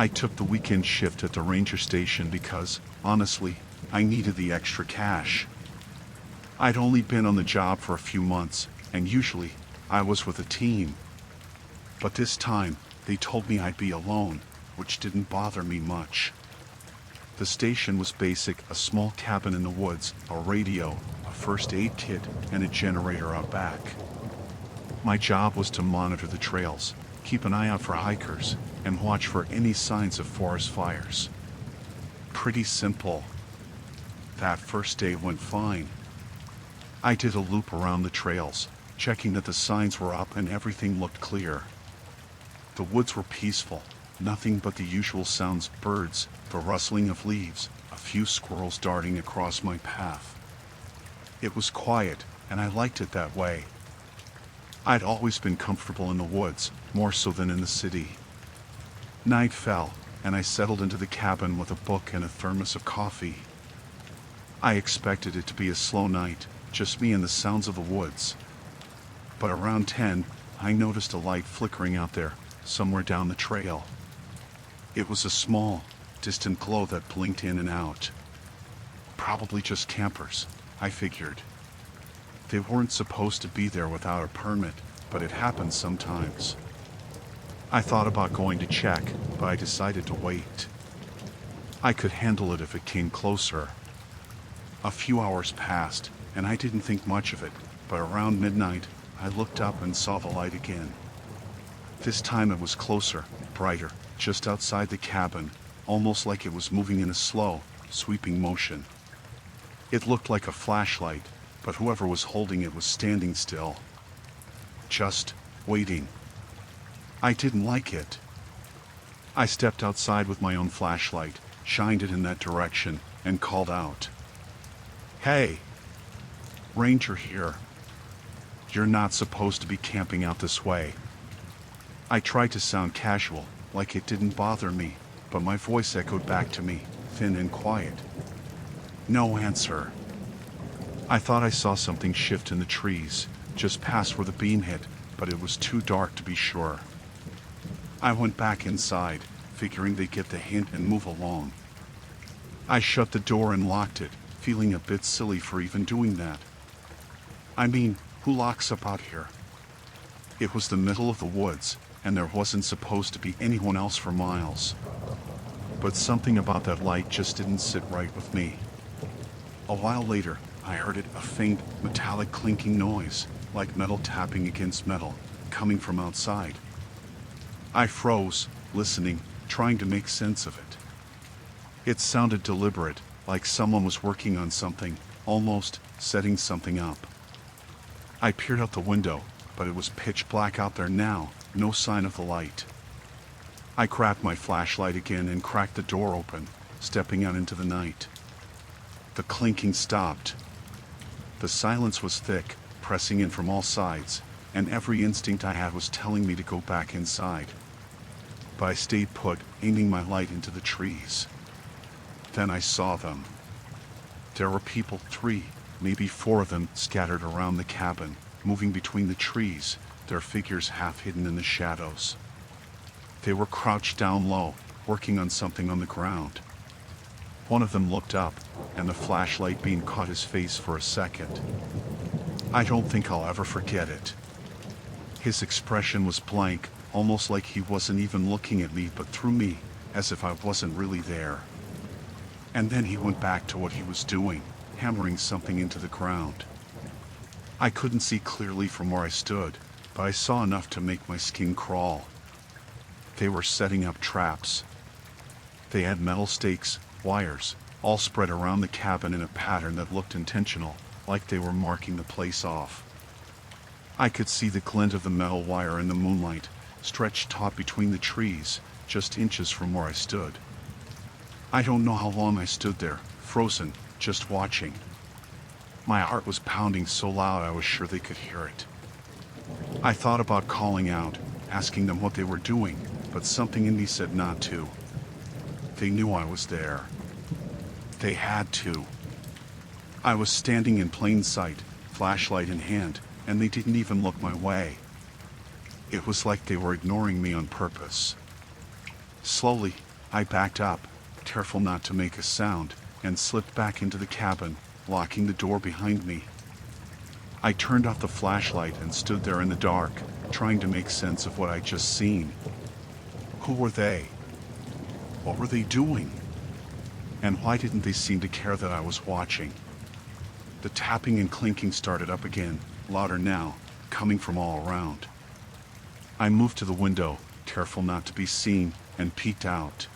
I took the weekend shift at the ranger station because, honestly, I needed the extra cash. I'd only been on the job for a few months, and usually, I was with a team. But this time, they told me I'd be alone, which didn't bother me much. The station was basic, a small cabin in the woods, a radio, a first aid kit, and a generator out back. My job was to monitor the trails, keep an eye out for hikers, and watch for any signs of forest fires. Pretty simple. That first day went fine. I did a loop around the trails, checking that the signs were up and everything looked clear. The woods were peaceful, nothing but the usual sounds: birds, the rustling of leaves, a few squirrels darting across my path. It was quiet, and I liked it that way. I'd always been comfortable in the woods, more so than in the city. Night fell, and I settled into the cabin with a book and a thermos of coffee. I expected it to be a slow night, just me and the sounds of the woods. But around 10, I noticed a light flickering out there, somewhere down the trail. It was a small, distant glow that blinked in and out. Probably just campers, I figured. They weren't supposed to be there without a permit, but it happens sometimes. I thought about going to check, but I decided to wait. I could handle it if it came closer. A few hours passed, and I didn't think much of it, but around midnight, I looked up and saw the light again. This time it was closer, brighter, just outside the cabin, almost like it was moving in a slow, sweeping motion. It looked like a flashlight, but whoever was holding it was standing still. Just waiting. I didn't like it. I stepped outside with my own flashlight, shined it in that direction, and called out. "Hey! Ranger here. You're not supposed to be camping out this way." I tried to sound casual, like it didn't bother me, but my voice echoed back to me, thin and quiet. No answer. I thought I saw something shift in the trees, just past where the beam hit, but it was too dark to be sure. I went back inside, figuring they'd get the hint and move along. I shut the door and locked it, feeling a bit silly for even doing that. I mean, who locks up out here? It was the middle of the woods, and there wasn't supposed to be anyone else for miles. But something about that light just didn't sit right with me. A while later, I heard it, a faint, metallic clinking noise, like metal tapping against metal, coming from outside. I froze, listening, trying to make sense of it. It sounded deliberate, like someone was working on something, almost setting something up. I peered out the window, but it was pitch black out there now, no sign of the light. I grabbed my flashlight again and cracked the door open, stepping out into the night. The clinking stopped. The silence was thick, pressing in from all sides, and every instinct I had was telling me to go back inside. But I stayed put, aiming my light into the trees. Then I saw them. There were people, 3, maybe 4 of them, scattered around the cabin, moving between the trees, their figures half hidden in the shadows. They were crouched down low, working on something on the ground. One of them looked up, and the flashlight beam caught his face for a second. I don't think I'll ever forget it. His expression was blank, almost like he wasn't even looking at me but through me, as if I wasn't really there. And then he went back to what he was doing, hammering something into the ground. I couldn't see clearly from where I stood, but I saw enough to make my skin crawl. They were setting up traps. They had metal stakes, wires, all spread around the cabin in a pattern that looked intentional, like they were marking the place off. I could see the glint of the metal wire in the moonlight, stretched taut between the trees, just inches from where I stood. I don't know how long I stood there, frozen, just watching. My heart was pounding so loud I was sure they could hear it. I thought about calling out, asking them what they were doing, but something in me said not to. They knew I was there. They had to. I was standing in plain sight, flashlight in hand, and they didn't even look my way. It was like they were ignoring me on purpose. Slowly, I backed up, careful not to make a sound, and slipped back into the cabin, locking the door behind me. I turned off the flashlight and stood there in the dark, trying to make sense of what I'd just seen. Who were they? What were they doing? And why didn't they seem to care that I was watching? The tapping and clinking started up again, louder now, coming from all around. I moved to the window, careful not to be seen, and peeked out.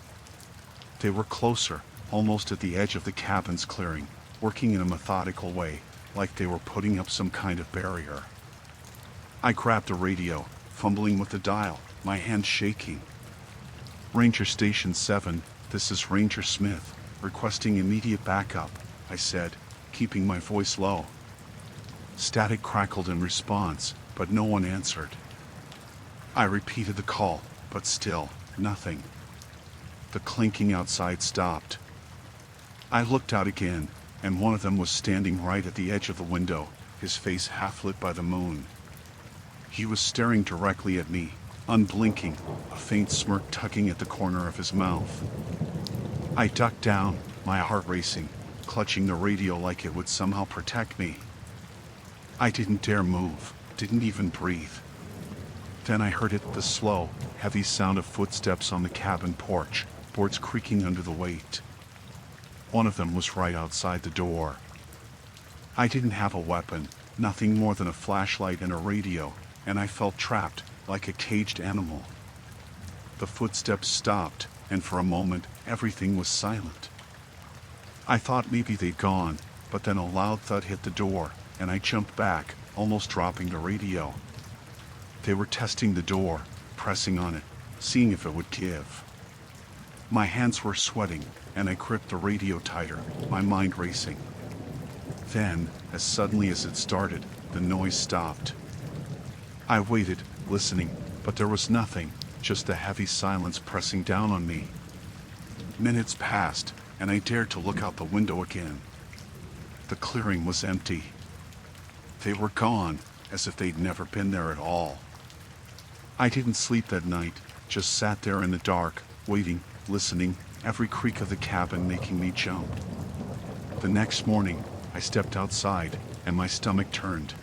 They were closer, almost at the edge of the cabin's clearing, working in a methodical way, like they were putting up some kind of barrier. I grabbed the radio, fumbling with the dial, my hand shaking. Ranger Station 7, this is Ranger Smith, requesting immediate backup, I said, keeping my voice low. Static crackled in response, but no one answered. I repeated the call, but still, nothing. The clinking outside stopped. I looked out again, and one of them was standing right at the edge of the window, his face half lit by the moon. He was staring directly at me, unblinking, a faint smirk tugging at the corner of his mouth. I ducked down, my heart racing, clutching the radio like it would somehow protect me. I didn't dare move, didn't even breathe. Then I heard it, the slow, heavy sound of footsteps on the cabin porch, boards creaking under the weight. One of them was right outside the door. I didn't have a weapon, nothing more than a flashlight and a radio, and I felt trapped, like a caged animal. The footsteps stopped, and for a moment, everything was silent. I thought maybe they'd gone, but then a loud thud hit the door, and I jumped back, almost dropping the radio. They were testing the door, pressing on it, seeing if it would give. My hands were sweating, and I gripped the radio tighter, my mind racing. Then, as suddenly as it started, the noise stopped. I waited, listening, but there was nothing, just a heavy silence pressing down on me. Minutes passed, and I dared to look out the window again. The clearing was empty. They were gone, as if they'd never been there at all. I didn't sleep that night, just sat there in the dark, waiting, listening, every creak of the cabin making me jump. The next morning, I stepped outside, and my stomach turned.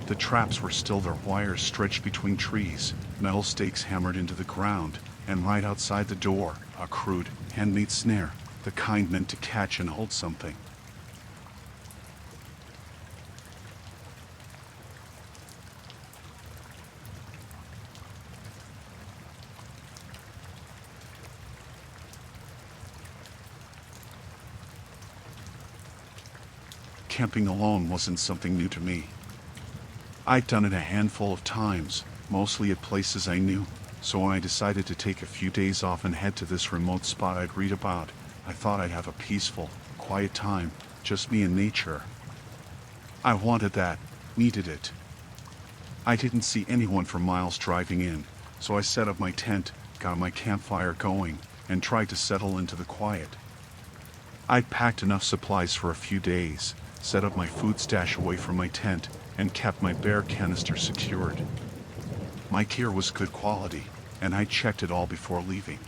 The traps were still there, wires stretched between trees, metal stakes hammered into the ground, and right outside the door, a crude, handmade snare, the kind meant to catch and hold something. Camping alone wasn't something new to me. I'd done it a handful of times, mostly at places I knew, so when I decided to take a few days off and head to this remote spot I'd read about, I thought I'd have a peaceful, quiet time, just me and nature. I wanted that, needed it. I didn't see anyone for miles driving in, so I set up my tent, got my campfire going, and tried to settle into the quiet. I'd packed enough supplies for a few days, set up my food stash away from my tent, and kept my bear canister secured. My gear was good quality, and I checked it all before leaving.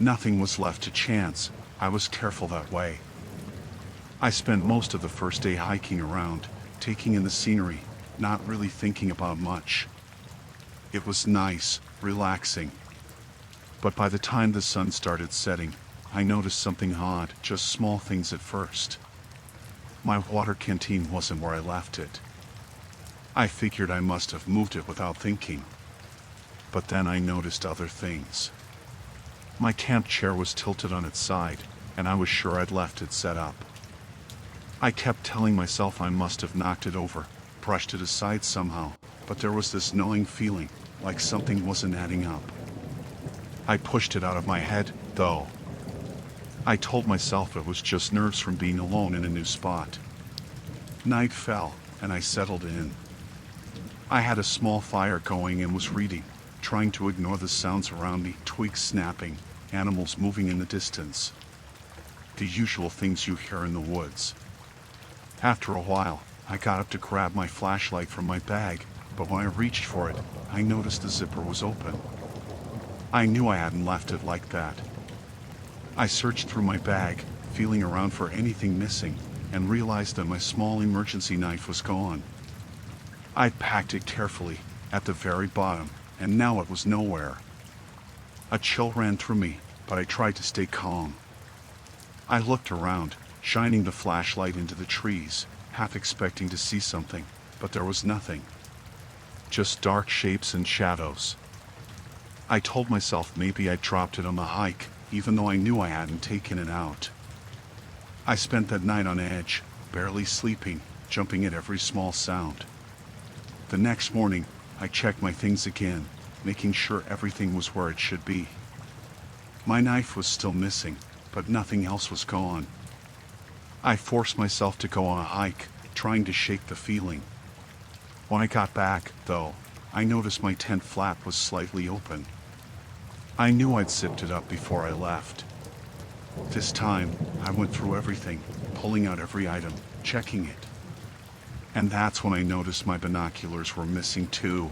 Nothing was left to chance. I was careful that way. I spent most of the first day hiking around, taking in the scenery, not really thinking about much. It was nice, relaxing. But by the time the sun started setting, I noticed something odd, just small things at first. My water canteen wasn't where I left it. I figured I must have moved it without thinking. But then I noticed other things. My camp chair was tilted on its side, and I was sure I'd left it set up. I kept telling myself I must have knocked it over, brushed it aside somehow, but there was this gnawing feeling, like something wasn't adding up. I pushed it out of my head, though. I told myself it was just nerves from being alone in a new spot. Night fell, and I settled in. I had a small fire going and was reading, trying to ignore the sounds around me, twigs snapping, animals moving in the distance. The usual things you hear in the woods. After a while, I got up to grab my flashlight from my bag, but when I reached for it, I noticed the zipper was open. I knew I hadn't left it like that. I searched through my bag, feeling around for anything missing, and realized that my small emergency knife was gone. I'd packed it carefully, at the very bottom, and now it was nowhere. A chill ran through me, but I tried to stay calm. I looked around, shining the flashlight into the trees, half expecting to see something, but there was nothing. Just dark shapes and shadows. I told myself maybe I'd dropped it on the hike, even though I knew I hadn't taken it out. I spent that night on edge, barely sleeping, jumping at every small sound. The next morning, I checked my things again, making sure everything was where it should be. My knife was still missing, but nothing else was gone. I forced myself to go on a hike, trying to shake the feeling. When I got back, though, I noticed my tent flap was slightly open. I knew I'd zipped it up before I left. This time, I went through everything, pulling out every item, checking it. And that's when I noticed my binoculars were missing too.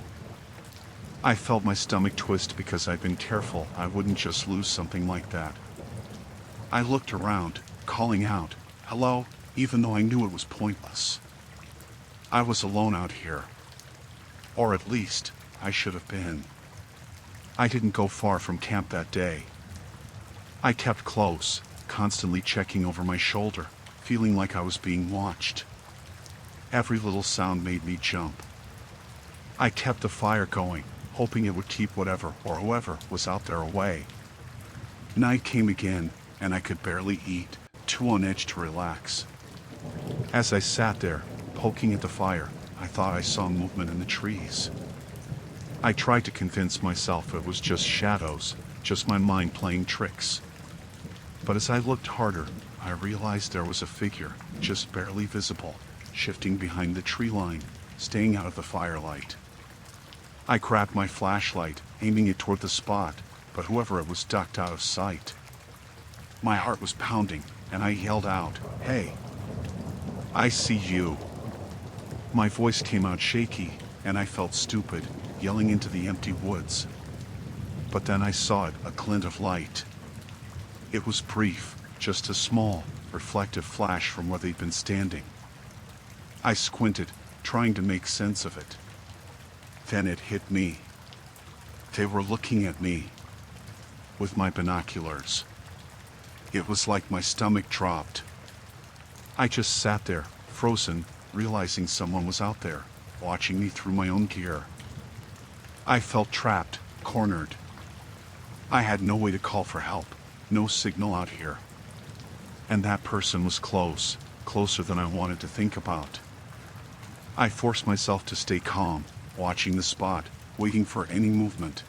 I felt my stomach twist because I'd been careful I wouldn't just lose something like that. I looked around, calling out, "Hello," even though I knew it was pointless. I was alone out here. Or at least, I should have been. I didn't go far from camp that day. I kept close, constantly checking over my shoulder, feeling like I was being watched. Every little sound made me jump. I kept the fire going, hoping it would keep whatever or whoever was out there away. Night came again, and I could barely eat, too on edge to relax. As I sat there, poking at the fire, I thought I saw movement in the trees. I tried to convince myself it was just shadows, just my mind playing tricks. But as I looked harder, I realized there was a figure, just barely visible, shifting behind the tree line, staying out of the firelight. I grabbed my flashlight, aiming it toward the spot, but whoever it was ducked out of sight. My heart was pounding, and I yelled out, "Hey, I see you." My voice came out shaky, and I felt stupid, yelling into the empty woods. But then I saw it, a glint of light. It was brief, just a small, reflective flash from where they'd been standing. I squinted, trying to make sense of it. Then it hit me. They were looking at me, with my binoculars. It was like my stomach dropped. I just sat there, frozen, realizing someone was out there, watching me through my own gear. I felt trapped, cornered. I had no way to call for help, no signal out here. And that person was close, closer than I wanted to think about. I forced myself to stay calm, watching the spot, waiting for any movement.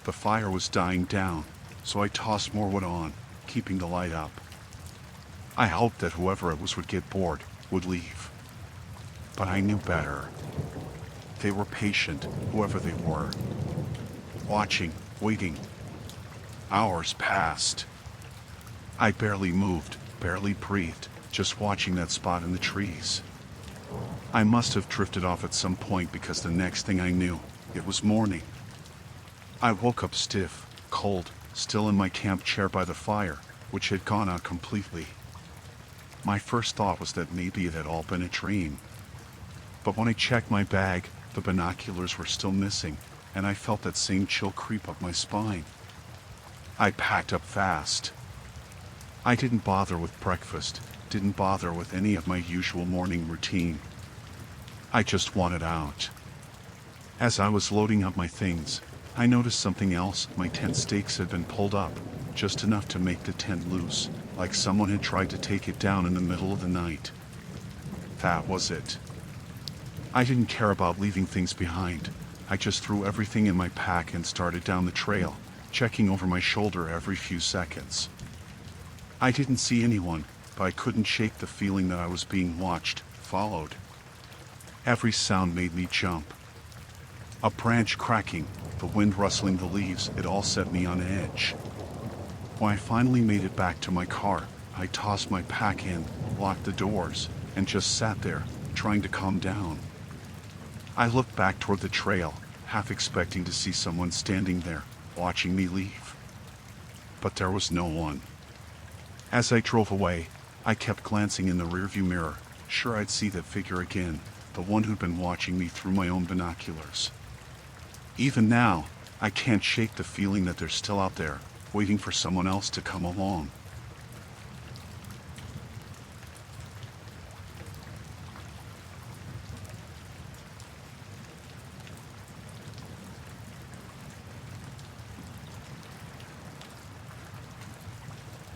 The fire was dying down, so I tossed more wood on, keeping the light up. I hoped that whoever it was would get bored, would leave. But I knew better. They were patient, whoever they were. Watching, waiting. Hours passed. I barely moved, barely breathed, just watching that spot in the trees. I must have drifted off at some point because the next thing I knew, it was morning. I woke up stiff, cold, still in my camp chair by the fire, which had gone out completely. My first thought was that maybe it had all been a dream. But when I checked my bag, the binoculars were still missing, and I felt that same chill creep up my spine. I packed up fast. I didn't bother with breakfast, didn't bother with any of my usual morning routine. I just wanted out. As I was loading up my things, I noticed something else. My tent stakes had been pulled up, just enough to make the tent loose, like someone had tried to take it down in the middle of the night. That was it. I didn't care about leaving things behind. I just threw everything in my pack and started down the trail, checking over my shoulder every few seconds. I didn't see anyone, but I couldn't shake the feeling that I was being watched, followed. Every sound made me jump. A branch cracking, the wind rustling the leaves, it all set me on edge. When I finally made it back to my car, I tossed my pack in, locked the doors, and just sat there, trying to calm down. I looked back toward the trail, half expecting to see someone standing there, watching me leave. But there was no one. As I drove away, I kept glancing in the rearview mirror, sure I'd see that figure again, the one who'd been watching me through my own binoculars. Even now, I can't shake the feeling that they're still out there, waiting for someone else to come along.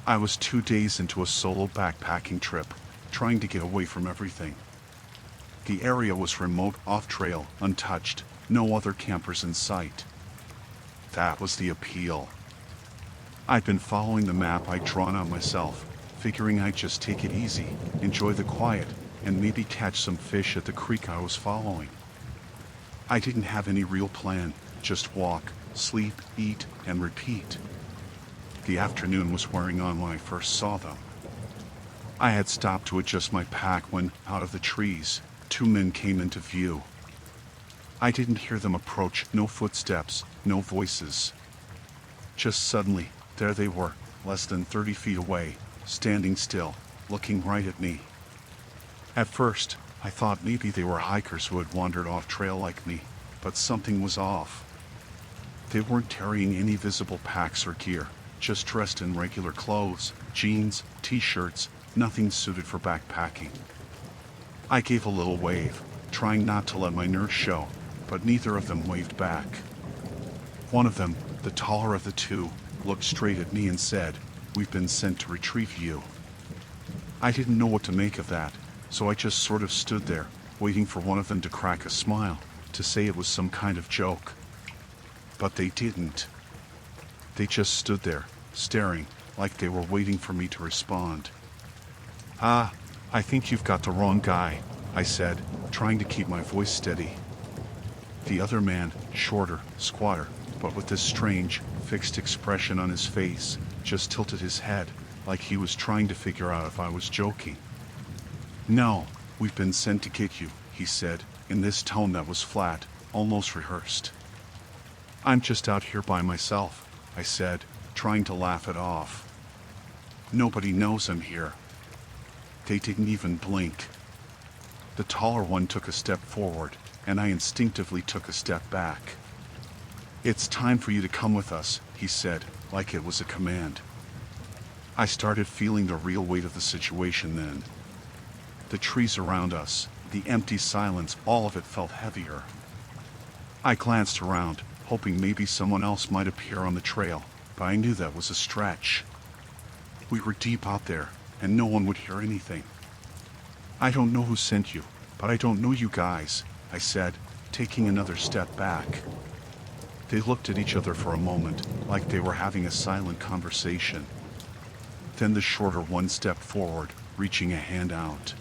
I was 2 days into a solo backpacking trip, trying to get away from everything. The area was remote, off-trail, untouched, no other campers in sight. That was the appeal. I'd been following the map I'd drawn out myself, figuring I'd just take it easy, enjoy the quiet, and maybe catch some fish at the creek I was following. I didn't have any real plan, just walk, sleep, eat, and repeat. The afternoon was wearing on when I first saw them. I had stopped to adjust my pack when, out of the trees, 2 men came into view. I didn't hear them approach, no footsteps, no voices. Just suddenly, there they were, less than 30 feet away, standing still, looking right at me. At first, I thought maybe they were hikers who had wandered off trail like me, but something was off. They weren't carrying any visible packs or gear, just dressed in regular clothes, jeans, t-shirts, nothing suited for backpacking. I gave a little wave, trying not to let my nerves show, but neither of them waved back. One of them, the taller of the two, looked straight at me and said, "We've been sent to retrieve you." I didn't know what to make of that, so I just sort of stood there, waiting for one of them to crack a smile, to say it was some kind of joke. But they didn't. They just stood there, staring, like they were waiting for me to respond. "Ah, I think you've got the wrong guy," I said, trying to keep my voice steady. The other man, shorter, squatter, but with this strange, fixed expression on his face, just tilted his head, like he was trying to figure out if I was joking. "No, we've been sent to get you," he said, in this tone that was flat, almost rehearsed. "I'm just out here by myself," I said, trying to laugh it off. "Nobody knows I'm here." They didn't even blink. The taller one took a step forward, and I instinctively took a step back. "It's time for you to come with us," he said, like it was a command. I started feeling the real weight of the situation then. The trees around us, the empty silence, all of it felt heavier. I glanced around, hoping maybe someone else might appear on the trail, but I knew that was a stretch. We were deep out there, and no one would hear anything. "I don't know who sent you, but I don't know you guys," I said, taking another step back. They looked at each other for a moment, like they were having a silent conversation. Then the shorter one stepped forward, reaching a hand out.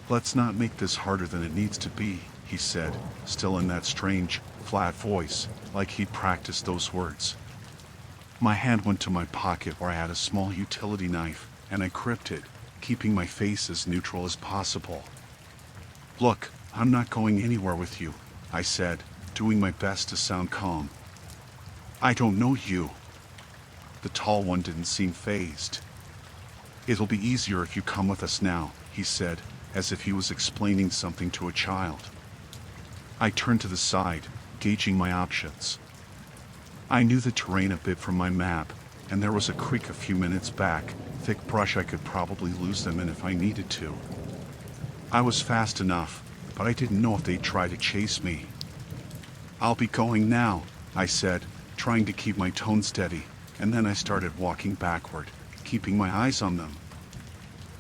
"Let's not make this harder than it needs to be," he said, still in that strange, flat voice, like he'd practiced those words. My hand went to my pocket where I had a small utility knife, and I gripped it, keeping my face as neutral as possible. "Look, I'm not going anywhere with you," I said, doing my best to sound calm. "I don't know you." The tall one didn't seem fazed. "It'll be easier if you come with us now," he said, as if he was explaining something to a child. I turned to the side, gauging my options. I knew the terrain a bit from my map, and there was a creek a few minutes back, thick brush I could probably lose them in if I needed to. I was fast enough, but I didn't know if they'd try to chase me. "I'll be going now," I said, trying to keep my tone steady, and then I started walking backward, keeping my eyes on them.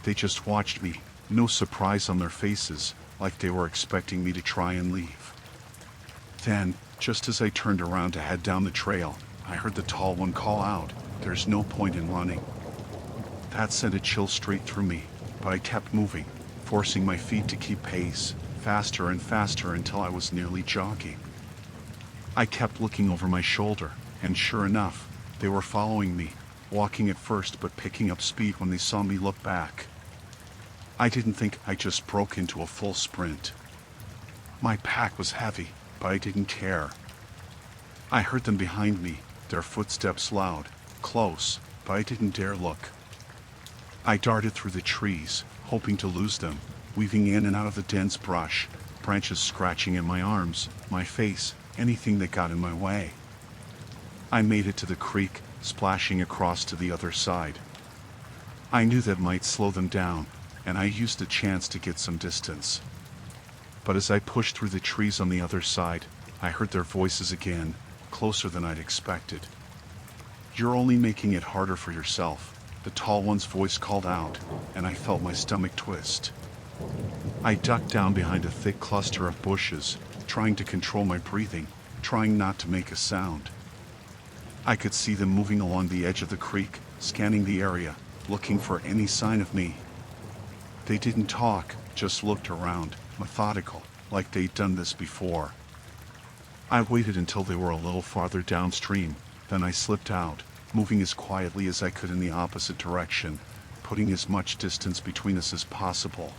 They just watched me, no surprise on their faces, like they were expecting me to try and leave. Then, just as I turned around to head down the trail, I heard the tall one call out, "There's no point in running." That sent a chill straight through me, but I kept moving, forcing my feet to keep pace, faster and faster until I was nearly jogging. I kept looking over my shoulder, and sure enough, they were following me, walking at first but picking up speed when they saw me look back. I didn't think I just broke into a full sprint. My pack was heavy, but I didn't care. I heard them behind me, their footsteps loud, close, but I didn't dare look. I darted through the trees, hoping to lose them, weaving in and out of the dense brush, branches scratching at my arms, my face, anything that got in my way. I made it to the creek, splashing across to the other side. I knew that might slow them down, and I used the chance to get some distance. But as I pushed through the trees on the other side, I heard their voices again, closer than I'd expected. "You're only making it harder for yourself," the tall one's voice called out, and I felt my stomach twist. I ducked down behind a thick cluster of bushes, trying to control my breathing, trying not to make a sound. I could see them moving along the edge of the creek, scanning the area, looking for any sign of me. They didn't talk, just looked around, methodical, like they'd done this before. I waited until they were a little farther downstream, then I slipped out, moving as quietly as I could in the opposite direction, putting as much distance between us as possible.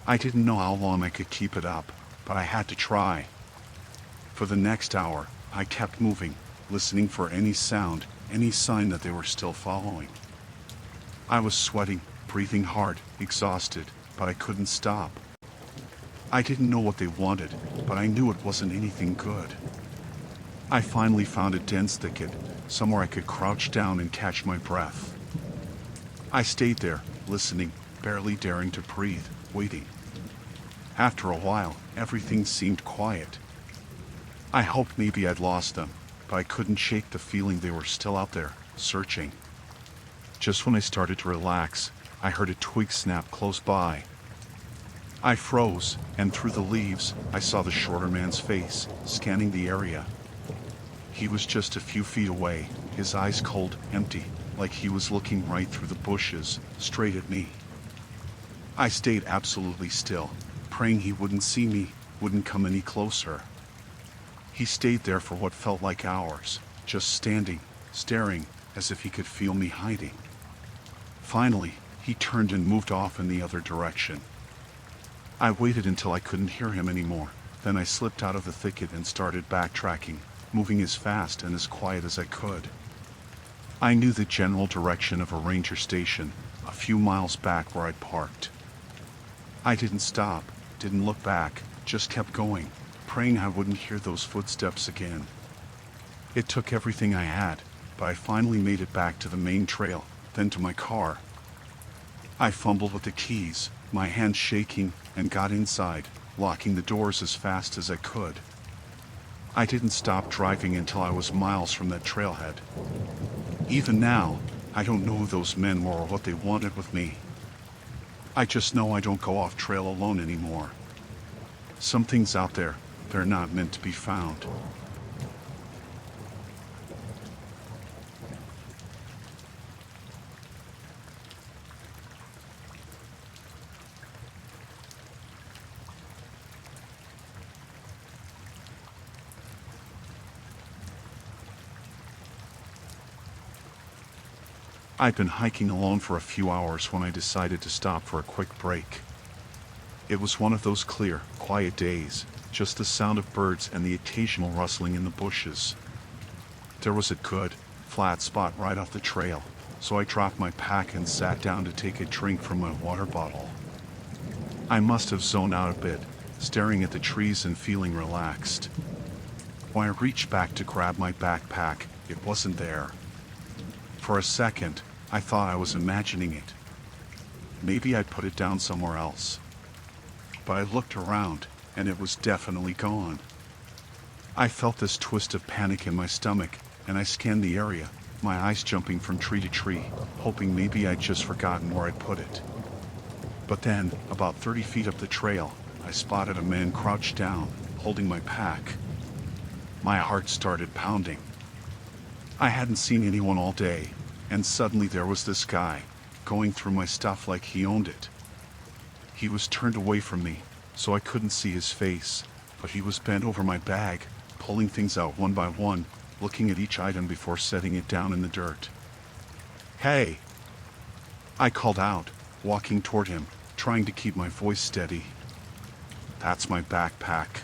I didn't know how long I could keep it up, but I had to try. For the next hour, I kept moving, listening for any sound, any sign that they were still following. I was sweating, breathing hard, exhausted, but I couldn't stop. I didn't know what they wanted, but I knew it wasn't anything good. I finally found a dense thicket, somewhere I could crouch down and catch my breath. I stayed there, listening, barely daring to breathe, waiting. After a while, everything seemed quiet. I hoped maybe I'd lost them, but I couldn't shake the feeling they were still out there, searching. Just when I started to relax, I heard a twig snap close by. I froze, and through the leaves, I saw the shorter man's face, scanning the area. He was just a few feet away, his eyes cold, empty, like he was looking right through the bushes, straight at me. I stayed absolutely still, praying he wouldn't see me, wouldn't come any closer. He stayed there for what felt like hours, just standing, staring, as if he could feel me hiding. Finally, he turned and moved off in the other direction. I waited until I couldn't hear him anymore, then I slipped out of the thicket and started backtracking, moving as fast and as quiet as I could. I knew the general direction of a ranger station, a few miles back where I'd parked. I didn't stop, didn't look back, just kept going, praying I wouldn't hear those footsteps again. It took everything I had, but I finally made it back to the main trail, then to my car. I fumbled with the keys, my hands shaking, and got inside, locking the doors as fast as I could. I didn't stop driving until I was miles from that trailhead. Even now, I don't know who those men were or what they wanted with me. I just know I don't go off trail alone anymore. Some things out there, they're not meant to be found. I'd been hiking alone for a few hours when I decided to stop for a quick break. It was one of those clear, quiet days, just the sound of birds and the occasional rustling in the bushes. There was a good, flat spot right off the trail, so I dropped my pack and sat down to take a drink from my water bottle. I must have zoned out a bit, staring at the trees and feeling relaxed. When I reached back to grab my backpack, it wasn't there. For a second, I thought I was imagining it. Maybe I'd put it down somewhere else. But I looked around, and it was definitely gone. I felt this twist of panic in my stomach, and I scanned the area, my eyes jumping from tree to tree, hoping maybe I'd just forgotten where I'd put it. But then, about 30 feet up the trail, I spotted a man crouched down, holding my pack. My heart started pounding. I hadn't seen anyone all day, and suddenly there was this guy, going through my stuff like he owned it. He was turned away from me, so I couldn't see his face, but he was bent over my bag, pulling things out one by one, looking at each item before setting it down in the dirt. "Hey!" I called out, walking toward him, trying to keep my voice steady. "That's my backpack."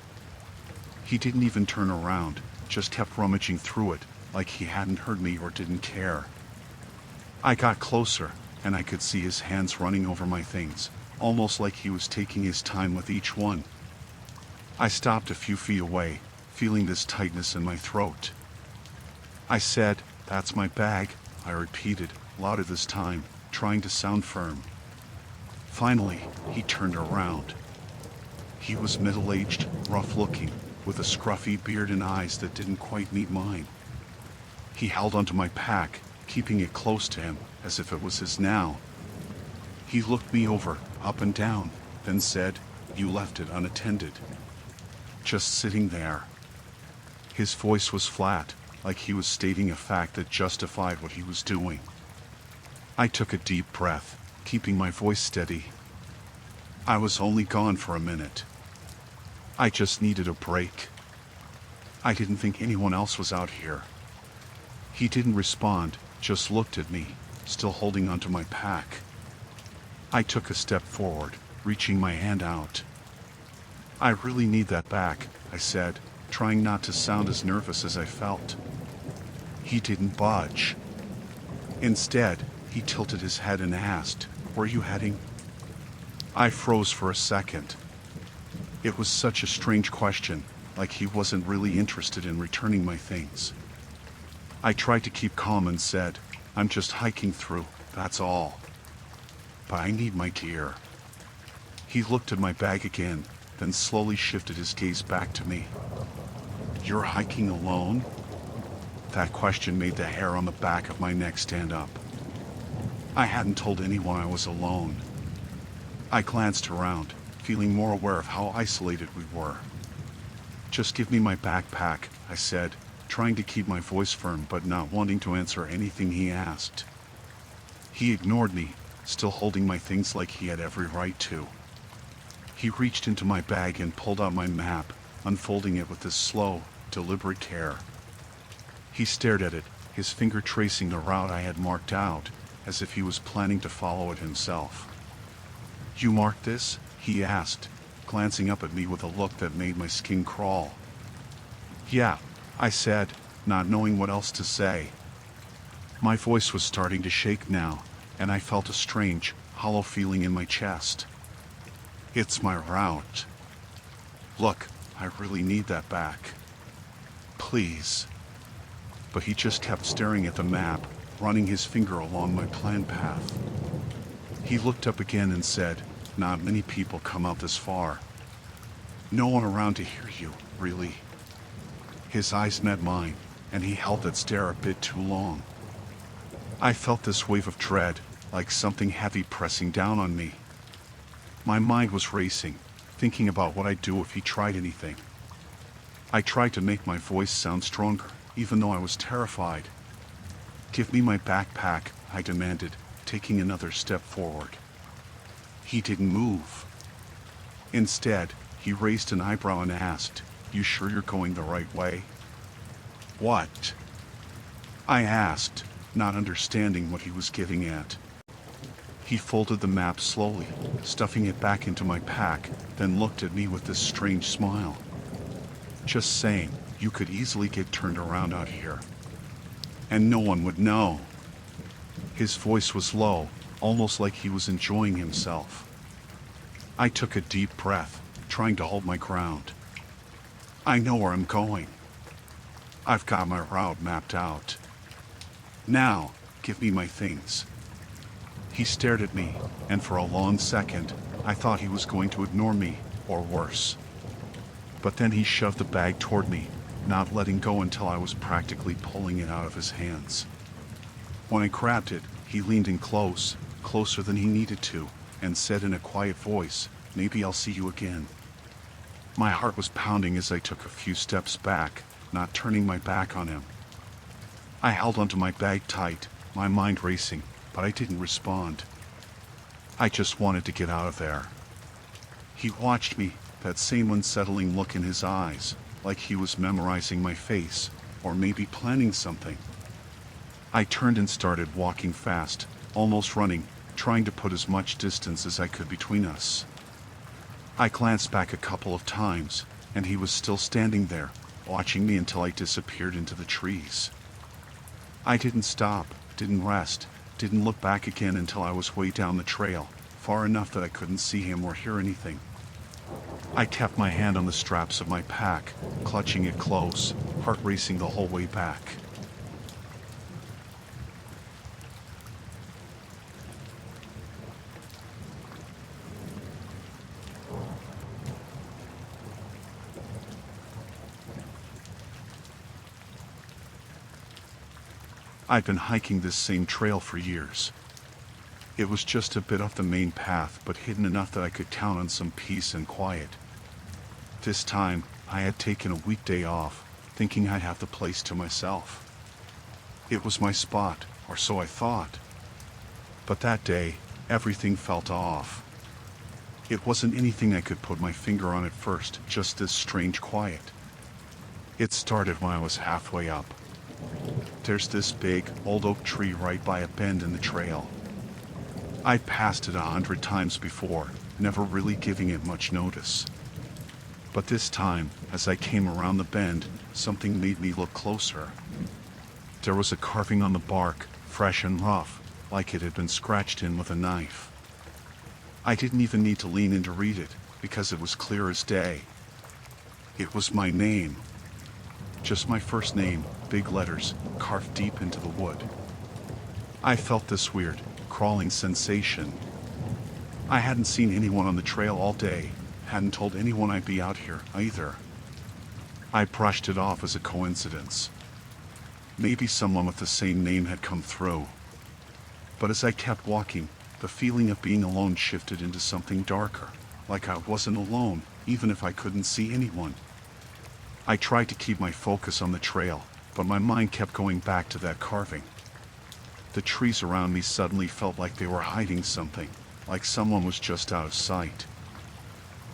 He didn't even turn around, just kept rummaging through it, like he hadn't heard me or didn't care. I got closer, and I could see his hands running over my things, almost like he was taking his time with each one. I stopped a few feet away, feeling this tightness in my throat. I said, "That's my bag," I repeated, louder this time, trying to sound firm. Finally, he turned around. He was middle-aged, rough-looking, with a scruffy beard and eyes that didn't quite meet mine. He held onto my pack, keeping it close to him, as if it was his now. He looked me over, up and down, then said, "You left it unattended." Just sitting there. His voice was flat, like he was stating a fact that justified what he was doing. I took a deep breath, keeping my voice steady. I was only gone for a minute. I just needed a break. I didn't think anyone else was out here. He didn't respond, just looked at me, still holding onto my pack. I took a step forward, reaching my hand out. "I really need that back," I said, trying not to sound as nervous as I felt. He didn't budge. Instead, he tilted his head and asked, "Where are you heading?" I froze for a second. It was such a strange question, like he wasn't really interested in returning my things. I tried to keep calm and said, "I'm just hiking through, that's all. But I need my gear." He looked at my bag again, then slowly shifted his gaze back to me. "You're hiking alone?" That question made the hair on the back of my neck stand up. I hadn't told anyone I was alone. I glanced around, feeling more aware of how isolated we were. "Just give me my backpack," I said, trying to keep my voice firm but not wanting to answer anything he asked. He ignored me, still holding my things like he had every right to. He reached into my bag and pulled out my map, unfolding it with this slow, deliberate care. He stared at it, his finger tracing the route I had marked out, as if he was planning to follow it himself. "You marked this?" he asked, glancing up at me with a look that made my skin crawl. "Yeah," I said, not knowing what else to say. My voice was starting to shake now, and I felt a strange, hollow feeling in my chest. "It's my route. Look, I really need that back. Please." But he just kept staring at the map, running his finger along my planned path. He looked up again and said, "Not many people come out this far. No one around to hear you, really." His eyes met mine, and he held that stare a bit too long. I felt this wave of dread, like something heavy pressing down on me. My mind was racing, thinking about what I'd do if he tried anything. I tried to make my voice sound stronger, even though I was terrified. "Give me my backpack," I demanded, taking another step forward. He didn't move. Instead, he raised an eyebrow and asked, "You sure you're going the right way?" "What?" I asked, not understanding what he was getting at. He folded the map slowly, stuffing it back into my pack, then looked at me with this strange smile. "Just saying, you could easily get turned around out here. And no one would know." His voice was low, almost like he was enjoying himself. I took a deep breath, trying to hold my ground. "I know where I'm going. I've got my route mapped out. Now, give me my things." He stared at me, and for a long second, I thought he was going to ignore me, or worse. But then he shoved the bag toward me, not letting go until I was practically pulling it out of his hands. When I grabbed it, he leaned in close, closer than he needed to, and said in a quiet voice, "Maybe I'll see you again." My heart was pounding as I took a few steps back, not turning my back on him. I held onto my bag tight, my mind racing, but I didn't respond. I just wanted to get out of there. He watched me, that same unsettling look in his eyes, like he was memorizing my face, or maybe planning something. I turned and started walking fast, almost running, trying to put as much distance as I could between us. I glanced back a couple of times, and he was still standing there, watching me until I disappeared into the trees. I didn't stop, didn't rest, didn't look back again until I was way down the trail, far enough that I couldn't see him or hear anything. I kept my hand on the straps of my pack, clutching it close, heart racing the whole way back. I'd been hiking this same trail for years. It was just a bit off the main path, but hidden enough that I could count on some peace and quiet. This time, I had taken a weekday off, thinking I'd have the place to myself. It was my spot, or so I thought. But that day, everything felt off. It wasn't anything I could put my finger on at first, just this strange quiet. It started when I was halfway up. There's this big, old oak tree right by a bend in the trail. I'd passed it 100 times before, never really giving it much notice. But this time, as I came around the bend, something made me look closer. There was a carving on the bark, fresh and rough, like it had been scratched in with a knife. I didn't even need to lean in to read it, because it was clear as day. It was my name. Just my first name, big letters, carved deep into the wood. I felt this weird, crawling sensation. I hadn't seen anyone on the trail all day, hadn't told anyone I'd be out here either. I brushed it off as a coincidence. Maybe someone with the same name had come through. But as I kept walking, the feeling of being alone shifted into something darker, like I wasn't alone, even if I couldn't see anyone. I tried to keep my focus on the trail, but my mind kept going back to that carving. The trees around me suddenly felt like they were hiding something, like someone was just out of sight.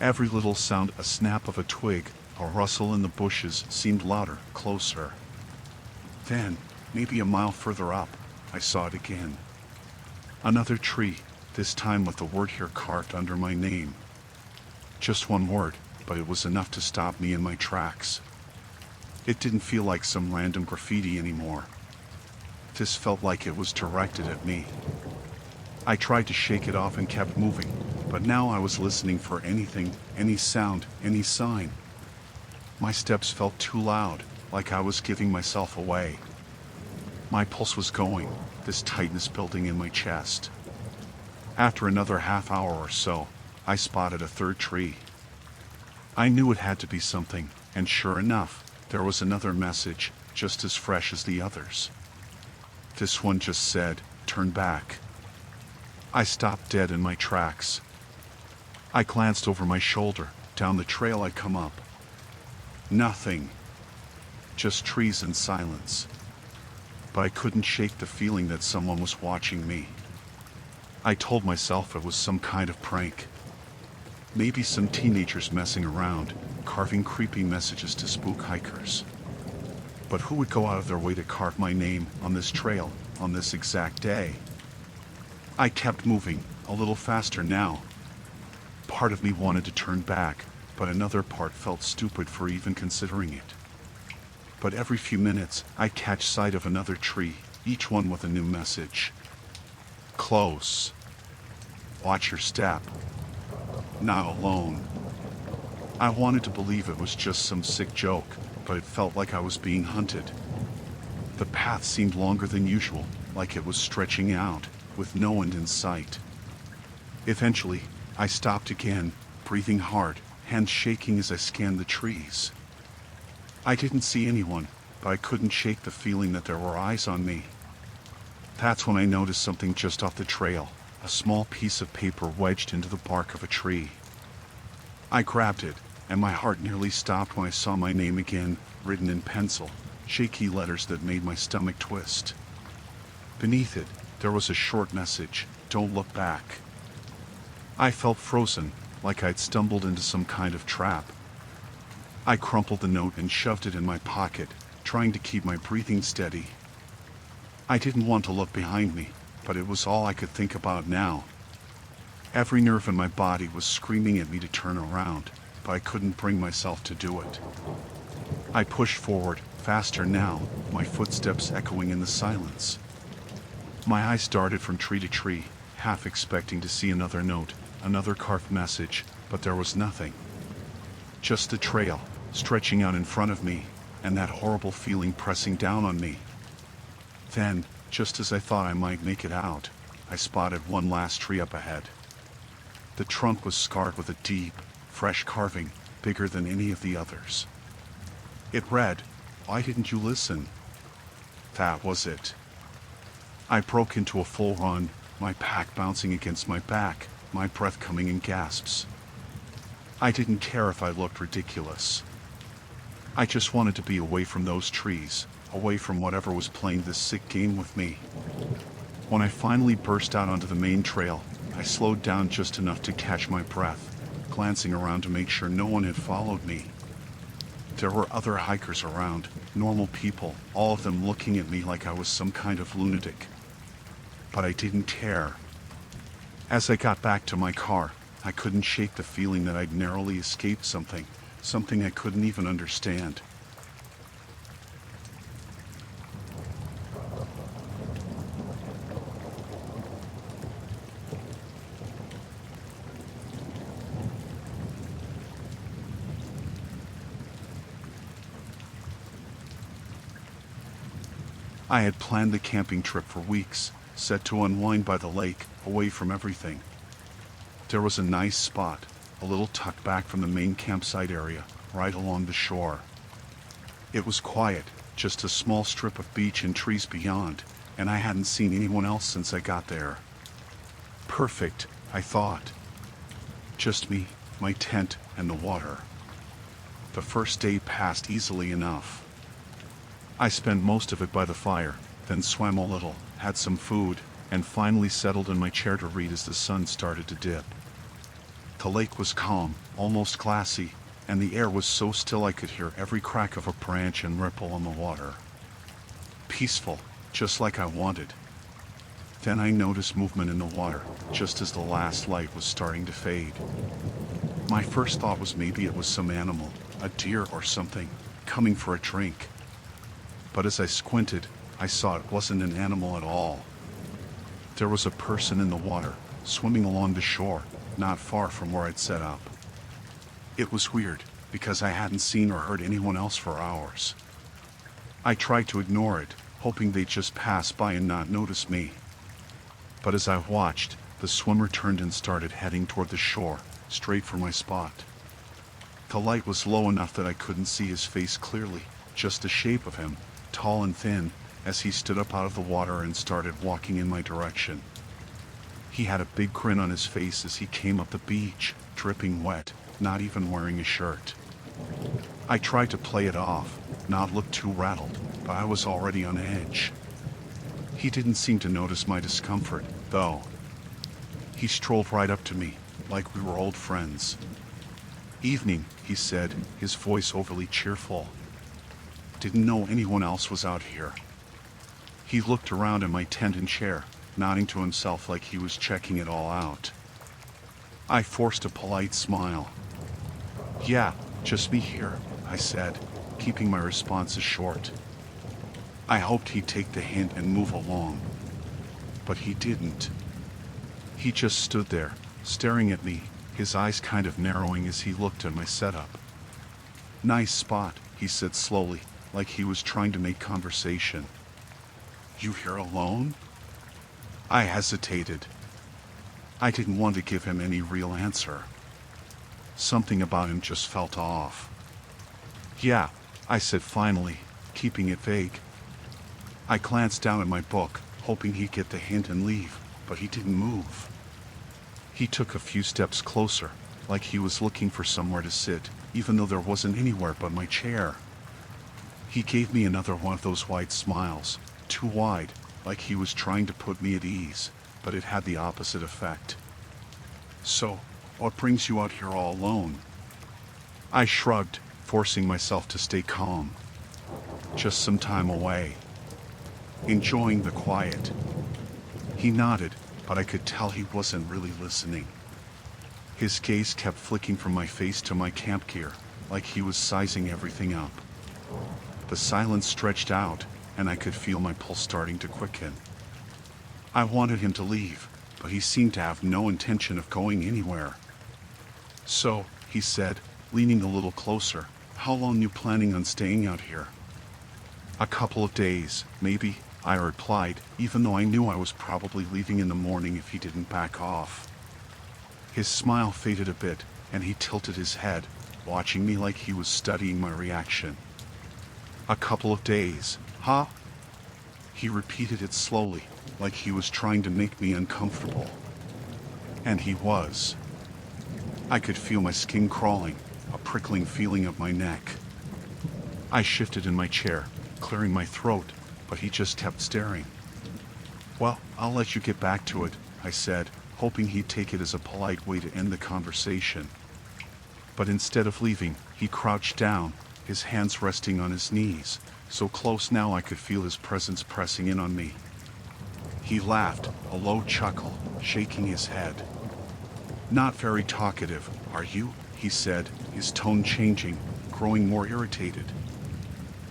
Every little sound, a snap of a twig, a rustle in the bushes, seemed louder, closer. Then, maybe a mile further up, I saw it again. Another tree, this time with the word here carved under my name. Just one word, but it was enough to stop me in my tracks. It didn't feel like some random graffiti anymore. This felt like it was directed at me. I tried to shake it off and kept moving, but now I was listening for anything, any sound, any sign. My steps felt too loud, like I was giving myself away. My pulse was going, this tightness building in my chest. After another half hour or so, I spotted a third tree. I knew it had to be something, and sure enough, there was another message, just as fresh as the others. This one just said, "Turn back." I stopped dead in my tracks. I glanced over my shoulder, down the trail I'd come up. Nothing. Just trees and silence. But I couldn't shake the feeling that someone was watching me. I told myself it was some kind of prank. Maybe some teenagers messing around, carving creepy messages to spook hikers. But who would go out of their way to carve my name on this trail, on this exact day? I kept moving, a little faster now. Part of me wanted to turn back, but another part felt stupid for even considering it. But every few minutes, I'd catch sight of another tree, each one with a new message. Close. Watch your step. Not alone. I wanted to believe it was just some sick joke, but it felt like I was being hunted. The path seemed longer than usual, like it was stretching out, with no end in sight. Eventually, I stopped again, breathing hard, hands shaking as I scanned the trees. I didn't see anyone, but I couldn't shake the feeling that there were eyes on me. That's when I noticed something just off the trail, a small piece of paper wedged into the bark of a tree. I grabbed it, and my heart nearly stopped when I saw my name again, written in pencil, shaky letters that made my stomach twist. Beneath it, there was a short message, "Don't look back." I felt frozen, like I'd stumbled into some kind of trap. I crumpled the note and shoved it in my pocket, trying to keep my breathing steady. I didn't want to look behind me, but it was all I could think about now. Every nerve in my body was screaming at me to turn around, but I couldn't bring myself to do it. I pushed forward, faster now, my footsteps echoing in the silence. My eyes darted from tree to tree, half expecting to see another note, another carved message, but there was nothing. Just the trail, stretching out in front of me, and that horrible feeling pressing down on me. Then, just as I thought I might make it out, I spotted one last tree up ahead. The trunk was scarred with a deep, fresh carving, bigger than any of the others. It read, "Why didn't you listen?" That was it. I broke into a full run, my pack bouncing against my back, my breath coming in gasps. I didn't care if I looked ridiculous. I just wanted to be away from those trees, away from whatever was playing this sick game with me. When I finally burst out onto the main trail, I slowed down just enough to catch my breath, glancing around to make sure no one had followed me. There were other hikers around, normal people, all of them looking at me like I was some kind of lunatic. But I didn't care. As I got back to my car, I couldn't shake the feeling that I'd narrowly escaped something I couldn't even understand. I had planned the camping trip for weeks, set to unwind by the lake, away from everything. There was a nice spot, a little tucked back from the main campsite area, right along the shore. It was quiet, just a small strip of beach and trees beyond, and I hadn't seen anyone else since I got there. Perfect, I thought. Just me, my tent, and the water. The first day passed easily enough. I spent most of it by the fire, then swam a little, had some food, and finally settled in my chair to read as the sun started to dip. The lake was calm, almost glassy, and the air was so still I could hear every crack of a branch and ripple on the water. Peaceful, just like I wanted. Then I noticed movement in the water, just as the last light was starting to fade. My first thought was maybe it was some animal, a deer or something, coming for a drink. But as I squinted, I saw it wasn't an animal at all. There was a person in the water, swimming along the shore, not far from where I'd set up. It was weird, because I hadn't seen or heard anyone else for hours. I tried to ignore it, hoping they'd just pass by and not notice me. But as I watched, the swimmer turned and started heading toward the shore, straight for my spot. The light was low enough that I couldn't see his face clearly, just the shape of him, tall and thin, as he stood up out of the water and started walking in my direction. He had a big grin on his face as he came up the beach, dripping wet, not even wearing a shirt. I tried to play it off, not look too rattled, but I was already on edge. He didn't seem to notice my discomfort, though. He strolled right up to me, like we were old friends. "Evening," he said, his voice overly cheerful. Didn't know anyone else was out here. He looked around in my tent and chair, nodding to himself like he was checking it all out. I forced a polite smile. "Yeah, just me here," I said, keeping my responses short. I hoped he'd take the hint and move along. But he didn't. He just stood there, staring at me, his eyes kind of narrowing as he looked at my setup. "Nice spot," he said slowly, like he was trying to make conversation. "You here alone?" I hesitated. I didn't want to give him any real answer. Something about him just felt off. "Yeah," I said finally, keeping it vague. I glanced down at my book, hoping he'd get the hint and leave, but he didn't move. He took a few steps closer, like he was looking for somewhere to sit, even though there wasn't anywhere but my chair. He gave me another one of those wide smiles, too wide, like he was trying to put me at ease, but it had the opposite effect. "So, what brings you out here all alone?" I shrugged, forcing myself to stay calm. "Just some time away. Enjoying the quiet." He nodded, but I could tell he wasn't really listening. His gaze kept flicking from my face to my camp gear, like he was sizing everything up. The silence stretched out, and I could feel my pulse starting to quicken. I wanted him to leave, but he seemed to have no intention of going anywhere. "So," he said, leaning a little closer, "how long you planning on staying out here?" "A couple of days, maybe," I replied, even though I knew I was probably leaving in the morning if he didn't back off. His smile faded a bit, and he tilted his head, watching me like he was studying my reaction. "A couple of days, huh?" He repeated it slowly, like he was trying to make me uncomfortable. And he was. I could feel my skin crawling, a prickling feeling up my neck. I shifted in my chair, clearing my throat, but he just kept staring. "Well, I'll let you get back to it," I said, hoping he'd take it as a polite way to end the conversation. But instead of leaving, he crouched down, his hands resting on his knees, so close now I could feel his presence pressing in on me. He laughed, a low chuckle, shaking his head. "Not very talkative, are you?" he said, his tone changing, growing more irritated.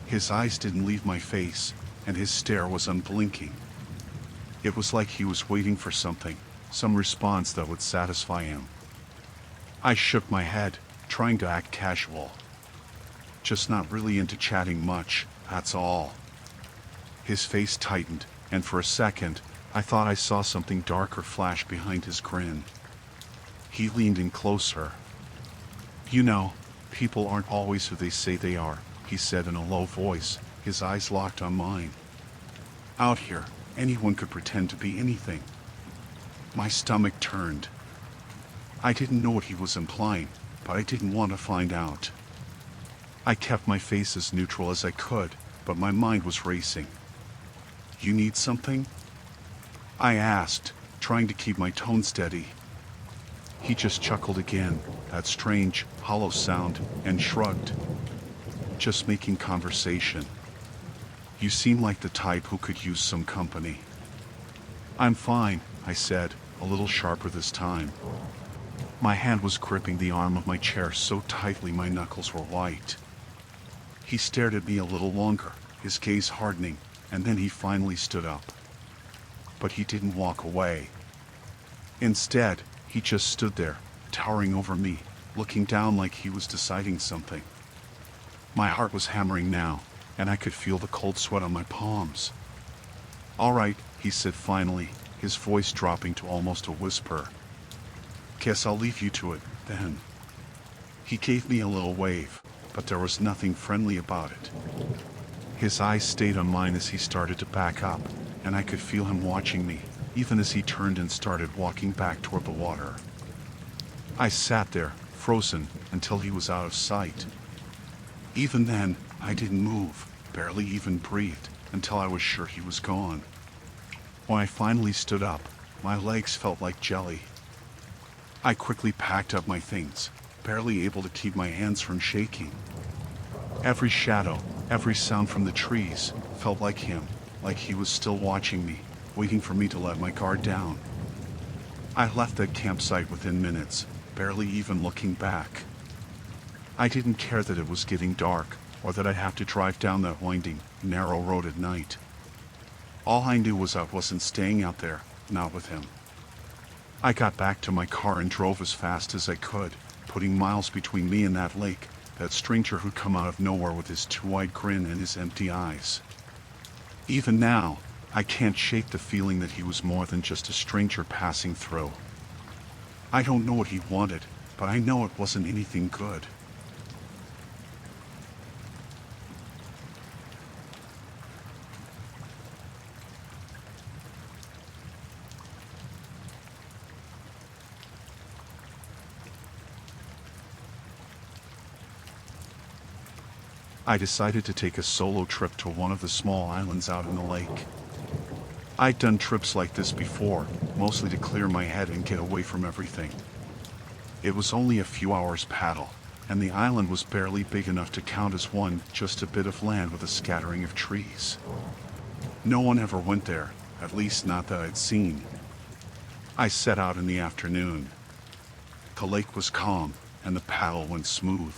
His eyes didn't leave my face, and his stare was unblinking. It was like he was waiting for something, some response that would satisfy him. I shook my head, trying to act casual. "Just not really into chatting much, that's all." His face tightened, and for a second, I thought I saw something darker flash behind his grin. He leaned in closer. "You know, people aren't always who they say they are," he said in a low voice, his eyes locked on mine. "Out here, anyone could pretend to be anything." My stomach turned. I didn't know what he was implying, but I didn't want to find out. I kept my face as neutral as I could, but my mind was racing. "You need something?" I asked, trying to keep my tone steady. He just chuckled again, that strange, hollow sound, and shrugged. "Just making conversation. You seem like the type who could use some company." "I'm fine," I said, a little sharper this time. My hand was gripping the arm of my chair so tightly my knuckles were white. He stared at me a little longer, his gaze hardening, and then he finally stood up. But he didn't walk away. Instead, he just stood there, towering over me, looking down like he was deciding something. My heart was hammering now, and I could feel the cold sweat on my palms. "All right," he said finally, his voice dropping to almost a whisper. "Guess I'll leave you to it, then." He gave me a little wave, but there was nothing friendly about it. His eyes stayed on mine as he started to back up, and I could feel him watching me, even as he turned and started walking back toward the water. I sat there, frozen, until he was out of sight. Even then, I didn't move, barely even breathed, until I was sure he was gone. When I finally stood up, my legs felt like jelly. I quickly packed up my things, barely able to keep my hands from shaking. Every shadow, every sound from the trees, felt like him, like he was still watching me, waiting for me to let my guard down. I left that campsite within minutes, barely even looking back. I didn't care that it was getting dark, or that I'd have to drive down that winding, narrow road at night. All I knew was I wasn't staying out there, not with him. I got back to my car and drove as fast as I could, putting miles between me and that lake, that stranger who'd come out of nowhere with his too-wide grin and his empty eyes. Even now, I can't shake the feeling that he was more than just a stranger passing through. I don't know what he wanted, but I know it wasn't anything good. I decided to take a solo trip to one of the small islands out in the lake. I'd done trips like this before, mostly to clear my head and get away from everything. It was only a few hours paddle, and the island was barely big enough to count as one, just a bit of land with a scattering of trees. No one ever went there, at least not that I'd seen. I set out in the afternoon. The lake was calm, and the paddle went smooth.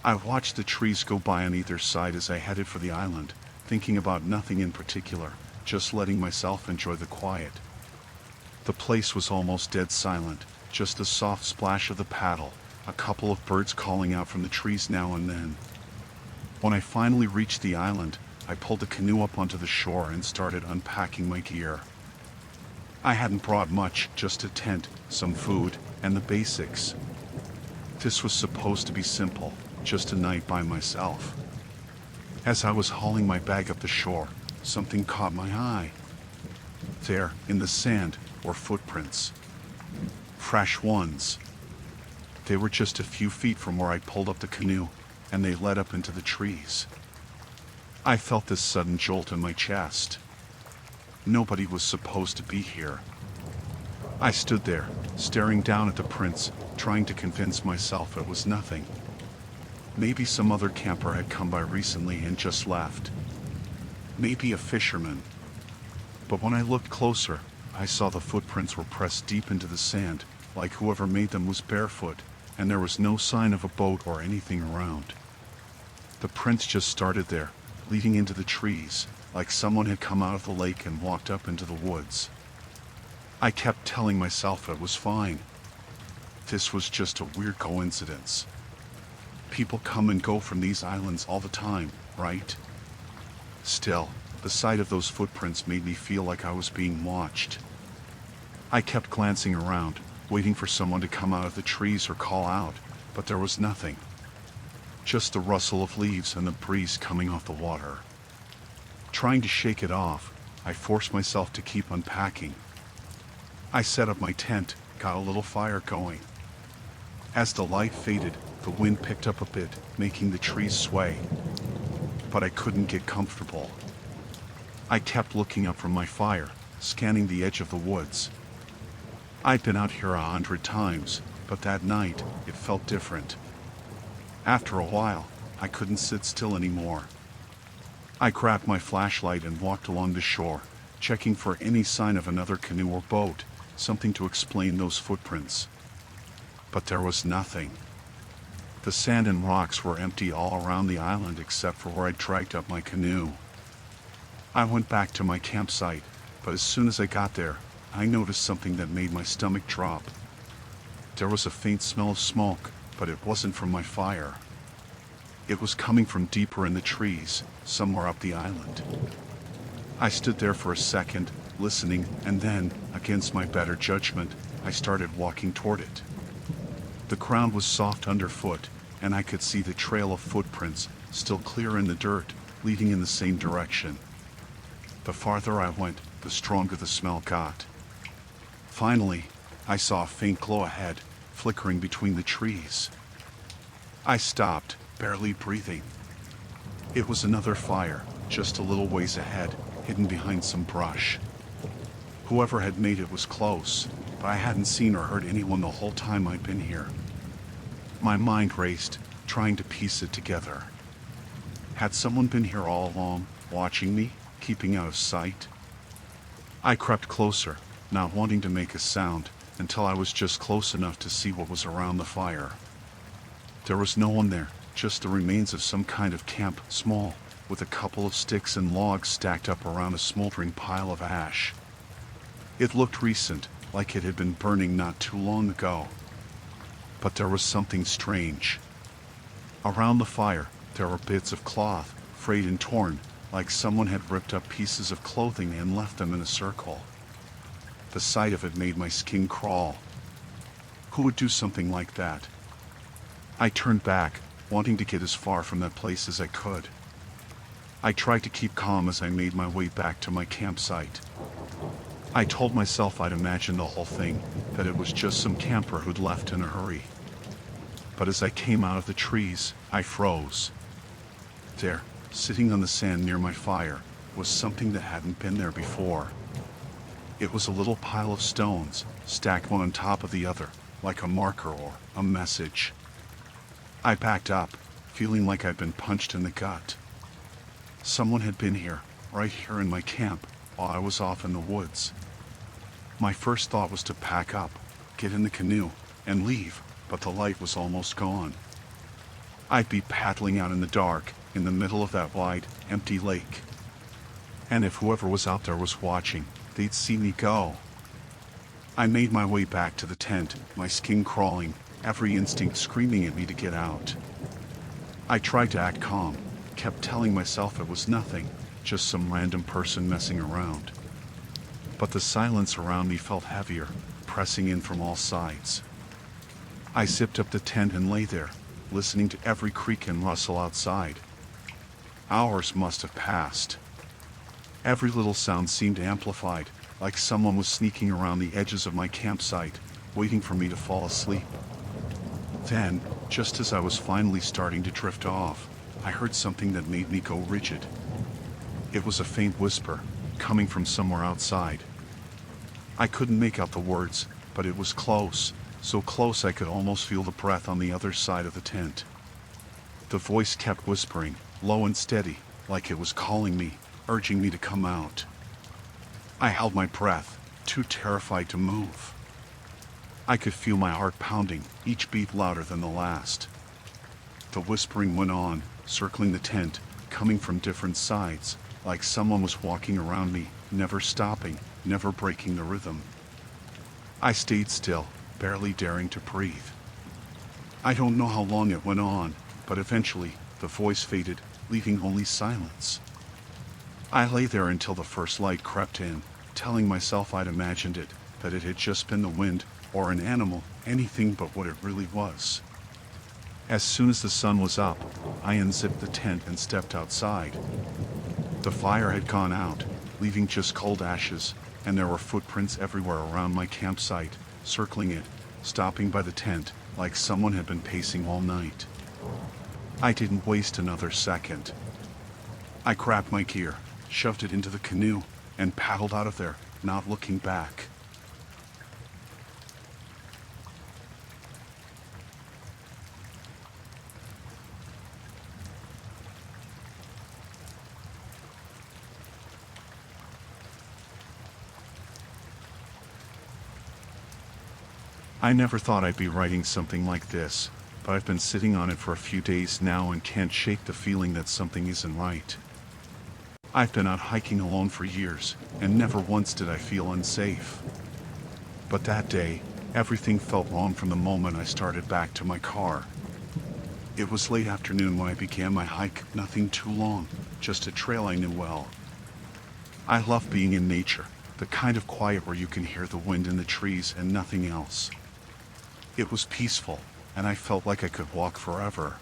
I watched the trees go by on either side as I headed for the island, thinking about nothing in particular, just letting myself enjoy the quiet. The place was almost dead silent, just the soft splash of the paddle, a couple of birds calling out from the trees now and then. When I finally reached the island, I pulled the canoe up onto the shore and started unpacking my gear. I hadn't brought much, just a tent, some food, and the basics. This was supposed to be simple, just a night by myself. As I was hauling my bag up the shore, something caught my eye. There, in the sand, were footprints. Fresh ones. They were just a few feet from where I pulled up the canoe, and they led up into the trees. I felt this sudden jolt in my chest. Nobody was supposed to be here. I stood there, staring down at the prints, trying to convince myself it was nothing. Maybe some other camper had come by recently and just left. Maybe a fisherman. But when I looked closer, I saw the footprints were pressed deep into the sand, like whoever made them was barefoot, and there was no sign of a boat or anything around. The prints just started there, leading into the trees, like someone had come out of the lake and walked up into the woods. I kept telling myself it was fine. This was just a weird coincidence. People come and go from these islands all the time, right? Still, the sight of those footprints made me feel like I was being watched. I kept glancing around, waiting for someone to come out of the trees or call out, but there was nothing. Just the rustle of leaves and the breeze coming off the water. Trying to shake it off, I forced myself to keep unpacking. I set up my tent, got a little fire going. As the light faded, the wind picked up a bit, making the trees sway. But I couldn't get comfortable. I kept looking up from my fire, scanning the edge of the woods. I'd been out here 100 times, but that night, it felt different. After a while, I couldn't sit still anymore. I grabbed my flashlight and walked along the shore, checking for any sign of another canoe or boat, something to explain those footprints. But there was nothing. The sand and rocks were empty all around the island except for where I'd dragged up my canoe. I went back to my campsite, but as soon as I got there, I noticed something that made my stomach drop. There was a faint smell of smoke, but it wasn't from my fire. It was coming from deeper in the trees, somewhere up the island. I stood there for a second, listening, and then, against my better judgment, I started walking toward it. The ground was soft underfoot, and I could see the trail of footprints, still clear in the dirt, leading in the same direction. The farther I went, the stronger the smell got. Finally, I saw a faint glow ahead, flickering between the trees. I stopped, barely breathing. It was another fire, just a little ways ahead, hidden behind some brush. Whoever had made it was close, but I hadn't seen or heard anyone the whole time I'd been here. My mind raced, trying to piece it together. Had someone been here all along, watching me, keeping out of sight? I crept closer, not wanting to make a sound, until I was just close enough to see what was around the fire. There was no one there, just the remains of some kind of camp, small, with a couple of sticks and logs stacked up around a smoldering pile of ash. It looked recent, like it had been burning not too long ago. But there was something strange. Around the fire, there were bits of cloth, frayed and torn, like someone had ripped up pieces of clothing and left them in a circle. The sight of it made my skin crawl. Who would do something like that? I turned back, wanting to get as far from that place as I could. I tried to keep calm as I made my way back to my campsite. I told myself I'd imagined the whole thing, that it was just some camper who'd left in a hurry. But as I came out of the trees, I froze. There, sitting on the sand near my fire, was something that hadn't been there before. It was a little pile of stones, stacked one on top of the other, like a marker or a message. I backed up, feeling like I'd been punched in the gut. Someone had been here, right here in my camp, while I was off in the woods. My first thought was to pack up, get in the canoe, and leave, but the light was almost gone. I'd be paddling out in the dark, in the middle of that wide, empty lake. And if whoever was out there was watching, they'd see me go. I made my way back to the tent, my skin crawling, every instinct screaming at me to get out. I tried to act calm, kept telling myself it was nothing, just some random person messing around. But the silence around me felt heavier, pressing in from all sides. I zipped up the tent and lay there, listening to every creak and rustle outside. Hours must have passed. Every little sound seemed amplified, like someone was sneaking around the edges of my campsite, waiting for me to fall asleep. Then, just as I was finally starting to drift off, I heard something that made me go rigid. It was a faint whisper, coming from somewhere outside. I couldn't make out the words, but it was close, so close I could almost feel the breath on the other side of the tent. The voice kept whispering, low and steady, like it was calling me, urging me to come out. I held my breath, too terrified to move. I could feel my heart pounding, each beat louder than the last. The whispering went on, circling the tent, coming from different sides, like someone was walking around me, never stopping, never breaking the rhythm. I stayed still, barely daring to breathe. I don't know how long it went on, but eventually, the voice faded, leaving only silence. I lay there until the first light crept in, telling myself I'd imagined it, that it had just been the wind, or an animal, anything but what it really was. As soon as the sun was up, I unzipped the tent and stepped outside. The fire had gone out, leaving just cold ashes, and there were footprints everywhere around my campsite, circling it, stopping by the tent, like someone had been pacing all night. I didn't waste another second. I grabbed my gear, shoved it into the canoe, and paddled out of there, not looking back. I never thought I'd be writing something like this, but I've been sitting on it for a few days now and can't shake the feeling that something isn't right. I've been out hiking alone for years, and never once did I feel unsafe. But that day, everything felt wrong from the moment I started back to my car. It was late afternoon when I began my hike, nothing too long, just a trail I knew well. I love being in nature, the kind of quiet where you can hear the wind in the trees and nothing else. It was peaceful, and I felt like I could walk forever.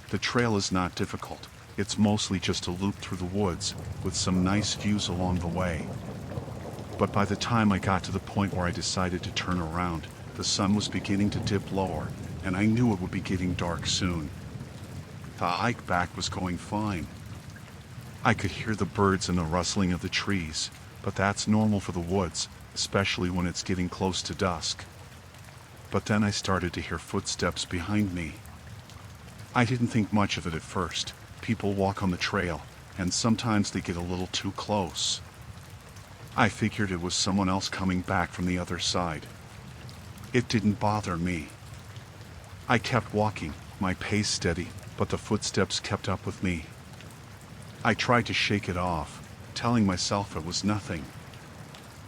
The trail is not difficult. It's mostly just a loop through the woods, with some nice views along the way. But by the time I got to the point where I decided to turn around, the sun was beginning to dip lower, and I knew it would be getting dark soon. The hike back was going fine. I could hear the birds and the rustling of the trees, but that's normal for the woods, especially when it's getting close to dusk. But then I started to hear footsteps behind me. I didn't think much of it at first. People walk on the trail, and sometimes they get a little too close. I figured it was someone else coming back from the other side. It didn't bother me. I kept walking, my pace steady, but the footsteps kept up with me. I tried to shake it off, telling myself it was nothing.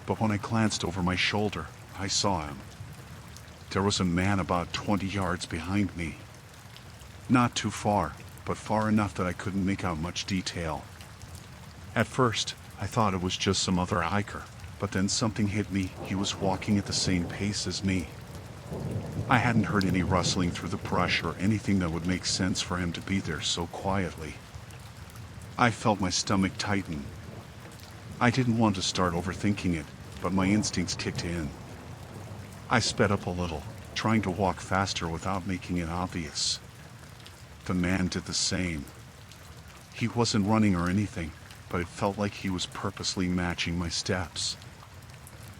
But when I glanced over my shoulder, I saw him. There was a man about 20 yards behind me. Not too far, but far enough that I couldn't make out much detail. At first, I thought it was just some other hiker, but then something hit me. He was walking at the same pace as me. I hadn't heard any rustling through the brush or anything that would make sense for him to be there so quietly. I felt my stomach tighten. I didn't want to start overthinking it, but my instincts kicked in. I sped up a little, trying to walk faster without making it obvious. The man did the same. He wasn't running or anything, but it felt like he was purposely matching my steps.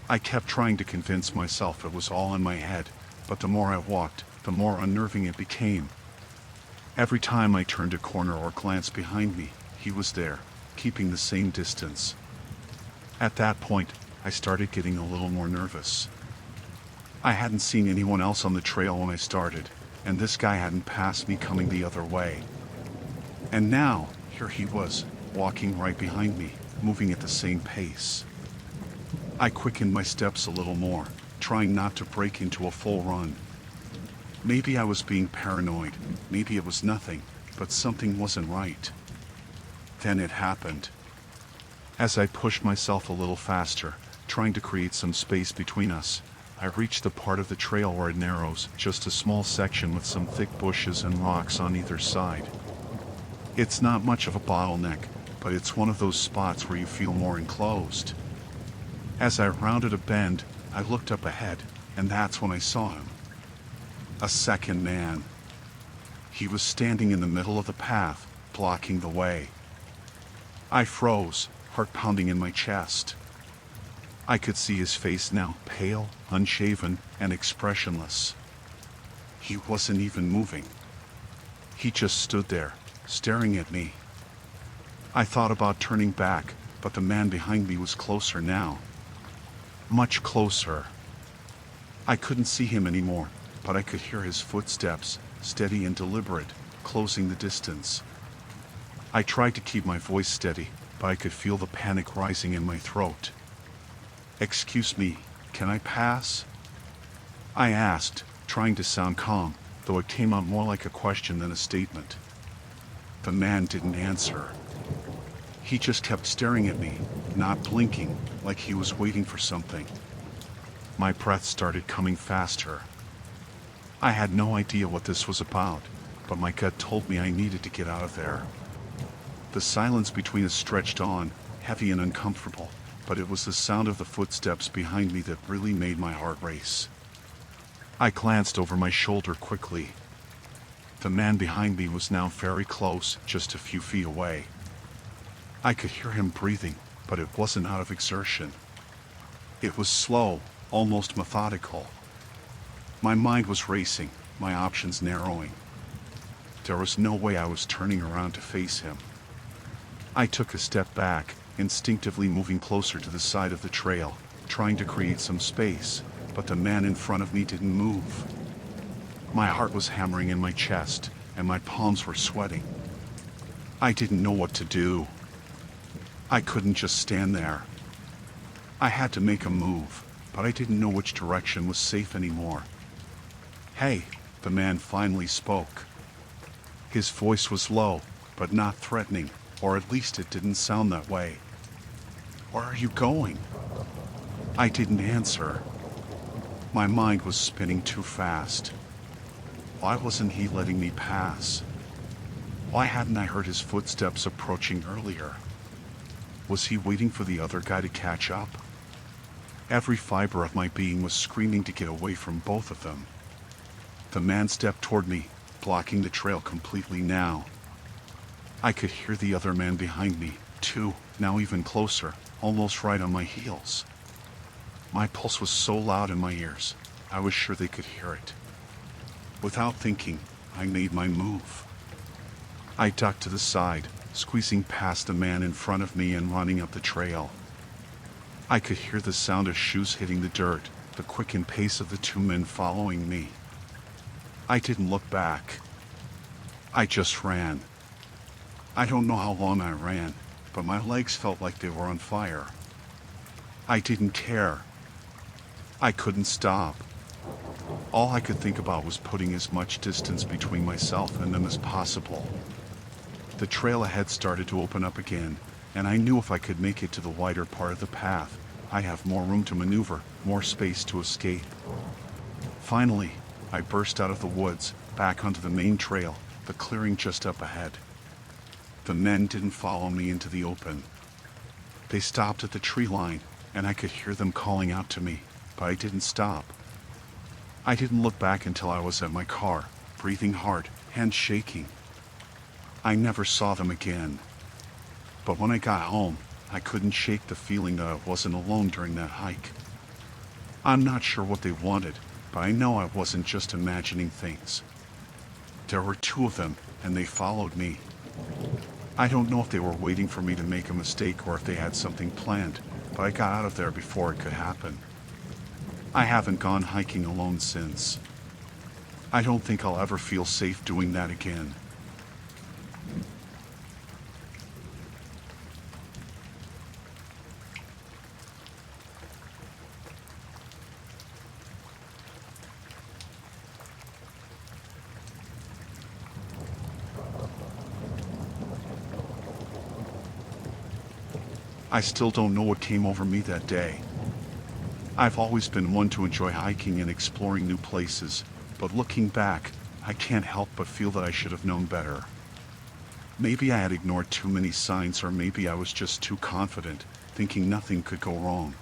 I kept trying to convince myself it was all in my head, but the more I walked, the more unnerving it became. Every time I turned a corner or glanced behind me, he was there, keeping the same distance. At that point, I started getting a little more nervous. I hadn't seen anyone else on the trail when I started, and this guy hadn't passed me coming the other way. And now, here he was, walking right behind me, moving at the same pace. I quickened my steps a little more, trying not to break into a full run. Maybe I was being paranoid, maybe it was nothing, but something wasn't right. Then it happened. As I pushed myself a little faster, trying to create some space between us, I reached the part of the trail where it narrows, just a small section with some thick bushes and rocks on either side. It's not much of a bottleneck, but it's one of those spots where you feel more enclosed. As I rounded a bend, I looked up ahead, and that's when I saw him. A second man. He was standing in the middle of the path, blocking the way. I froze, heart pounding in my chest. I could see his face now, pale, unshaven, and expressionless. He wasn't even moving. He just stood there, staring at me. I thought about turning back, but the man behind me was closer now. Much closer. I couldn't see him anymore, but I could hear his footsteps, steady and deliberate, closing the distance. I tried to keep my voice steady, but I could feel the panic rising in my throat. "Excuse me, can I pass?" I asked, trying to sound calm, though it came out more like a question than a statement. The man didn't answer. He just kept staring at me, not blinking, like he was waiting for something. My breath started coming faster. I had no idea what this was about, but my gut told me I needed to get out of there. The silence between us stretched on, heavy and uncomfortable, but it was the sound of the footsteps behind me that really made my heart race. I glanced over my shoulder quickly. The man behind me was now very close, just a few feet away. I could hear him breathing, but it wasn't out of exertion. It was slow, almost methodical. My mind was racing, my options narrowing. There was no way I was turning around to face him. I took a step back, instinctively moving closer to the side of the trail, trying to create some space, but the man in front of me didn't move. My heart was hammering in my chest, and my palms were sweating. I didn't know what to do. I couldn't just stand there. I had to make a move, but I didn't know which direction was safe anymore. "Hey," the man finally spoke. His voice was low, but not threatening, or at least it didn't sound that way. "Where are you going?" I didn't answer. My mind was spinning too fast. Why wasn't he letting me pass? Why hadn't I heard his footsteps approaching earlier? Was he waiting for the other guy to catch up? Every fiber of my being was screaming to get away from both of them. The man stepped toward me, blocking the trail completely now. I could hear the other man behind me, too, now even closer, almost right on my heels. My pulse was so loud in my ears, I was sure they could hear it. Without thinking, I made my move. I ducked to the side, squeezing past the man in front of me and running up the trail. I could hear the sound of shoes hitting the dirt, the quickened pace of the two men following me. I didn't look back. I just ran. I don't know how long I ran, but my legs felt like they were on fire. I didn't care. I couldn't stop. All I could think about was putting as much distance between myself and them as possible. The trail ahead started to open up again, and I knew if I could make it to the wider part of the path, I'd have more room to maneuver, more space to escape. Finally, I burst out of the woods, back onto the main trail, the clearing just up ahead. The men didn't follow me into the open. They stopped at the tree line, and I could hear them calling out to me, but I didn't stop. I didn't look back until I was at my car, breathing hard, hands shaking. I never saw them again. But when I got home, I couldn't shake the feeling that I wasn't alone during that hike. I'm not sure what they wanted, but I know I wasn't just imagining things. There were two of them, and they followed me. I don't know if they were waiting for me to make a mistake or if they had something planned, but I got out of there before it could happen. I haven't gone hiking alone since. I don't think I'll ever feel safe doing that again. I still don't know what came over me that day. I've always been one to enjoy hiking and exploring new places, but looking back, I can't help but feel that I should have known better. Maybe I had ignored too many signs, or maybe I was just too confident, thinking nothing could go wrong.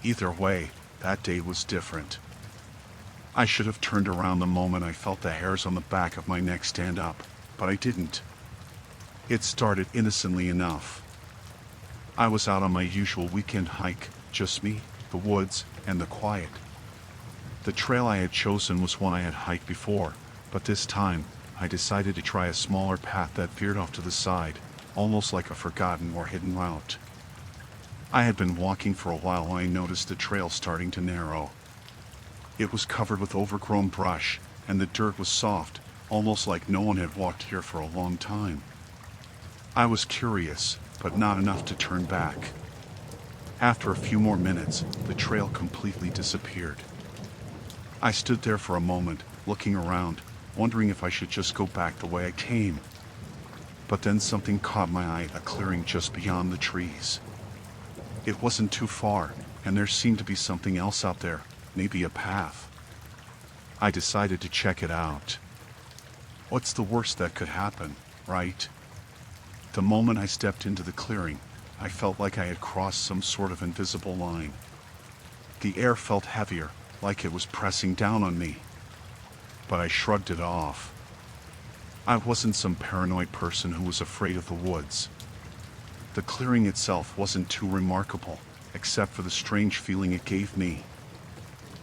Either way, that day was different. I should have turned around the moment I felt the hairs on the back of my neck stand up, but I didn't. It started innocently enough. I was out on my usual weekend hike, just me, the woods, and the quiet. The trail I had chosen was one I had hiked before, but this time, I decided to try a smaller path that veered off to the side, almost like a forgotten or hidden route. I had been walking for a while when I noticed the trail starting to narrow. It was covered with overgrown brush, and the dirt was soft, almost like no one had walked here for a long time. I was curious, but not enough to turn back. After a few more minutes, the trail completely disappeared. I stood there for a moment, looking around, wondering if I should just go back the way I came. But then something caught my eye, a clearing just beyond the trees. It wasn't too far, and there seemed to be something else out there, maybe a path. I decided to check it out. What's the worst that could happen, right? The moment I stepped into the clearing, I felt like I had crossed some sort of invisible line. The air felt heavier, like it was pressing down on me. But I shrugged it off. I wasn't some paranoid person who was afraid of the woods. The clearing itself wasn't too remarkable, except for the strange feeling it gave me.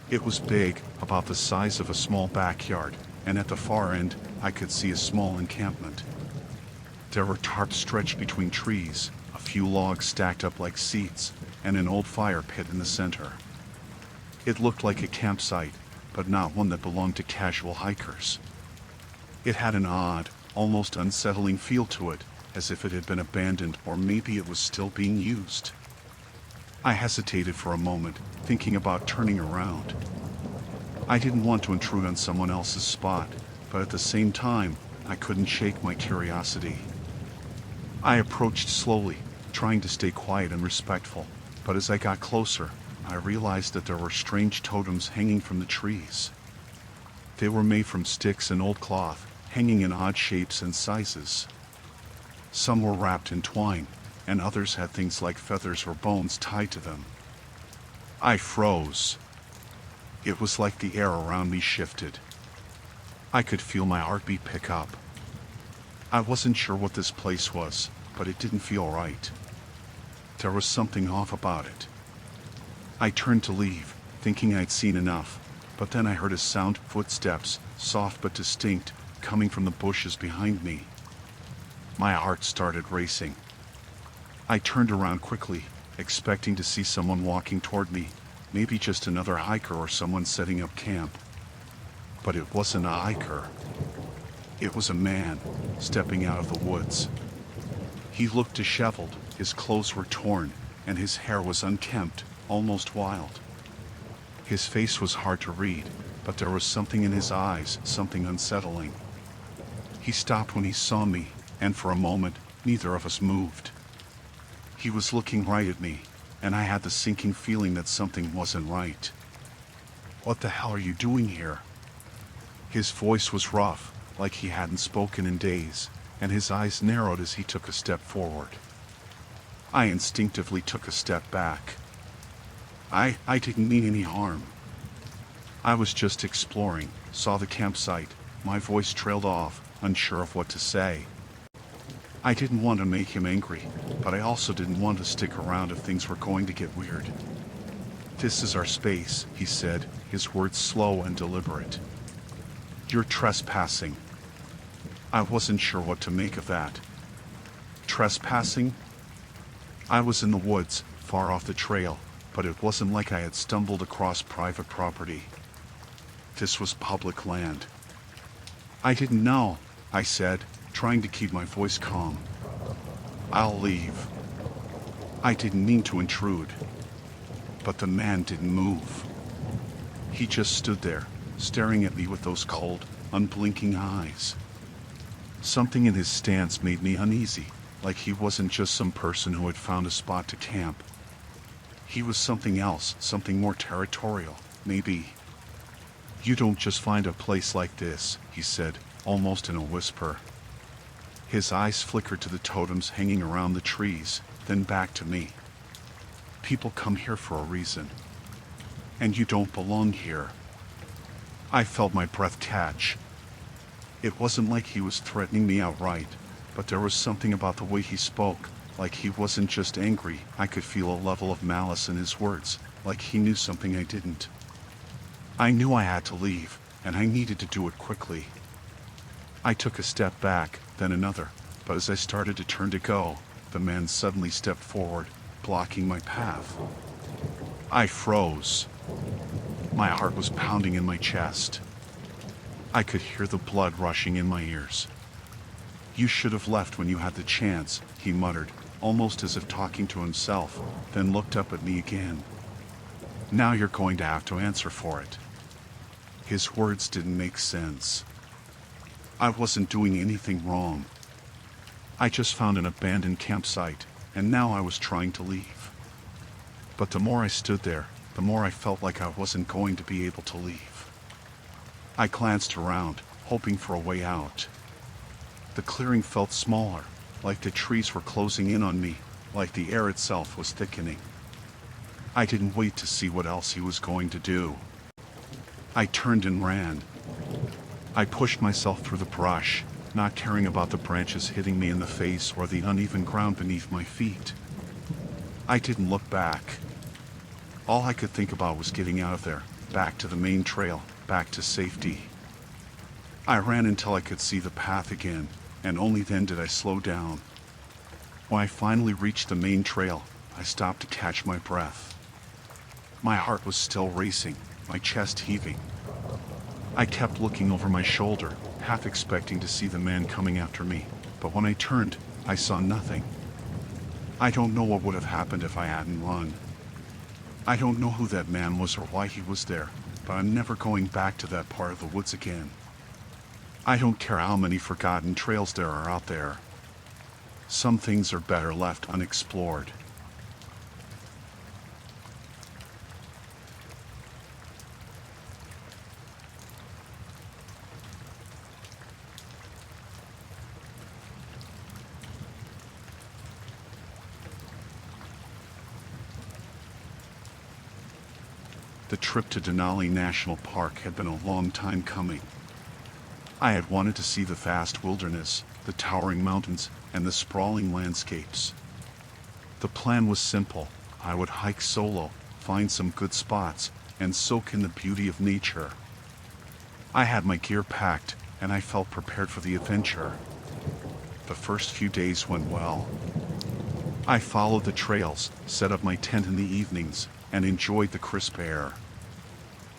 It was big, about the size of a small backyard, and at the far end, I could see a small encampment. There were tarps stretched between trees, a few logs stacked up like seats, and an old fire pit in the center. It looked like a campsite, but not one that belonged to casual hikers. It had an odd, almost unsettling feel to it, as if it had been abandoned, or maybe it was still being used. I hesitated for a moment, thinking about turning around. I didn't want to intrude on someone else's spot, but at the same time, I couldn't shake my curiosity. I approached slowly, trying to stay quiet and respectful, but as I got closer, I realized that there were strange totems hanging from the trees. They were made from sticks and old cloth, hanging in odd shapes and sizes. Some were wrapped in twine, and others had things like feathers or bones tied to them. I froze. It was like the air around me shifted. I could feel my heartbeat pick up. I wasn't sure what this place was, but it didn't feel right. There was something off about it. I turned to leave, thinking I'd seen enough, but then I heard a sound, footsteps, soft but distinct, coming from the bushes behind me. My heart started racing. I turned around quickly, expecting to see someone walking toward me, maybe just another hiker or someone setting up camp. But it wasn't a hiker. It was a man, stepping out of the woods. He looked disheveled, his clothes were torn, and his hair was unkempt, almost wild. His face was hard to read, but there was something in his eyes, something unsettling. He stopped when he saw me, and for a moment, neither of us moved. He was looking right at me, and I had the sinking feeling that something wasn't right. "What the hell are you doing here?" His voice was rough, like he hadn't spoken in days, and his eyes narrowed as he took a step forward. I instinctively took a step back. I didn't mean any harm. I was just exploring, saw the campsite. My voice trailed off, unsure of what to say. I didn't want to make him angry, but I also didn't want to stick around if things were going to get weird. "This is our space," he said, his words slow and deliberate. "You're trespassing." I wasn't sure what to make of that. Trespassing? I was in the woods, far off the trail, but it wasn't like I had stumbled across private property. This was public land. I didn't know, I said, trying to keep my voice calm. I'll leave. I didn't mean to intrude. But the man didn't move. He just stood there, staring at me with those cold, unblinking eyes. Something in his stance made me uneasy, like he wasn't just some person who had found a spot to camp. He was something else, something more territorial, maybe. You don't just find a place like this, he said, almost in a whisper. His eyes flickered to the totems hanging around the trees, then back to me. People come here for a reason. And you don't belong here. I felt my breath catch. It wasn't like he was threatening me outright, but there was something about the way he spoke, like he wasn't just angry. I could feel a level of malice in his words, like he knew something I didn't. I knew I had to leave, and I needed to do it quickly. I took a step back, then another, but as I started to turn to go, the man suddenly stepped forward, blocking my path. I froze. My heart was pounding in my chest. I could hear the blood rushing in my ears. You should have left when you had the chance, he muttered, almost as if talking to himself, then looked up at me again. Now you're going to have to answer for it. His words didn't make sense. I wasn't doing anything wrong. I just found an abandoned campsite, and now I was trying to leave. But the more I stood there, the more I felt like I wasn't going to be able to leave. I glanced around, hoping for a way out. The clearing felt smaller, like the trees were closing in on me, like the air itself was thickening. I didn't wait to see what else he was going to do. I turned and ran. I pushed myself through the brush, not caring about the branches hitting me in the face or the uneven ground beneath my feet. I didn't look back. All I could think about was getting out of there, back to the main trail, back to safety. I ran until I could see the path again, and only then did I slow down. When I finally reached the main trail, I stopped to catch my breath. My heart was still racing, my chest heaving. I kept looking over my shoulder, half expecting to see the man coming after me, but when I turned, I saw nothing. I don't know what would have happened if I hadn't run. I don't know who that man was or why he was there, but I'm never going back to that part of the woods again. I don't care how many forgotten trails there are out there. Some things are better left unexplored. The trip to Denali National Park had been a long time coming. I had wanted to see the vast wilderness, the towering mountains, and the sprawling landscapes. The plan was simple. I would hike solo, find some good spots, and soak in the beauty of nature. I had my gear packed, and I felt prepared for the adventure. The first few days went well. I followed the trails, set up my tent in the evenings, and enjoyed the crisp air.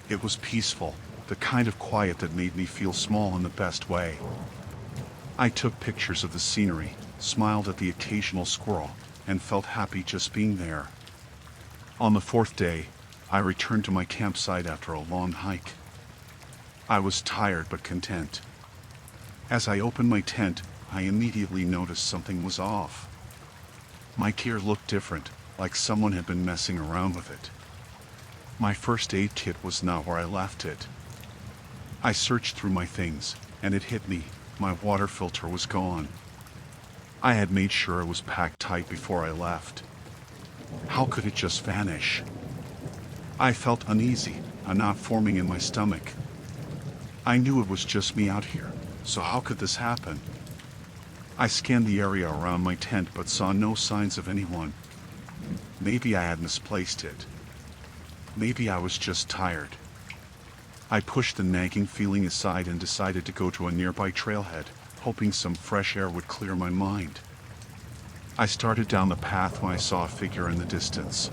It was peaceful, the kind of quiet that made me feel small in the best way. I took pictures of the scenery, smiled at the occasional squirrel, and felt happy just being there. On the fourth day, I returned to my campsite after a long hike. I was tired but content. As I opened my tent, I immediately noticed something was off. My gear looked different, like someone had been messing around with it. My first aid kit was not where I left it. I searched through my things, and it hit me. My water filter was gone. I had made sure it was packed tight before I left. How could it just vanish? I felt uneasy, a knot forming in my stomach. I knew it was just me out here, so how could this happen? I scanned the area around my tent but saw no signs of anyone. Maybe I had misplaced it. Maybe I was just tired. I pushed the nagging feeling aside and decided to go to a nearby trailhead, hoping some fresh air would clear my mind. I started down the path when I saw a figure in the distance.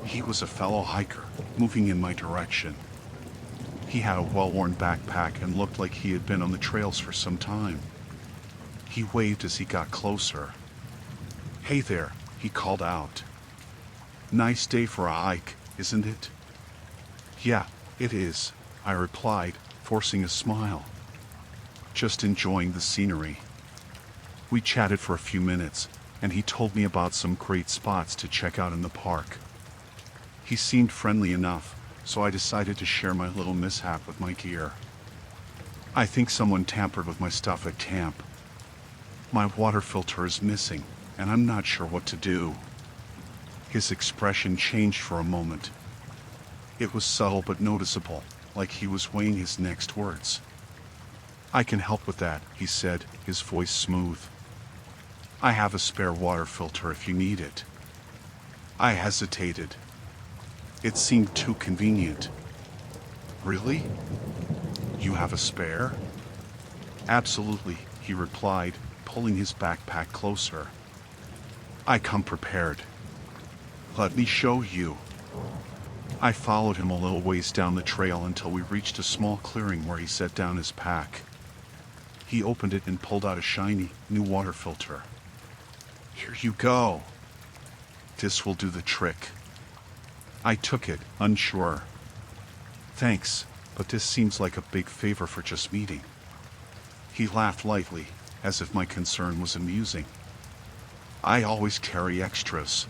He was a fellow hiker, moving in my direction. He had a well-worn backpack and looked like he had been on the trails for some time. He waved as he got closer. "Hey there," he called out. "Nice day for a hike, isn't it?" "Yeah, it is," I replied, forcing a smile. "Just enjoying the scenery." We chatted for a few minutes, and he told me about some great spots to check out in the park. He seemed friendly enough, so I decided to share my little mishap with my gear. "I think someone tampered with my stuff at camp. My water filter is missing, and I'm not sure what to do." His expression changed for a moment. It was subtle but noticeable, like he was weighing his next words. "I can help with that," he said, his voice smooth. "I have a spare water filter if you need it." I hesitated. It seemed too convenient. "Really? You have a spare?" "Absolutely," he replied, pulling his backpack closer. "I come prepared. Let me show you." I followed him a little ways down the trail until we reached a small clearing where he set down his pack. He opened it and pulled out a shiny, new water filter. "Here you go. This will do the trick." I took it, unsure. "Thanks, but this seems like a big favor for just meeting." He laughed lightly, as if my concern was amusing. "I always carry extras.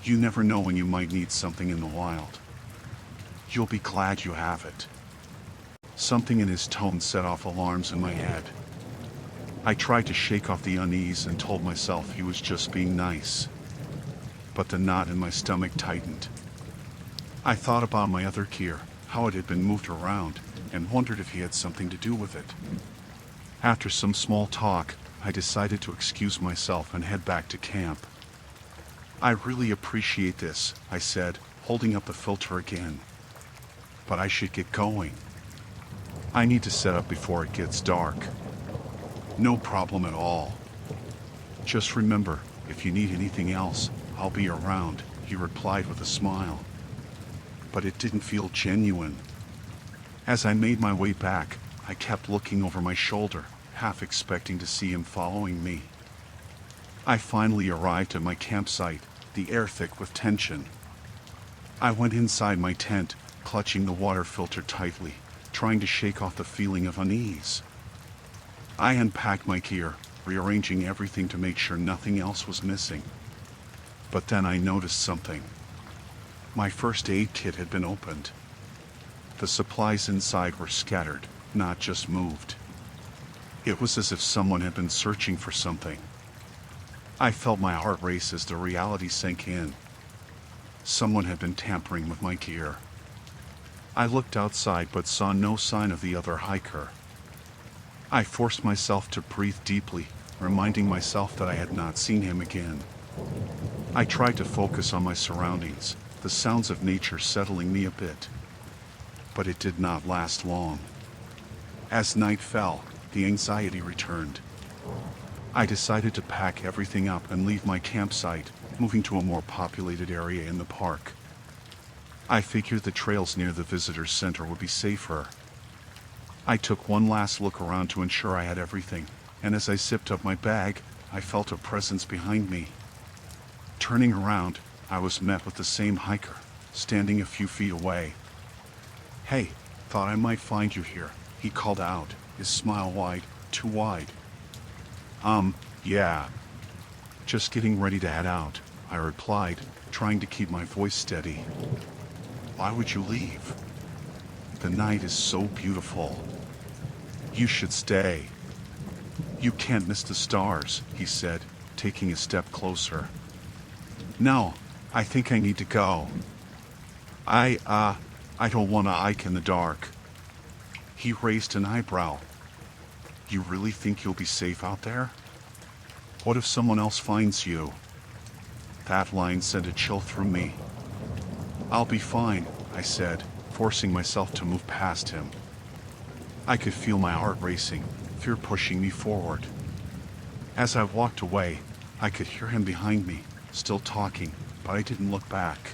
You never know when you might need something in the wild. You'll be glad you have it." Something in his tone set off alarms in my head. I tried to shake off the unease and told myself he was just being nice. But the knot in my stomach tightened. I thought about my other gear, how it had been moved around, and wondered if he had something to do with it. After some small talk, I decided to excuse myself and head back to camp. "I really appreciate this," I said, holding up the filter again. "But I should get going. I need to set up before it gets dark." "No problem at all. Just remember, if you need anything else, I'll be around," he replied with a smile. But it didn't feel genuine. As I made my way back, I kept looking over my shoulder, half expecting to see him following me. I finally arrived at my campsite, the air thick with tension. I went inside my tent, clutching the water filter tightly, trying to shake off the feeling of unease. I unpacked my gear, rearranging everything to make sure nothing else was missing. But then I noticed something. My first aid kit had been opened. The supplies inside were scattered, not just moved. It was as if someone had been searching for something. I felt my heart race as the reality sank in. Someone had been tampering with my gear. I looked outside but saw no sign of the other hiker. I forced myself to breathe deeply, reminding myself that I had not seen him again. I tried to focus on my surroundings, the sounds of nature settling me a bit. But it did not last long. As night fell, the anxiety returned. I decided to pack everything up and leave my campsite, moving to a more populated area in the park. I figured the trails near the visitor center would be safer. I took one last look around to ensure I had everything, and as I zipped up my bag, I felt a presence behind me. Turning around, I was met with the same hiker, standing a few feet away. "Hey, thought I might find you here," he called out, his smile wide, too wide. Yeah. Just getting ready to head out," I replied, trying to keep my voice steady. "Why would you leave? The night is so beautiful. You should stay. You can't miss the stars," he said, taking a step closer. "No, I think I need to go. I don't want to hike in the dark." He raised an eyebrow. "You really think you'll be safe out there? What if someone else finds you?" That line sent a chill through me. "I'll be fine," I said, forcing myself to move past him. I could feel my heart racing, fear pushing me forward. As I walked away, I could hear him behind me, still talking, but I didn't look back.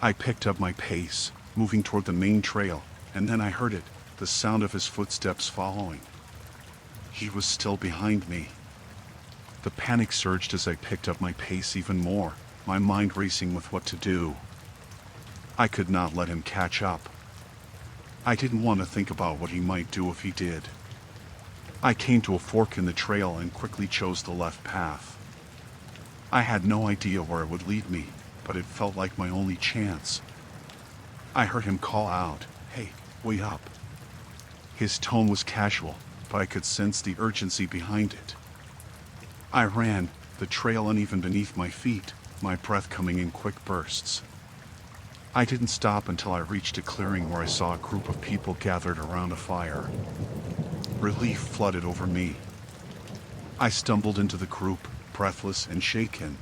I picked up my pace, moving toward the main trail, and then I heard it, the sound of his footsteps following. He was still behind me. The panic surged as I picked up my pace even more, my mind racing with what to do. I could not let him catch up. I didn't want to think about what he might do if he did. I came to a fork in the trail and quickly chose the left path. I had no idea where it would lead me, but it felt like my only chance. I heard him call out, "Hey, wait up." His tone was casual, but I could sense the urgency behind it. I ran, the trail uneven beneath my feet, my breath coming in quick bursts. I didn't stop until I reached a clearing where I saw a group of people gathered around a fire. Relief flooded over me. I stumbled into the group, breathless and shaken.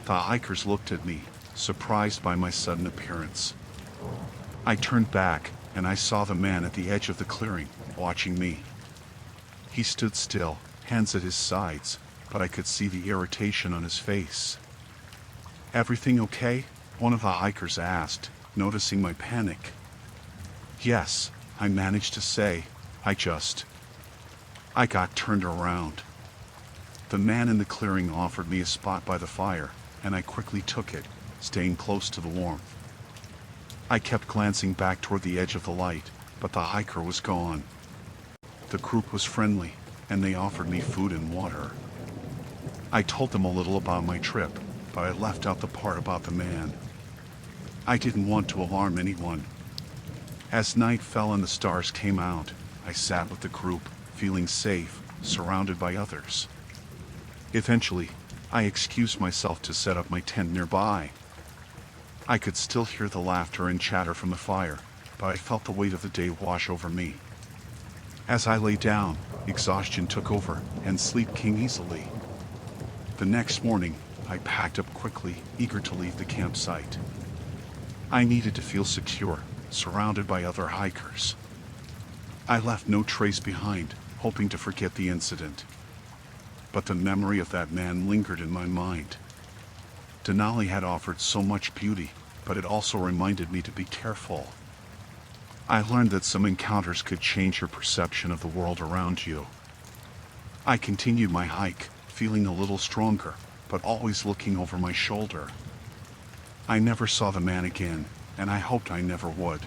The hikers looked at me, surprised by my sudden appearance. I turned back, and I saw the man at the edge of the clearing, watching me. He stood still, hands at his sides, but I could see the irritation on his face. "Everything okay?" one of the hikers asked, noticing my panic. "Yes," I managed to say. I got turned around. The man in the clearing offered me a spot by the fire, and I quickly took it, staying close to the warmth. I kept glancing back toward the edge of the light, but the hiker was gone. The group was friendly, and they offered me food and water. I told them a little about my trip, but I left out the part about the man. I didn't want to alarm anyone. As night fell and the stars came out, I sat with the group, feeling safe, surrounded by others. Eventually, I excused myself to set up my tent nearby. I could still hear the laughter and chatter from the fire, but I felt the weight of the day wash over me. As I lay down, exhaustion took over, and sleep came easily. The next morning, I packed up quickly, eager to leave the campsite. I needed to feel secure, surrounded by other hikers. I left no trace behind, hoping to forget the incident. But the memory of that man lingered in my mind. Denali had offered so much beauty, but it also reminded me to be careful. I learned that some encounters could change your perception of the world around you. I continued my hike, feeling a little stronger, but always looking over my shoulder. I never saw the man again, and I hoped I never would.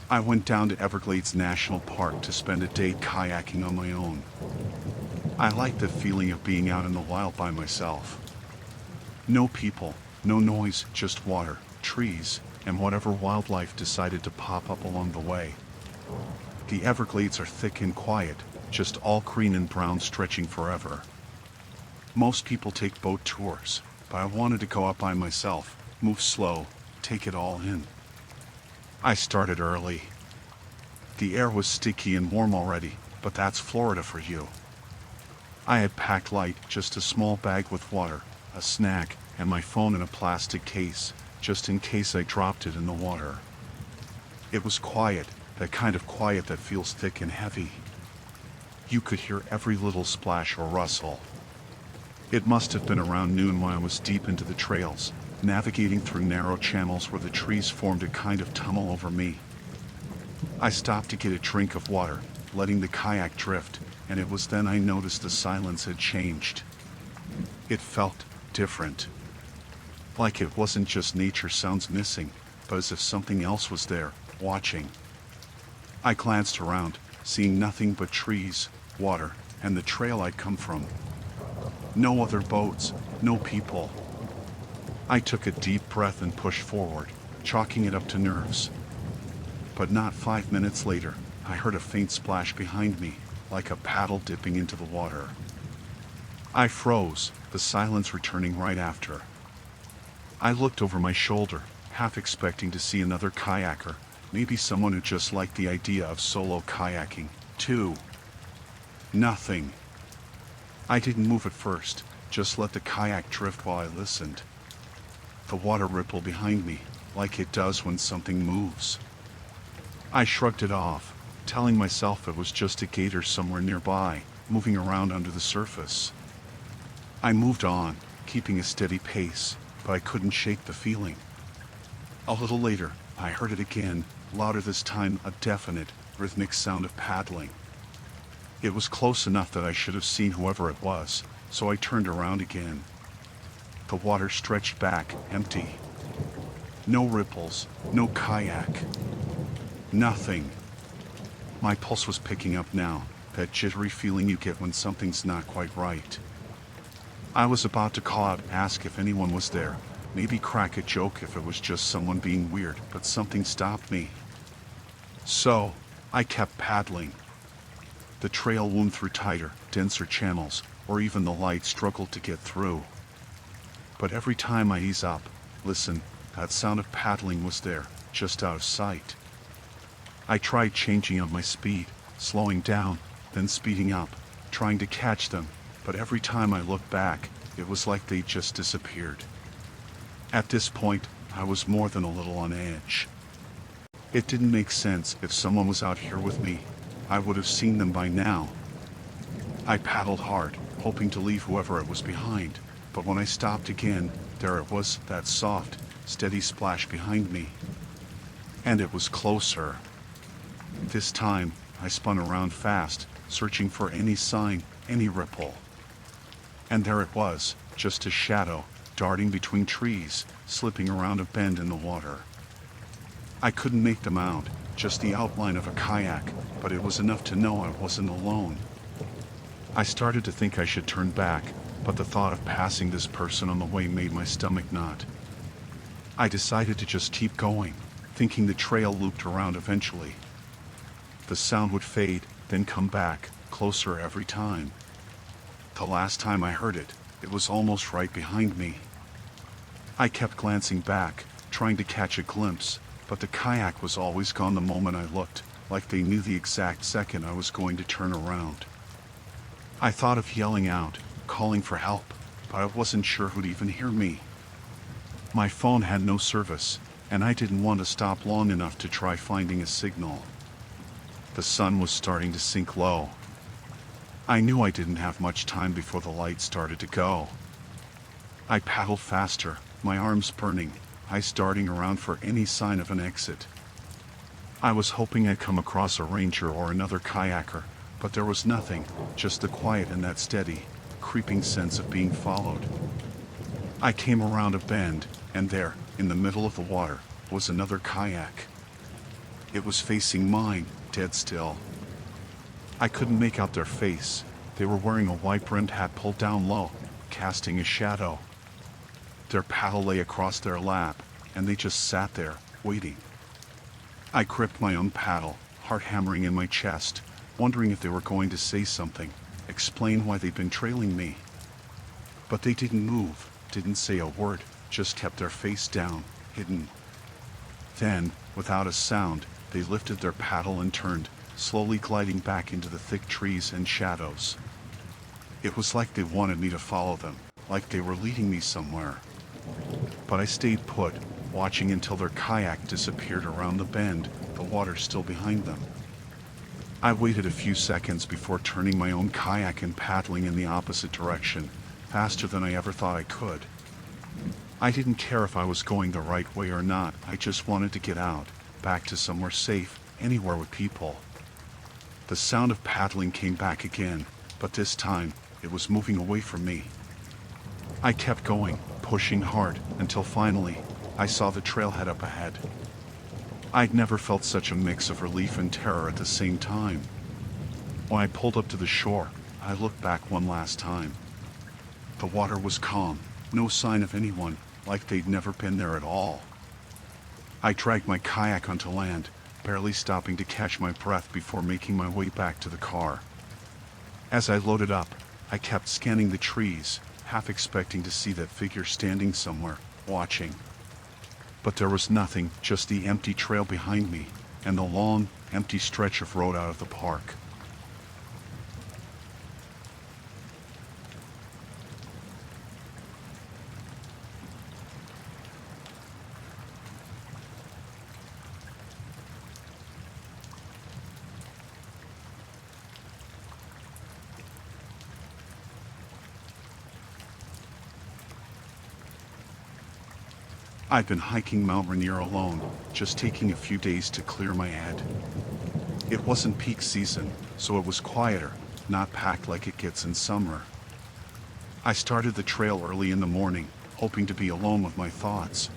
I went down to Everglades National Park to spend a day kayaking on my own. I liked the feeling of being out in the wild by myself. No people, no noise, just water, trees, and whatever wildlife decided to pop up along the way. The Everglades are thick and quiet, just all green and brown stretching forever. Most people take boat tours, but I wanted to go up by myself, move slow, take it all in. I started early. The air was sticky and warm already, but that's Florida for you. I had packed light, just a small bag with water, a snack, and my phone in a plastic case, just in case I dropped it in the water. It was quiet, that kind of quiet that feels thick and heavy. You could hear every little splash or rustle. It must have been around noon when I was deep into the trails, navigating through narrow channels where the trees formed a kind of tunnel over me. I stopped to get a drink of water, letting the kayak drift, and it was then I noticed the silence had changed. It felt different. Like it wasn't just nature sounds missing, but as if something else was there, watching. I glanced around, seeing nothing but trees, water, and the trail I'd come from. No other boats, no people. I took a deep breath and pushed forward, chalking it up to nerves. But not 5 minutes later, I heard a faint splash behind me, like a paddle dipping into the water. I froze, the silence returning right after. I looked over my shoulder, half expecting to see another kayaker, maybe someone who just liked the idea of solo kayaking, too. Nothing. I didn't move at first, just let the kayak drift while I listened. The water rippled behind me, like it does when something moves. I shrugged it off, telling myself it was just a gator somewhere nearby, moving around under the surface. I moved on, keeping a steady pace, but I couldn't shake the feeling. A little later, I heard it again, louder this time, a definite, rhythmic sound of paddling. It was close enough that I should have seen whoever it was, so I turned around again. The water stretched back, empty. No ripples, no kayak. Nothing. My pulse was picking up now, that jittery feeling you get when something's not quite right. I was about to call out, ask if anyone was there, maybe crack a joke if it was just someone being weird, but something stopped me. So, I kept paddling. The trail wound through tighter, denser channels, or even the light struggled to get through. But every time I ease up, listen, that sound of paddling was there, just out of sight. I tried changing up my speed, slowing down, then speeding up, trying to catch them, but every time I looked back, it was like they just disappeared. At this point, I was more than a little on edge. It didn't make sense. If someone was out here with me, I would have seen them by now. I paddled hard, hoping to leave whoever it was behind, but when I stopped again, there it was, that soft, steady splash behind me. And it was closer. This time, I spun around fast, searching for any sign, any ripple. And there it was, just a shadow, darting between trees, slipping around a bend in the water. I couldn't make them out, just the outline of a kayak, but it was enough to know I wasn't alone. I started to think I should turn back, but the thought of passing this person on the way made my stomach knot. I decided to just keep going, thinking the trail looped around eventually. The sound would fade, then come back, closer every time. The last time I heard it, it was almost right behind me. I kept glancing back, trying to catch a glimpse, but the kayak was always gone the moment I looked, like they knew the exact second I was going to turn around. I thought of yelling out, calling for help, but I wasn't sure who'd even hear me. My phone had no service, and I didn't want to stop long enough to try finding a signal. The sun was starting to sink low. I knew I didn't have much time before the light started to go. I paddled faster, my arms burning, eyes darting around for any sign of an exit. I was hoping I'd come across a ranger or another kayaker, but there was nothing, just the quiet and that steady, creeping sense of being followed. I came around a bend, and there, in the middle of the water, was another kayak. It was facing mine, dead still. I couldn't make out their face. They were wearing a white-brimmed hat pulled down low, casting a shadow. Their paddle lay across their lap, and they just sat there, waiting. I gripped my own paddle, heart hammering in my chest, wondering if they were going to say something, explain why they'd been trailing me. But they didn't move, didn't say a word, just kept their face down, hidden. Then, without a sound, they lifted their paddle and turned, slowly gliding back into the thick trees and shadows. It was like they wanted me to follow them, like they were leading me somewhere. But I stayed put, watching until their kayak disappeared around the bend, the water still behind them. I waited a few seconds before turning my own kayak and paddling in the opposite direction, faster than I ever thought I could. I didn't care if I was going the right way or not, I just wanted to get out, back to somewhere safe, anywhere with people. The sound of paddling came back again, but this time, it was moving away from me. I kept going, pushing hard, until finally, I saw the trailhead up ahead. I'd never felt such a mix of relief and terror at the same time. When I pulled up to the shore, I looked back one last time. The water was calm, no sign of anyone, like they'd never been there at all. I dragged my kayak onto land, barely stopping to catch my breath before making my way back to the car. As I loaded up, I kept scanning the trees, half expecting to see that figure standing somewhere, watching. But there was nothing, just the empty trail behind me, and the long, empty stretch of road out of the park. I'd been hiking Mount Rainier alone, just taking a few days to clear my head. It wasn't peak season, so it was quieter, not packed like it gets in summer. I started the trail early in the morning, hoping to be alone with my thoughts.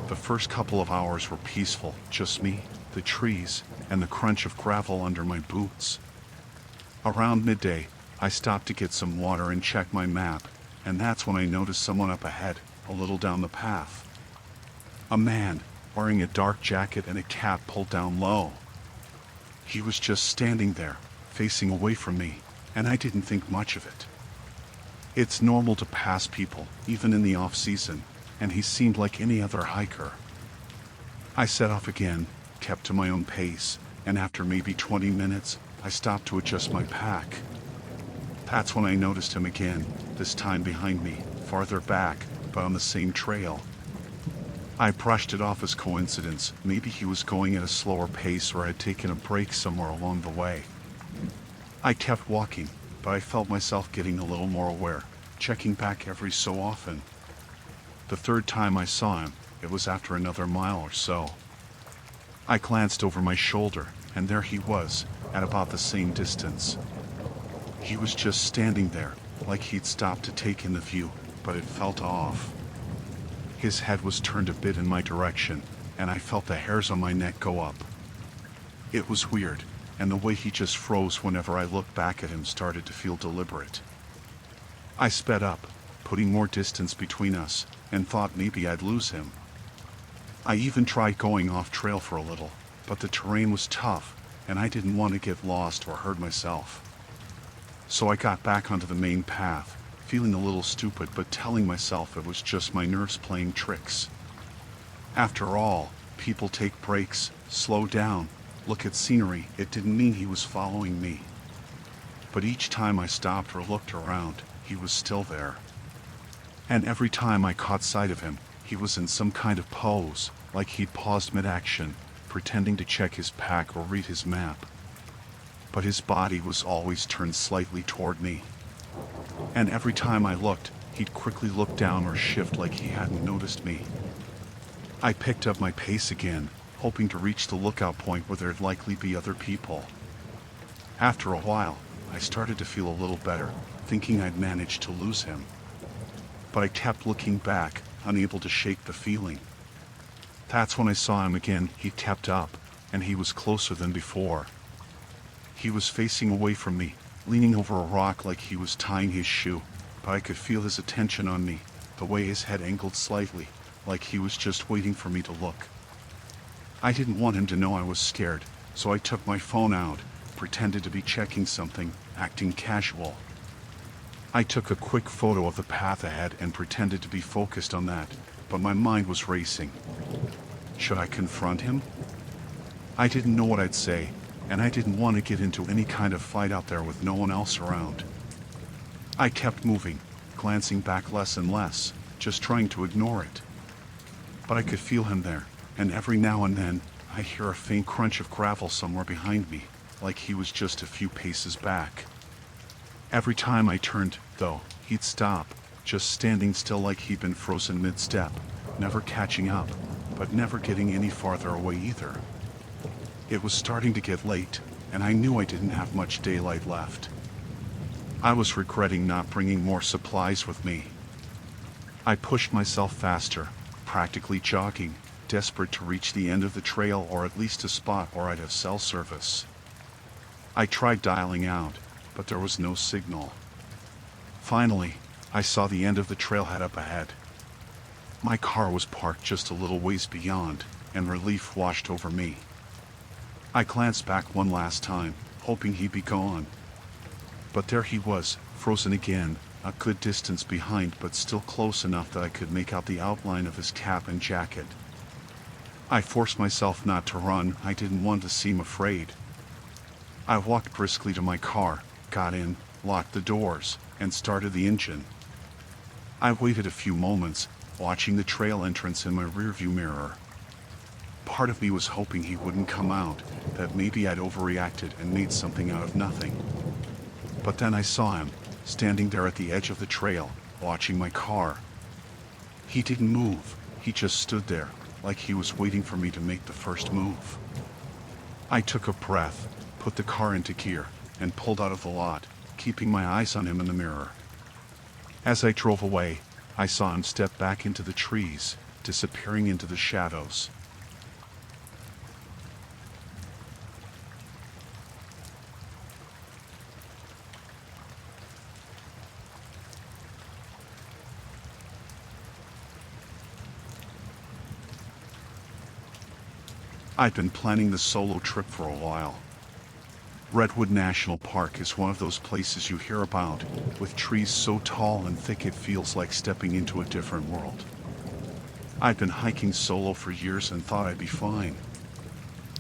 The first couple of hours were peaceful, just me, the trees, and the crunch of gravel under my boots. Around midday, I stopped to get some water and check my map, and that's when I noticed someone up ahead, a little down the path. A man, wearing a dark jacket and a cap pulled down low. He was just standing there, facing away from me, and I didn't think much of it. It's normal to pass people, even in the off-season, and he seemed like any other hiker. I set off again, kept to my own pace, and after maybe 20 minutes, I stopped to adjust my pack. That's when I noticed him again, this time behind me, farther back, but on the same trail. I brushed it off as coincidence. Maybe he was going at a slower pace or had taken a break somewhere along the way. I kept walking, but I felt myself getting a little more aware, checking back every so often. The third time I saw him, it was after another mile or so. I glanced over my shoulder, and there he was, at about the same distance. He was just standing there, like he'd stopped to take in the view, but it felt off. His head was turned a bit in my direction, and I felt the hairs on my neck go up. It was weird, and the way he just froze whenever I looked back at him started to feel deliberate. I sped up, putting more distance between us, and thought maybe I'd lose him. I even tried going off trail for a little, but the terrain was tough, and I didn't want to get lost or hurt myself. So I got back onto the main path, feeling a little stupid but telling myself it was just my nerves playing tricks. After all, people take breaks, slow down, look at scenery. It didn't mean he was following me. But each time I stopped or looked around, he was still there. And every time I caught sight of him, he was in some kind of pose, like he'd paused mid-action, pretending to check his pack or read his map. But his body was always turned slightly toward me. And every time I looked, he'd quickly look down or shift like he hadn't noticed me. I picked up my pace again, hoping to reach the lookout point where there'd likely be other people. After a while, I started to feel a little better, thinking I'd managed to lose him. But I kept looking back, unable to shake the feeling. That's when I saw him again. He kept up, and he was closer than before. He was facing away from me, leaning over a rock like he was tying his shoe, but I could feel his attention on me, the way his head angled slightly, like he was just waiting for me to look. I didn't want him to know I was scared, so I took my phone out, pretended to be checking something, acting casual. I took a quick photo of the path ahead and pretended to be focused on that, but my mind was racing. Should I confront him? I didn't know what I'd say, and I didn't want to get into any kind of fight out there with no one else around. I kept moving, glancing back less and less, just trying to ignore it. But I could feel him there, and every now and then, I hear a faint crunch of gravel somewhere behind me, like he was just a few paces back. Every time I turned, though, he'd stop, just standing still like he'd been frozen mid-step, never catching up, but never getting any farther away either. It was starting to get late, and I knew I didn't have much daylight left. I was regretting not bringing more supplies with me. I pushed myself faster, practically jogging, desperate to reach the end of the trail or at least a spot where I'd have cell service. I tried dialing out, but there was no signal. Finally, I saw the end of the trailhead up ahead. My car was parked just a little ways beyond, and relief washed over me. I glanced back one last time, hoping he'd be gone. But there he was, frozen again, a good distance behind but still close enough that I could make out the outline of his cap and jacket. I forced myself not to run. I didn't want to seem afraid. I walked briskly to my car, got in, locked the doors, and started the engine. I waited a few moments, watching the trail entrance in my rearview mirror. Part of me was hoping he wouldn't come out, that maybe I'd overreacted and made something out of nothing. But then I saw him, standing there at the edge of the trail, watching my car. He didn't move. He just stood there, like he was waiting for me to make the first move. I took a breath, put the car into gear, and pulled out of the lot, keeping my eyes on him in the mirror. As I drove away, I saw him step back into the trees, disappearing into the shadows. I'd been planning the solo trip for a while. Redwood National Park is one of those places you hear about, with trees so tall and thick it feels like stepping into a different world. I'd been hiking solo for years and thought I'd be fine.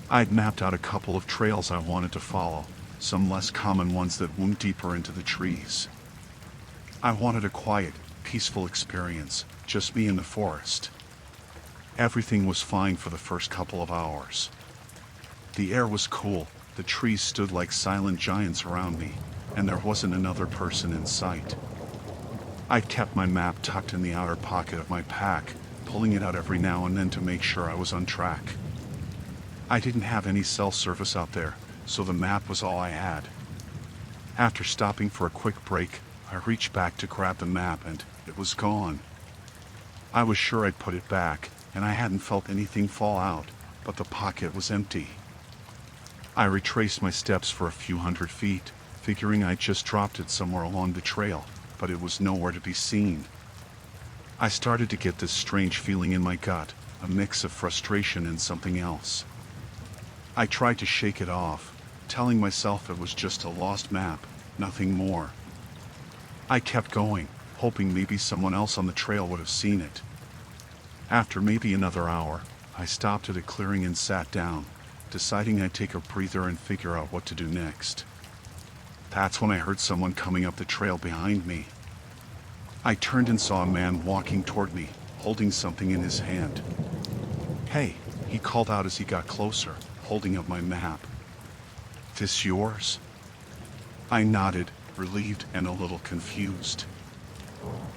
I'd mapped out a couple of trails I wanted to follow, some less common ones that wound deeper into the trees. I wanted a quiet, peaceful experience, just me in the forest. Everything was fine for the first couple of hours. The air was cool, the trees stood like silent giants around me, and there wasn't another person in sight. I'd kept my map tucked in the outer pocket of my pack, pulling it out every now and then to make sure I was on track. I didn't have any cell service out there, so the map was all I had. After stopping for a quick break, I reached back to grab the map and it was gone. I was sure I'd put it back, and I hadn't felt anything fall out, but the pocket was empty. I retraced my steps for a few hundred feet, figuring I'd just dropped it somewhere along the trail, but it was nowhere to be seen. I started to get this strange feeling in my gut, a mix of frustration and something else. I tried to shake it off, telling myself it was just a lost map, nothing more. I kept going, hoping maybe someone else on the trail would have seen it. After maybe another hour, I stopped at a clearing and sat down, deciding I'd take a breather and figure out what to do next. That's when I heard someone coming up the trail behind me. I turned and saw a man walking toward me, holding something in his hand. "Hey," he called out as he got closer, holding up my map. "This yours?" I nodded, relieved and a little confused.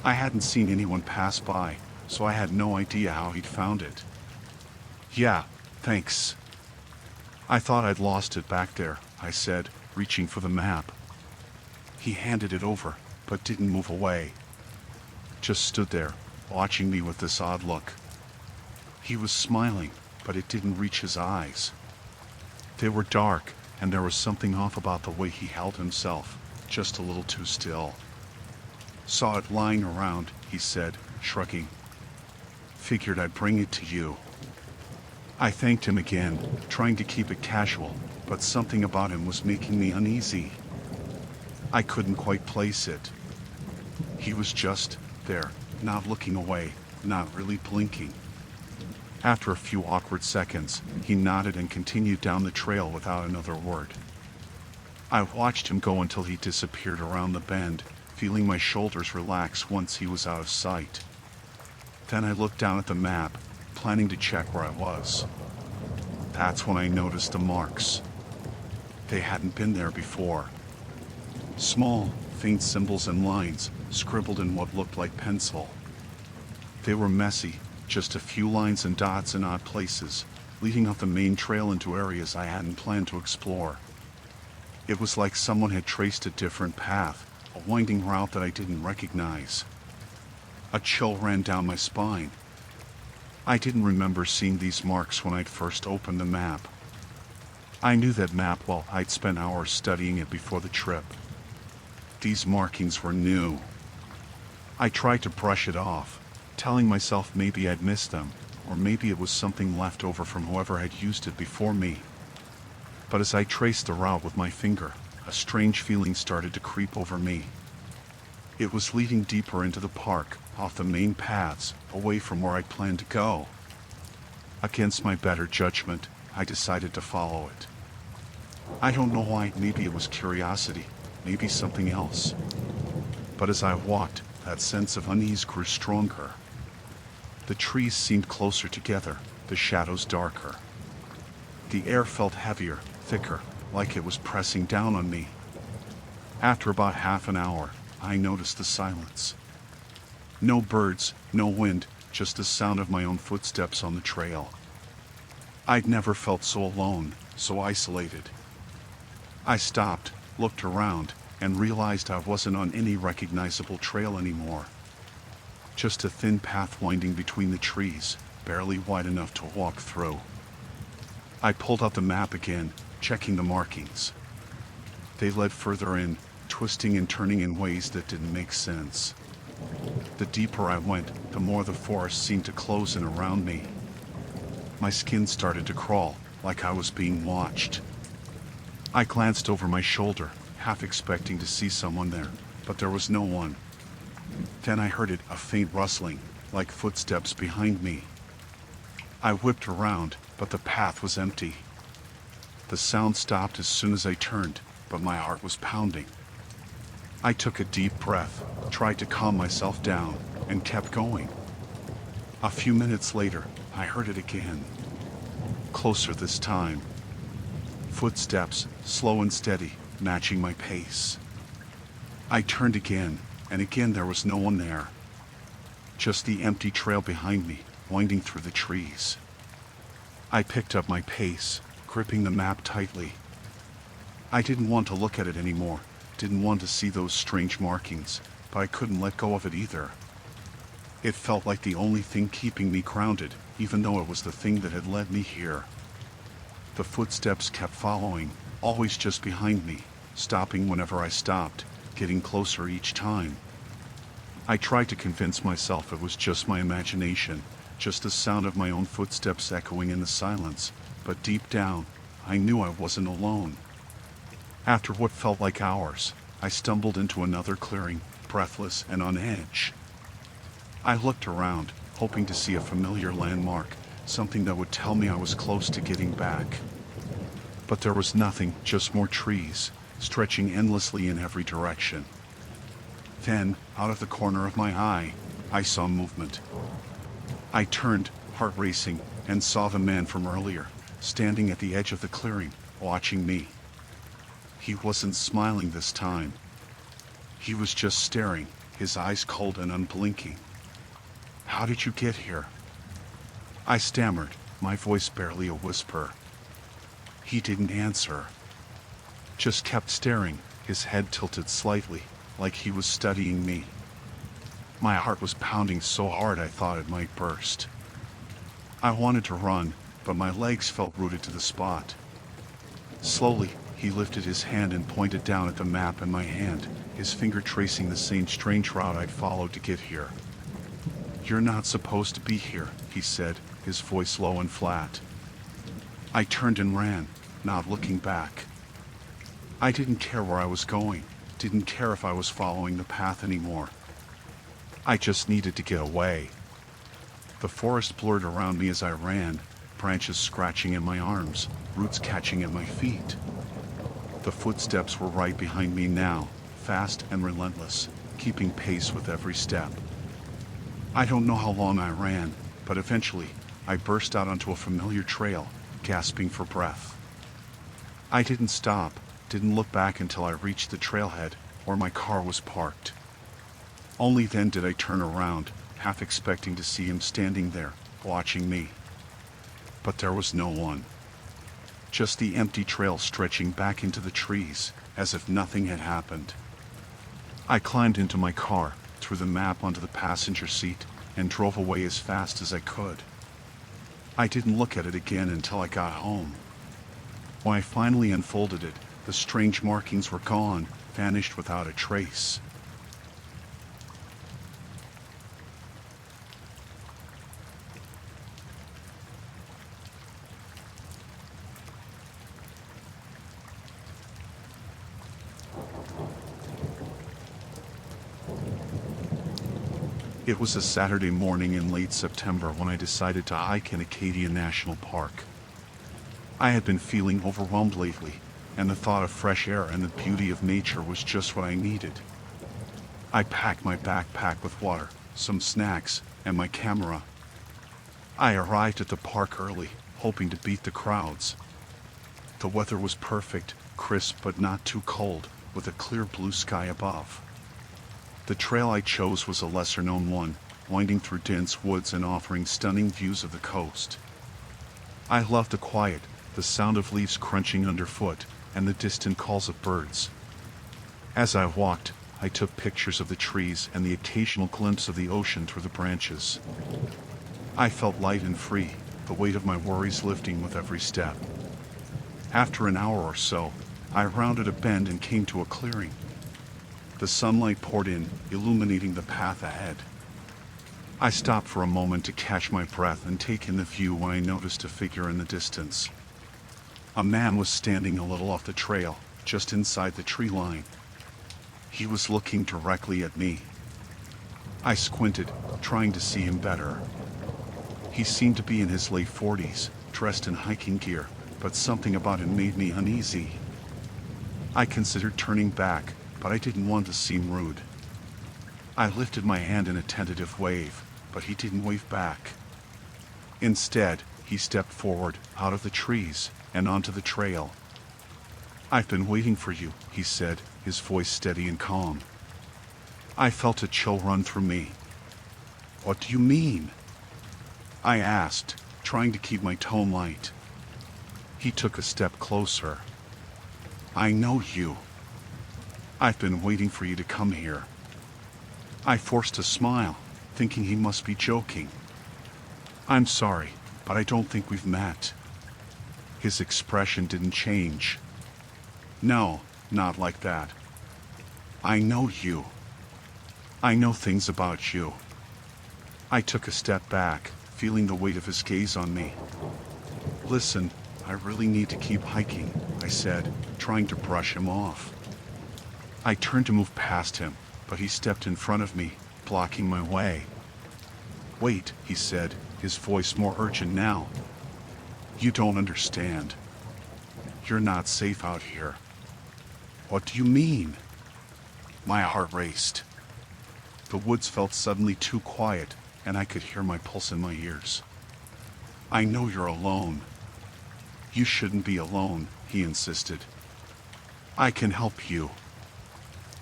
I hadn't seen anyone pass by, so I had no idea how he'd found it. "Yeah, thanks. I thought I'd lost it back there," I said, reaching for the map. He handed it over, but didn't move away. Just stood there, watching me with this odd look. He was smiling, but it didn't reach his eyes. They were dark, and there was something off about the way he held himself, just a little too still. "Saw it lying around," he said, shrugging. "Figured I'd bring it to you." I thanked him again, trying to keep it casual, but something about him was making me uneasy. I couldn't quite place it. He was just there, not looking away, not really blinking. After a few awkward seconds, he nodded and continued down the trail without another word. I watched him go until he disappeared around the bend, feeling my shoulders relax once he was out of sight. Then I looked down at the map, planning to check where I was. That's when I noticed the marks. They hadn't been there before. Small, faint symbols and lines, scribbled in what looked like pencil. They were messy, just a few lines and dots in odd places, leading off the main trail into areas I hadn't planned to explore. It was like someone had traced a different path, a winding route that I didn't recognize. A chill ran down my spine. I didn't remember seeing these marks when I'd first opened the map. I knew that map well. I'd spent hours studying it before the trip. These markings were new. I tried to brush it off, telling myself maybe I'd missed them, or maybe it was something left over from whoever had used it before me. But as I traced the route with my finger, a strange feeling started to creep over me. It was leading deeper into the park, off the main paths, away from where I'd planned to go. Against my better judgment, I decided to follow it. I don't know why, maybe it was curiosity, maybe something else. But as I walked, that sense of unease grew stronger. The trees seemed closer together, the shadows darker. The air felt heavier, thicker, like it was pressing down on me. After about half an hour, I noticed the silence. No birds, no wind, just the sound of my own footsteps on the trail. I'd never felt so alone, so isolated. I stopped, looked around, and realized I wasn't on any recognizable trail anymore. Just a thin path winding between the trees, barely wide enough to walk through. I pulled out the map again, checking the markings. They led further in, twisting and turning in ways that didn't make sense. The deeper I went, the more the forest seemed to close in around me. My skin started to crawl, like I was being watched. I glanced over my shoulder, half expecting to see someone there, but there was no one. Then I heard a faint rustling, like footsteps behind me. I whipped around, but the path was empty. The sound stopped as soon as I turned, but my heart was pounding. I took a deep breath, tried to calm myself down, and kept going. A few minutes later, I heard it again. Closer this time. Footsteps, slow and steady, matching my pace. I turned again, and again there was no one there. Just the empty trail behind me, winding through the trees. I picked up my pace, gripping the map tightly. I didn't want to look at it anymore, didn't want to see those strange markings, but I couldn't let go of it either. It felt like the only thing keeping me grounded, even though it was the thing that had led me here. The footsteps kept following, always just behind me, stopping whenever I stopped, getting closer each time. I tried to convince myself it was just my imagination, just the sound of my own footsteps echoing in the silence, but deep down, I knew I wasn't alone. After what felt like hours, I stumbled into another clearing, breathless and on edge. I looked around, hoping to see a familiar landmark, something that would tell me I was close to getting back. But there was nothing, just more trees, stretching endlessly in every direction. Then, out of the corner of my eye, I saw movement. I turned, heart racing, and saw the man from earlier, standing at the edge of the clearing, watching me. He wasn't smiling this time. He was just staring, his eyes cold and unblinking. "How did you get here?" I stammered, my voice barely a whisper. He didn't answer. Just kept staring, his head tilted slightly, like he was studying me. My heart was pounding so hard I thought it might burst. I wanted to run, but my legs felt rooted to the spot. Slowly, he lifted his hand and pointed down at the map in my hand, his finger tracing the same strange route I'd followed to get here. "You're not supposed to be here," he said, his voice low and flat. I turned and ran, not looking back. I didn't care where I was going, didn't care if I was following the path anymore. I just needed to get away. The forest blurred around me as I ran, branches scratching at my arms, roots catching at my feet. The footsteps were right behind me now, fast and relentless, keeping pace with every step. I don't know how long I ran, but eventually, I burst out onto a familiar trail, gasping for breath. I didn't stop, didn't look back until I reached the trailhead, where my car was parked. Only then did I turn around, half expecting to see him standing there, watching me. But there was no one. Just the empty trail stretching back into the trees, as if nothing had happened. I climbed into my car, threw the map onto the passenger seat, and drove away as fast as I could. I didn't look at it again until I got home. When I finally unfolded it, the strange markings were gone, vanished without a trace. It was a Saturday morning in late September when I decided to hike in Acadia National Park. I had been feeling overwhelmed lately, and the thought of fresh air and the beauty of nature was just what I needed. I packed my backpack with water, some snacks, and my camera. I arrived at the park early, hoping to beat the crowds. The weather was perfect, crisp but not too cold, with a clear blue sky above. The trail I chose was a lesser-known one, winding through dense woods and offering stunning views of the coast. I loved the quiet, the sound of leaves crunching underfoot, and the distant calls of birds. As I walked, I took pictures of the trees and the occasional glimpse of the ocean through the branches. I felt light and free, the weight of my worries lifting with every step. After an hour or so, I rounded a bend and came to a clearing. The sunlight poured in, illuminating the path ahead. I stopped for a moment to catch my breath and take in the view when I noticed a figure in the distance. A man was standing a little off the trail, just inside the tree line. He was looking directly at me. I squinted, trying to see him better. He seemed to be in his late 40s, dressed in hiking gear, but something about him made me uneasy. I considered turning back, but I didn't want to seem rude. I lifted my hand in a tentative wave, but he didn't wave back. Instead, he stepped forward, out of the trees, and onto the trail. "I've been waiting for you," he said, his voice steady and calm. I felt a chill run through me. "What do you mean?" I asked, trying to keep my tone light. He took a step closer. "I know you. I've been waiting for you to come here." I forced a smile, thinking he must be joking. "I'm sorry, but I don't think we've met." His expression didn't change. "No, not like that. I know you. I know things about you." I took a step back, feeling the weight of his gaze on me. "Listen, I really need to keep hiking," I said, trying to brush him off. I turned to move past him, but he stepped in front of me, blocking my way. "Wait," he said, his voice more urgent now. "You don't understand. You're not safe out here." "What do you mean?" My heart raced. The woods felt suddenly too quiet, and I could hear my pulse in my ears. "I know you're alone." "You shouldn't be alone," he insisted. "I can help you.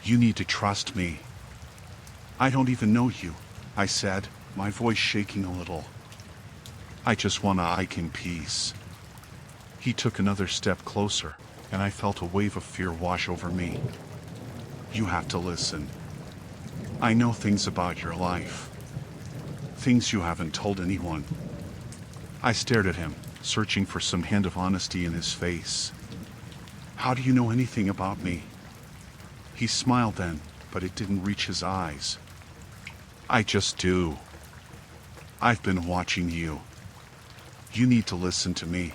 You need to trust me." "I don't even know you," I said, my voice shaking a little. "I just want to hike in peace." He took another step closer, and I felt a wave of fear wash over me. "You have to listen. I know things about your life. Things you haven't told anyone." I stared at him, searching for some hint of honesty in his face. "How do you know anything about me?" He smiled then, but it didn't reach his eyes. "I just do. I've been watching you. You need to listen to me.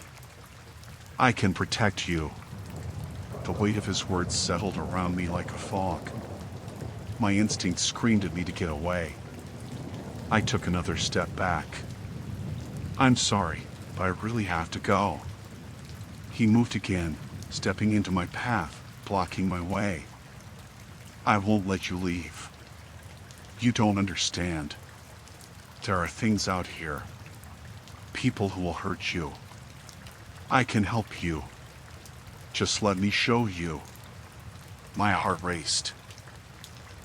I can protect you." The weight of his words settled around me like a fog. My instinct screamed at me to get away. I took another step back. "I'm sorry, but I really have to go." He moved again, stepping into my path, blocking my way. "I won't let you leave. You don't understand. There are things out here. People who will hurt you. I can help you. Just let me show you." My heart raced.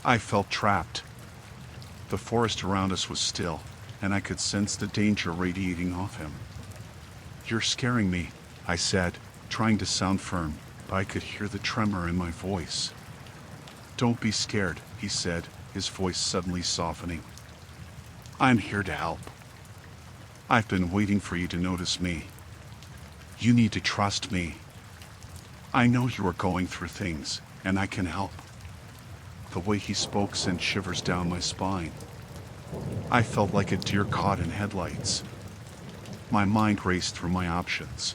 I felt trapped. The forest around us was still, and I could sense the danger radiating off him. "You're scaring me," I said, trying to sound firm, but I could hear the tremor in my voice. "Don't be scared," he said, his voice suddenly softening. "I'm here to help. I've been waiting for you to notice me. You need to trust me. I know you are going through things, and I can help." The way he spoke sent shivers down my spine. I felt like a deer caught in headlights. My mind raced through my options.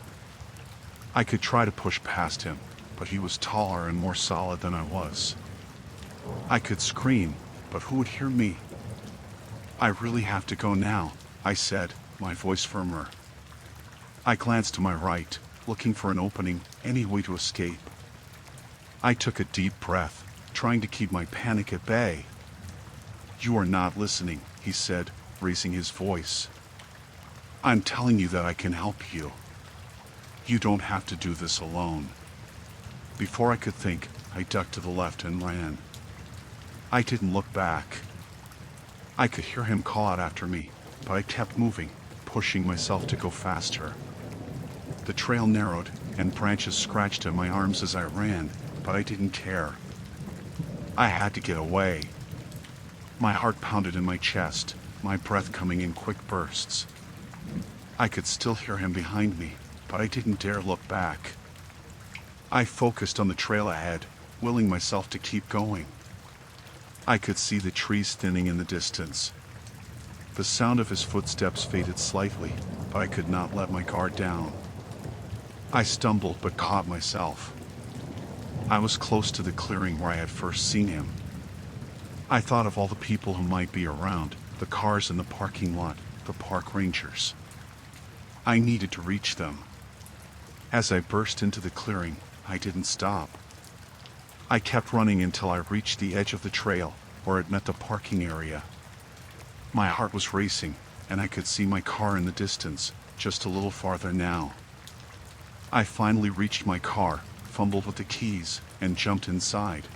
I could try to push past him, but he was taller and more solid than I was. I could scream, but who would hear me? "I really have to go now," I said, my voice firmer. I glanced to my right, looking for an opening, any way to escape. I took a deep breath, trying to keep my panic at bay. "You are not listening," he said, raising his voice. "I'm telling you that I can help you. You don't have to do this alone." Before I could think, I ducked to the left and ran. I didn't look back. I could hear him call out after me, but I kept moving, pushing myself to go faster. The trail narrowed, and branches scratched at my arms as I ran, but I didn't care. I had to get away. My heart pounded in my chest, my breath coming in quick bursts. I could still hear him behind me, but I didn't dare look back. I focused on the trail ahead, willing myself to keep going. I could see the trees thinning in the distance. The sound of his footsteps faded slightly, but I could not let my guard down. I stumbled but caught myself. I was close to the clearing where I had first seen him. I thought of all the people who might be around, the cars in the parking lot, the park rangers. I needed to reach them. As I burst into the clearing, I didn't stop. I kept running until I reached the edge of the trail, where it met the parking area. My heart was racing, and I could see my car in the distance, just a little farther now. I finally reached my car, fumbled with the keys, and jumped inside.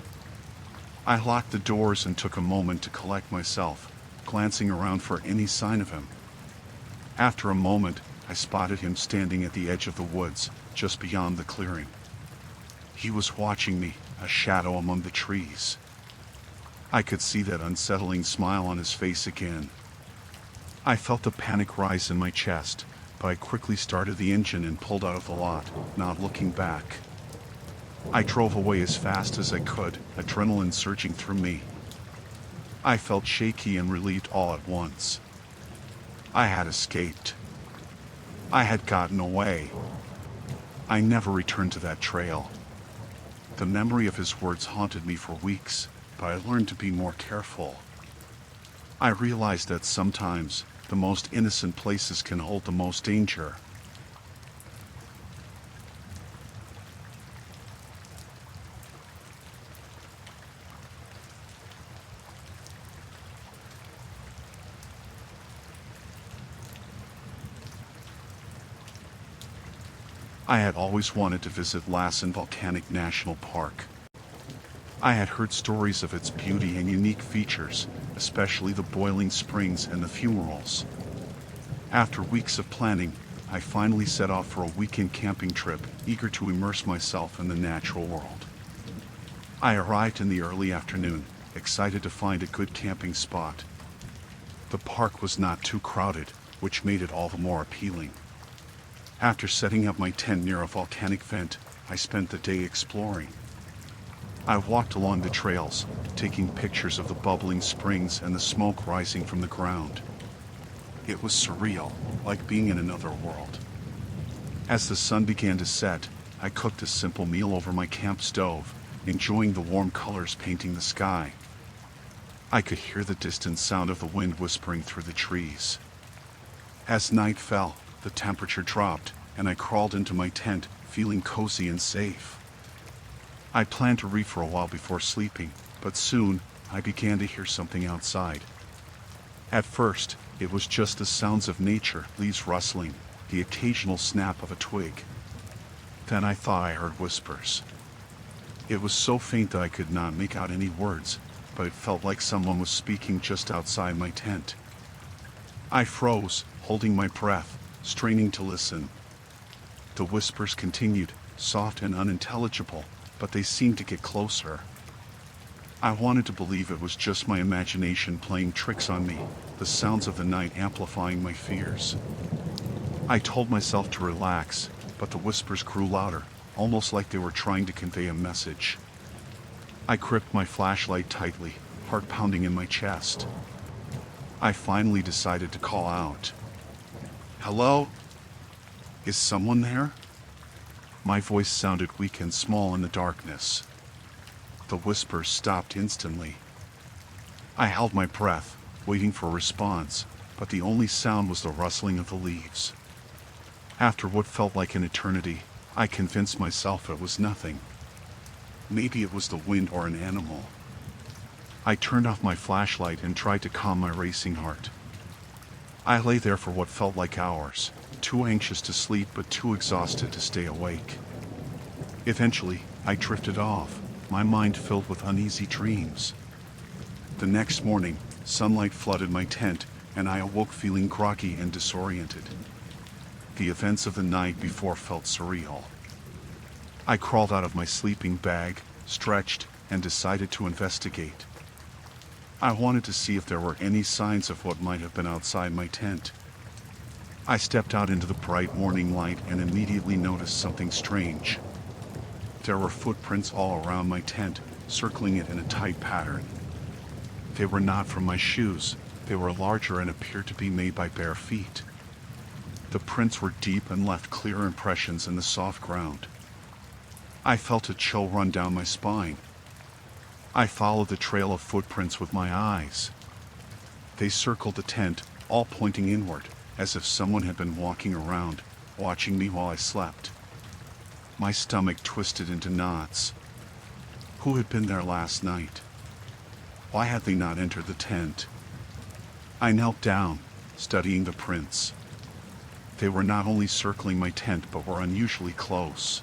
I locked the doors and took a moment to collect myself, glancing around for any sign of him. After a moment, I spotted him standing at the edge of the woods, just beyond the clearing. He was watching me, a shadow among the trees. I could see that unsettling smile on his face again. I felt the panic rise in my chest, but I quickly started the engine and pulled out of the lot, not looking back. I drove away as fast as I could, adrenaline surging through me. I felt shaky and relieved all at once. I had escaped. I had gotten away. I never returned to that trail. The memory of his words haunted me for weeks, but I learned to be more careful. I realized that sometimes the most innocent places can hold the most danger. I had always wanted to visit Lassen Volcanic National Park. I had heard stories of its beauty and unique features, especially the boiling springs and the fumaroles. After weeks of planning, I finally set off for a weekend camping trip, eager to immerse myself in the natural world. I arrived in the early afternoon, excited to find a good camping spot. The park was not too crowded, which made it all the more appealing. After setting up my tent near a volcanic vent, I spent the day exploring. I walked along the trails, taking pictures of the bubbling springs and the smoke rising from the ground. It was surreal, like being in another world. As the sun began to set, I cooked a simple meal over my camp stove, enjoying the warm colors painting the sky. I could hear the distant sound of the wind whispering through the trees. As night fell, the temperature dropped, and I crawled into my tent, feeling cozy and safe. I planned to read for a while before sleeping, but soon I began to hear something outside. At first, it was just the sounds of nature, leaves rustling, the occasional snap of a twig. Then I thought I heard whispers. It was so faint that I could not make out any words, but it felt like someone was speaking just outside my tent. I froze, holding my breath, straining to listen. The whispers continued, soft and unintelligible, but they seemed to get closer. I wanted to believe it was just my imagination playing tricks on me, the sounds of the night amplifying my fears. I told myself to relax, but the whispers grew louder, almost like they were trying to convey a message. I gripped my flashlight tightly, heart pounding in my chest. I finally decided to call out. "Hello? Is someone there?" My voice sounded weak and small in the darkness. The whispers stopped instantly. I held my breath, waiting for a response, but the only sound was the rustling of the leaves. After what felt like an eternity, I convinced myself it was nothing. Maybe it was the wind or an animal. I turned off my flashlight and tried to calm my racing heart. I lay there for what felt like hours, too anxious to sleep but too exhausted to stay awake. Eventually, I drifted off, my mind filled with uneasy dreams. The next morning, Sunlight flooded my tent, and I awoke feeling groggy and disoriented. The events of the night before felt surreal. I crawled out of my sleeping bag, stretched, and decided to investigate. I wanted to see if there were any signs of what might have been outside my tent. I stepped out into the bright morning light and immediately noticed something strange. There were footprints all around my tent, circling it in a tight pattern. They were not from my shoes. They were larger and appeared to be made by bare feet. The prints were deep and left clear impressions in the soft ground. I felt a chill run down my spine. I followed the trail of footprints with my eyes. They circled the tent, all pointing inward, as if someone had been walking around, watching me while I slept. My stomach twisted into knots. Who had been there last night? Why had they not entered the tent? I knelt down, studying the prints. They were not only circling my tent, but were unusually close.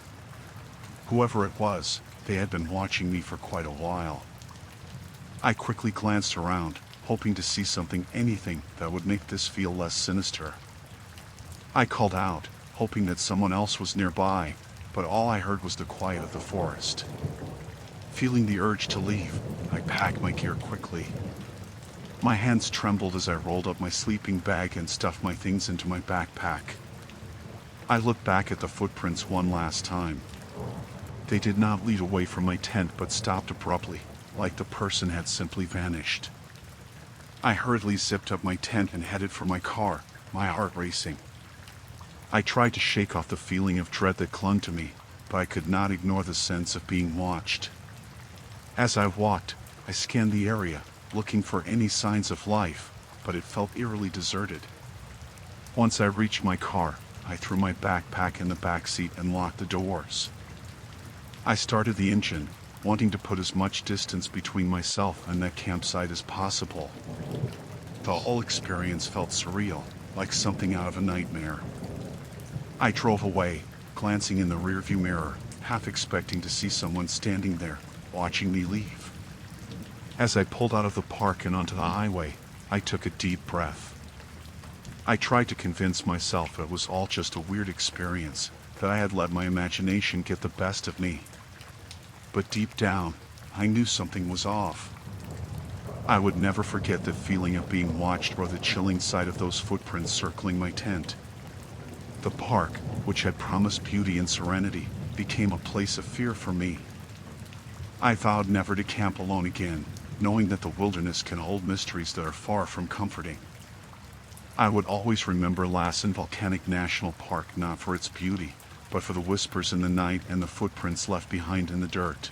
Whoever it was, they had been watching me for quite a while. I quickly glanced around, hoping to see anything that would make this feel less sinister. I called out, hoping that someone else was nearby, but all I heard was the quiet of the forest. Feeling the urge to leave, I packed my gear quickly. My hands trembled as I rolled up my sleeping bag and stuffed my things into my backpack. I looked back at the footprints one last time. They did not lead away from my tent but stopped abruptly, like the person had simply vanished. I hurriedly zipped up my tent and headed for my car, my heart racing. I tried to shake off the feeling of dread that clung to me, but I could not ignore the sense of being watched. As I walked, I scanned the area, looking for any signs of life, but it felt eerily deserted. Once I reached my car, I threw my backpack in the back seat and locked the doors. I started the engine, wanting to put as much distance between myself and that campsite as possible. The whole experience felt surreal, like something out of a nightmare. I drove away, glancing in the rearview mirror, half expecting to see someone standing there, watching me leave. As I pulled out of the park and onto the highway, I took a deep breath. I tried to convince myself it was all just a weird experience, that I had let my imagination get the best of me. But deep down, I knew something was off. I would never forget the feeling of being watched or the chilling sight of those footprints circling my tent. The park, which had promised beauty and serenity, became a place of fear for me. I vowed never to camp alone again, knowing that the wilderness can hold mysteries that are far from comforting. I would always remember Lassen Volcanic National Park not for its beauty, but for the whispers in the night and the footprints left behind in the dirt.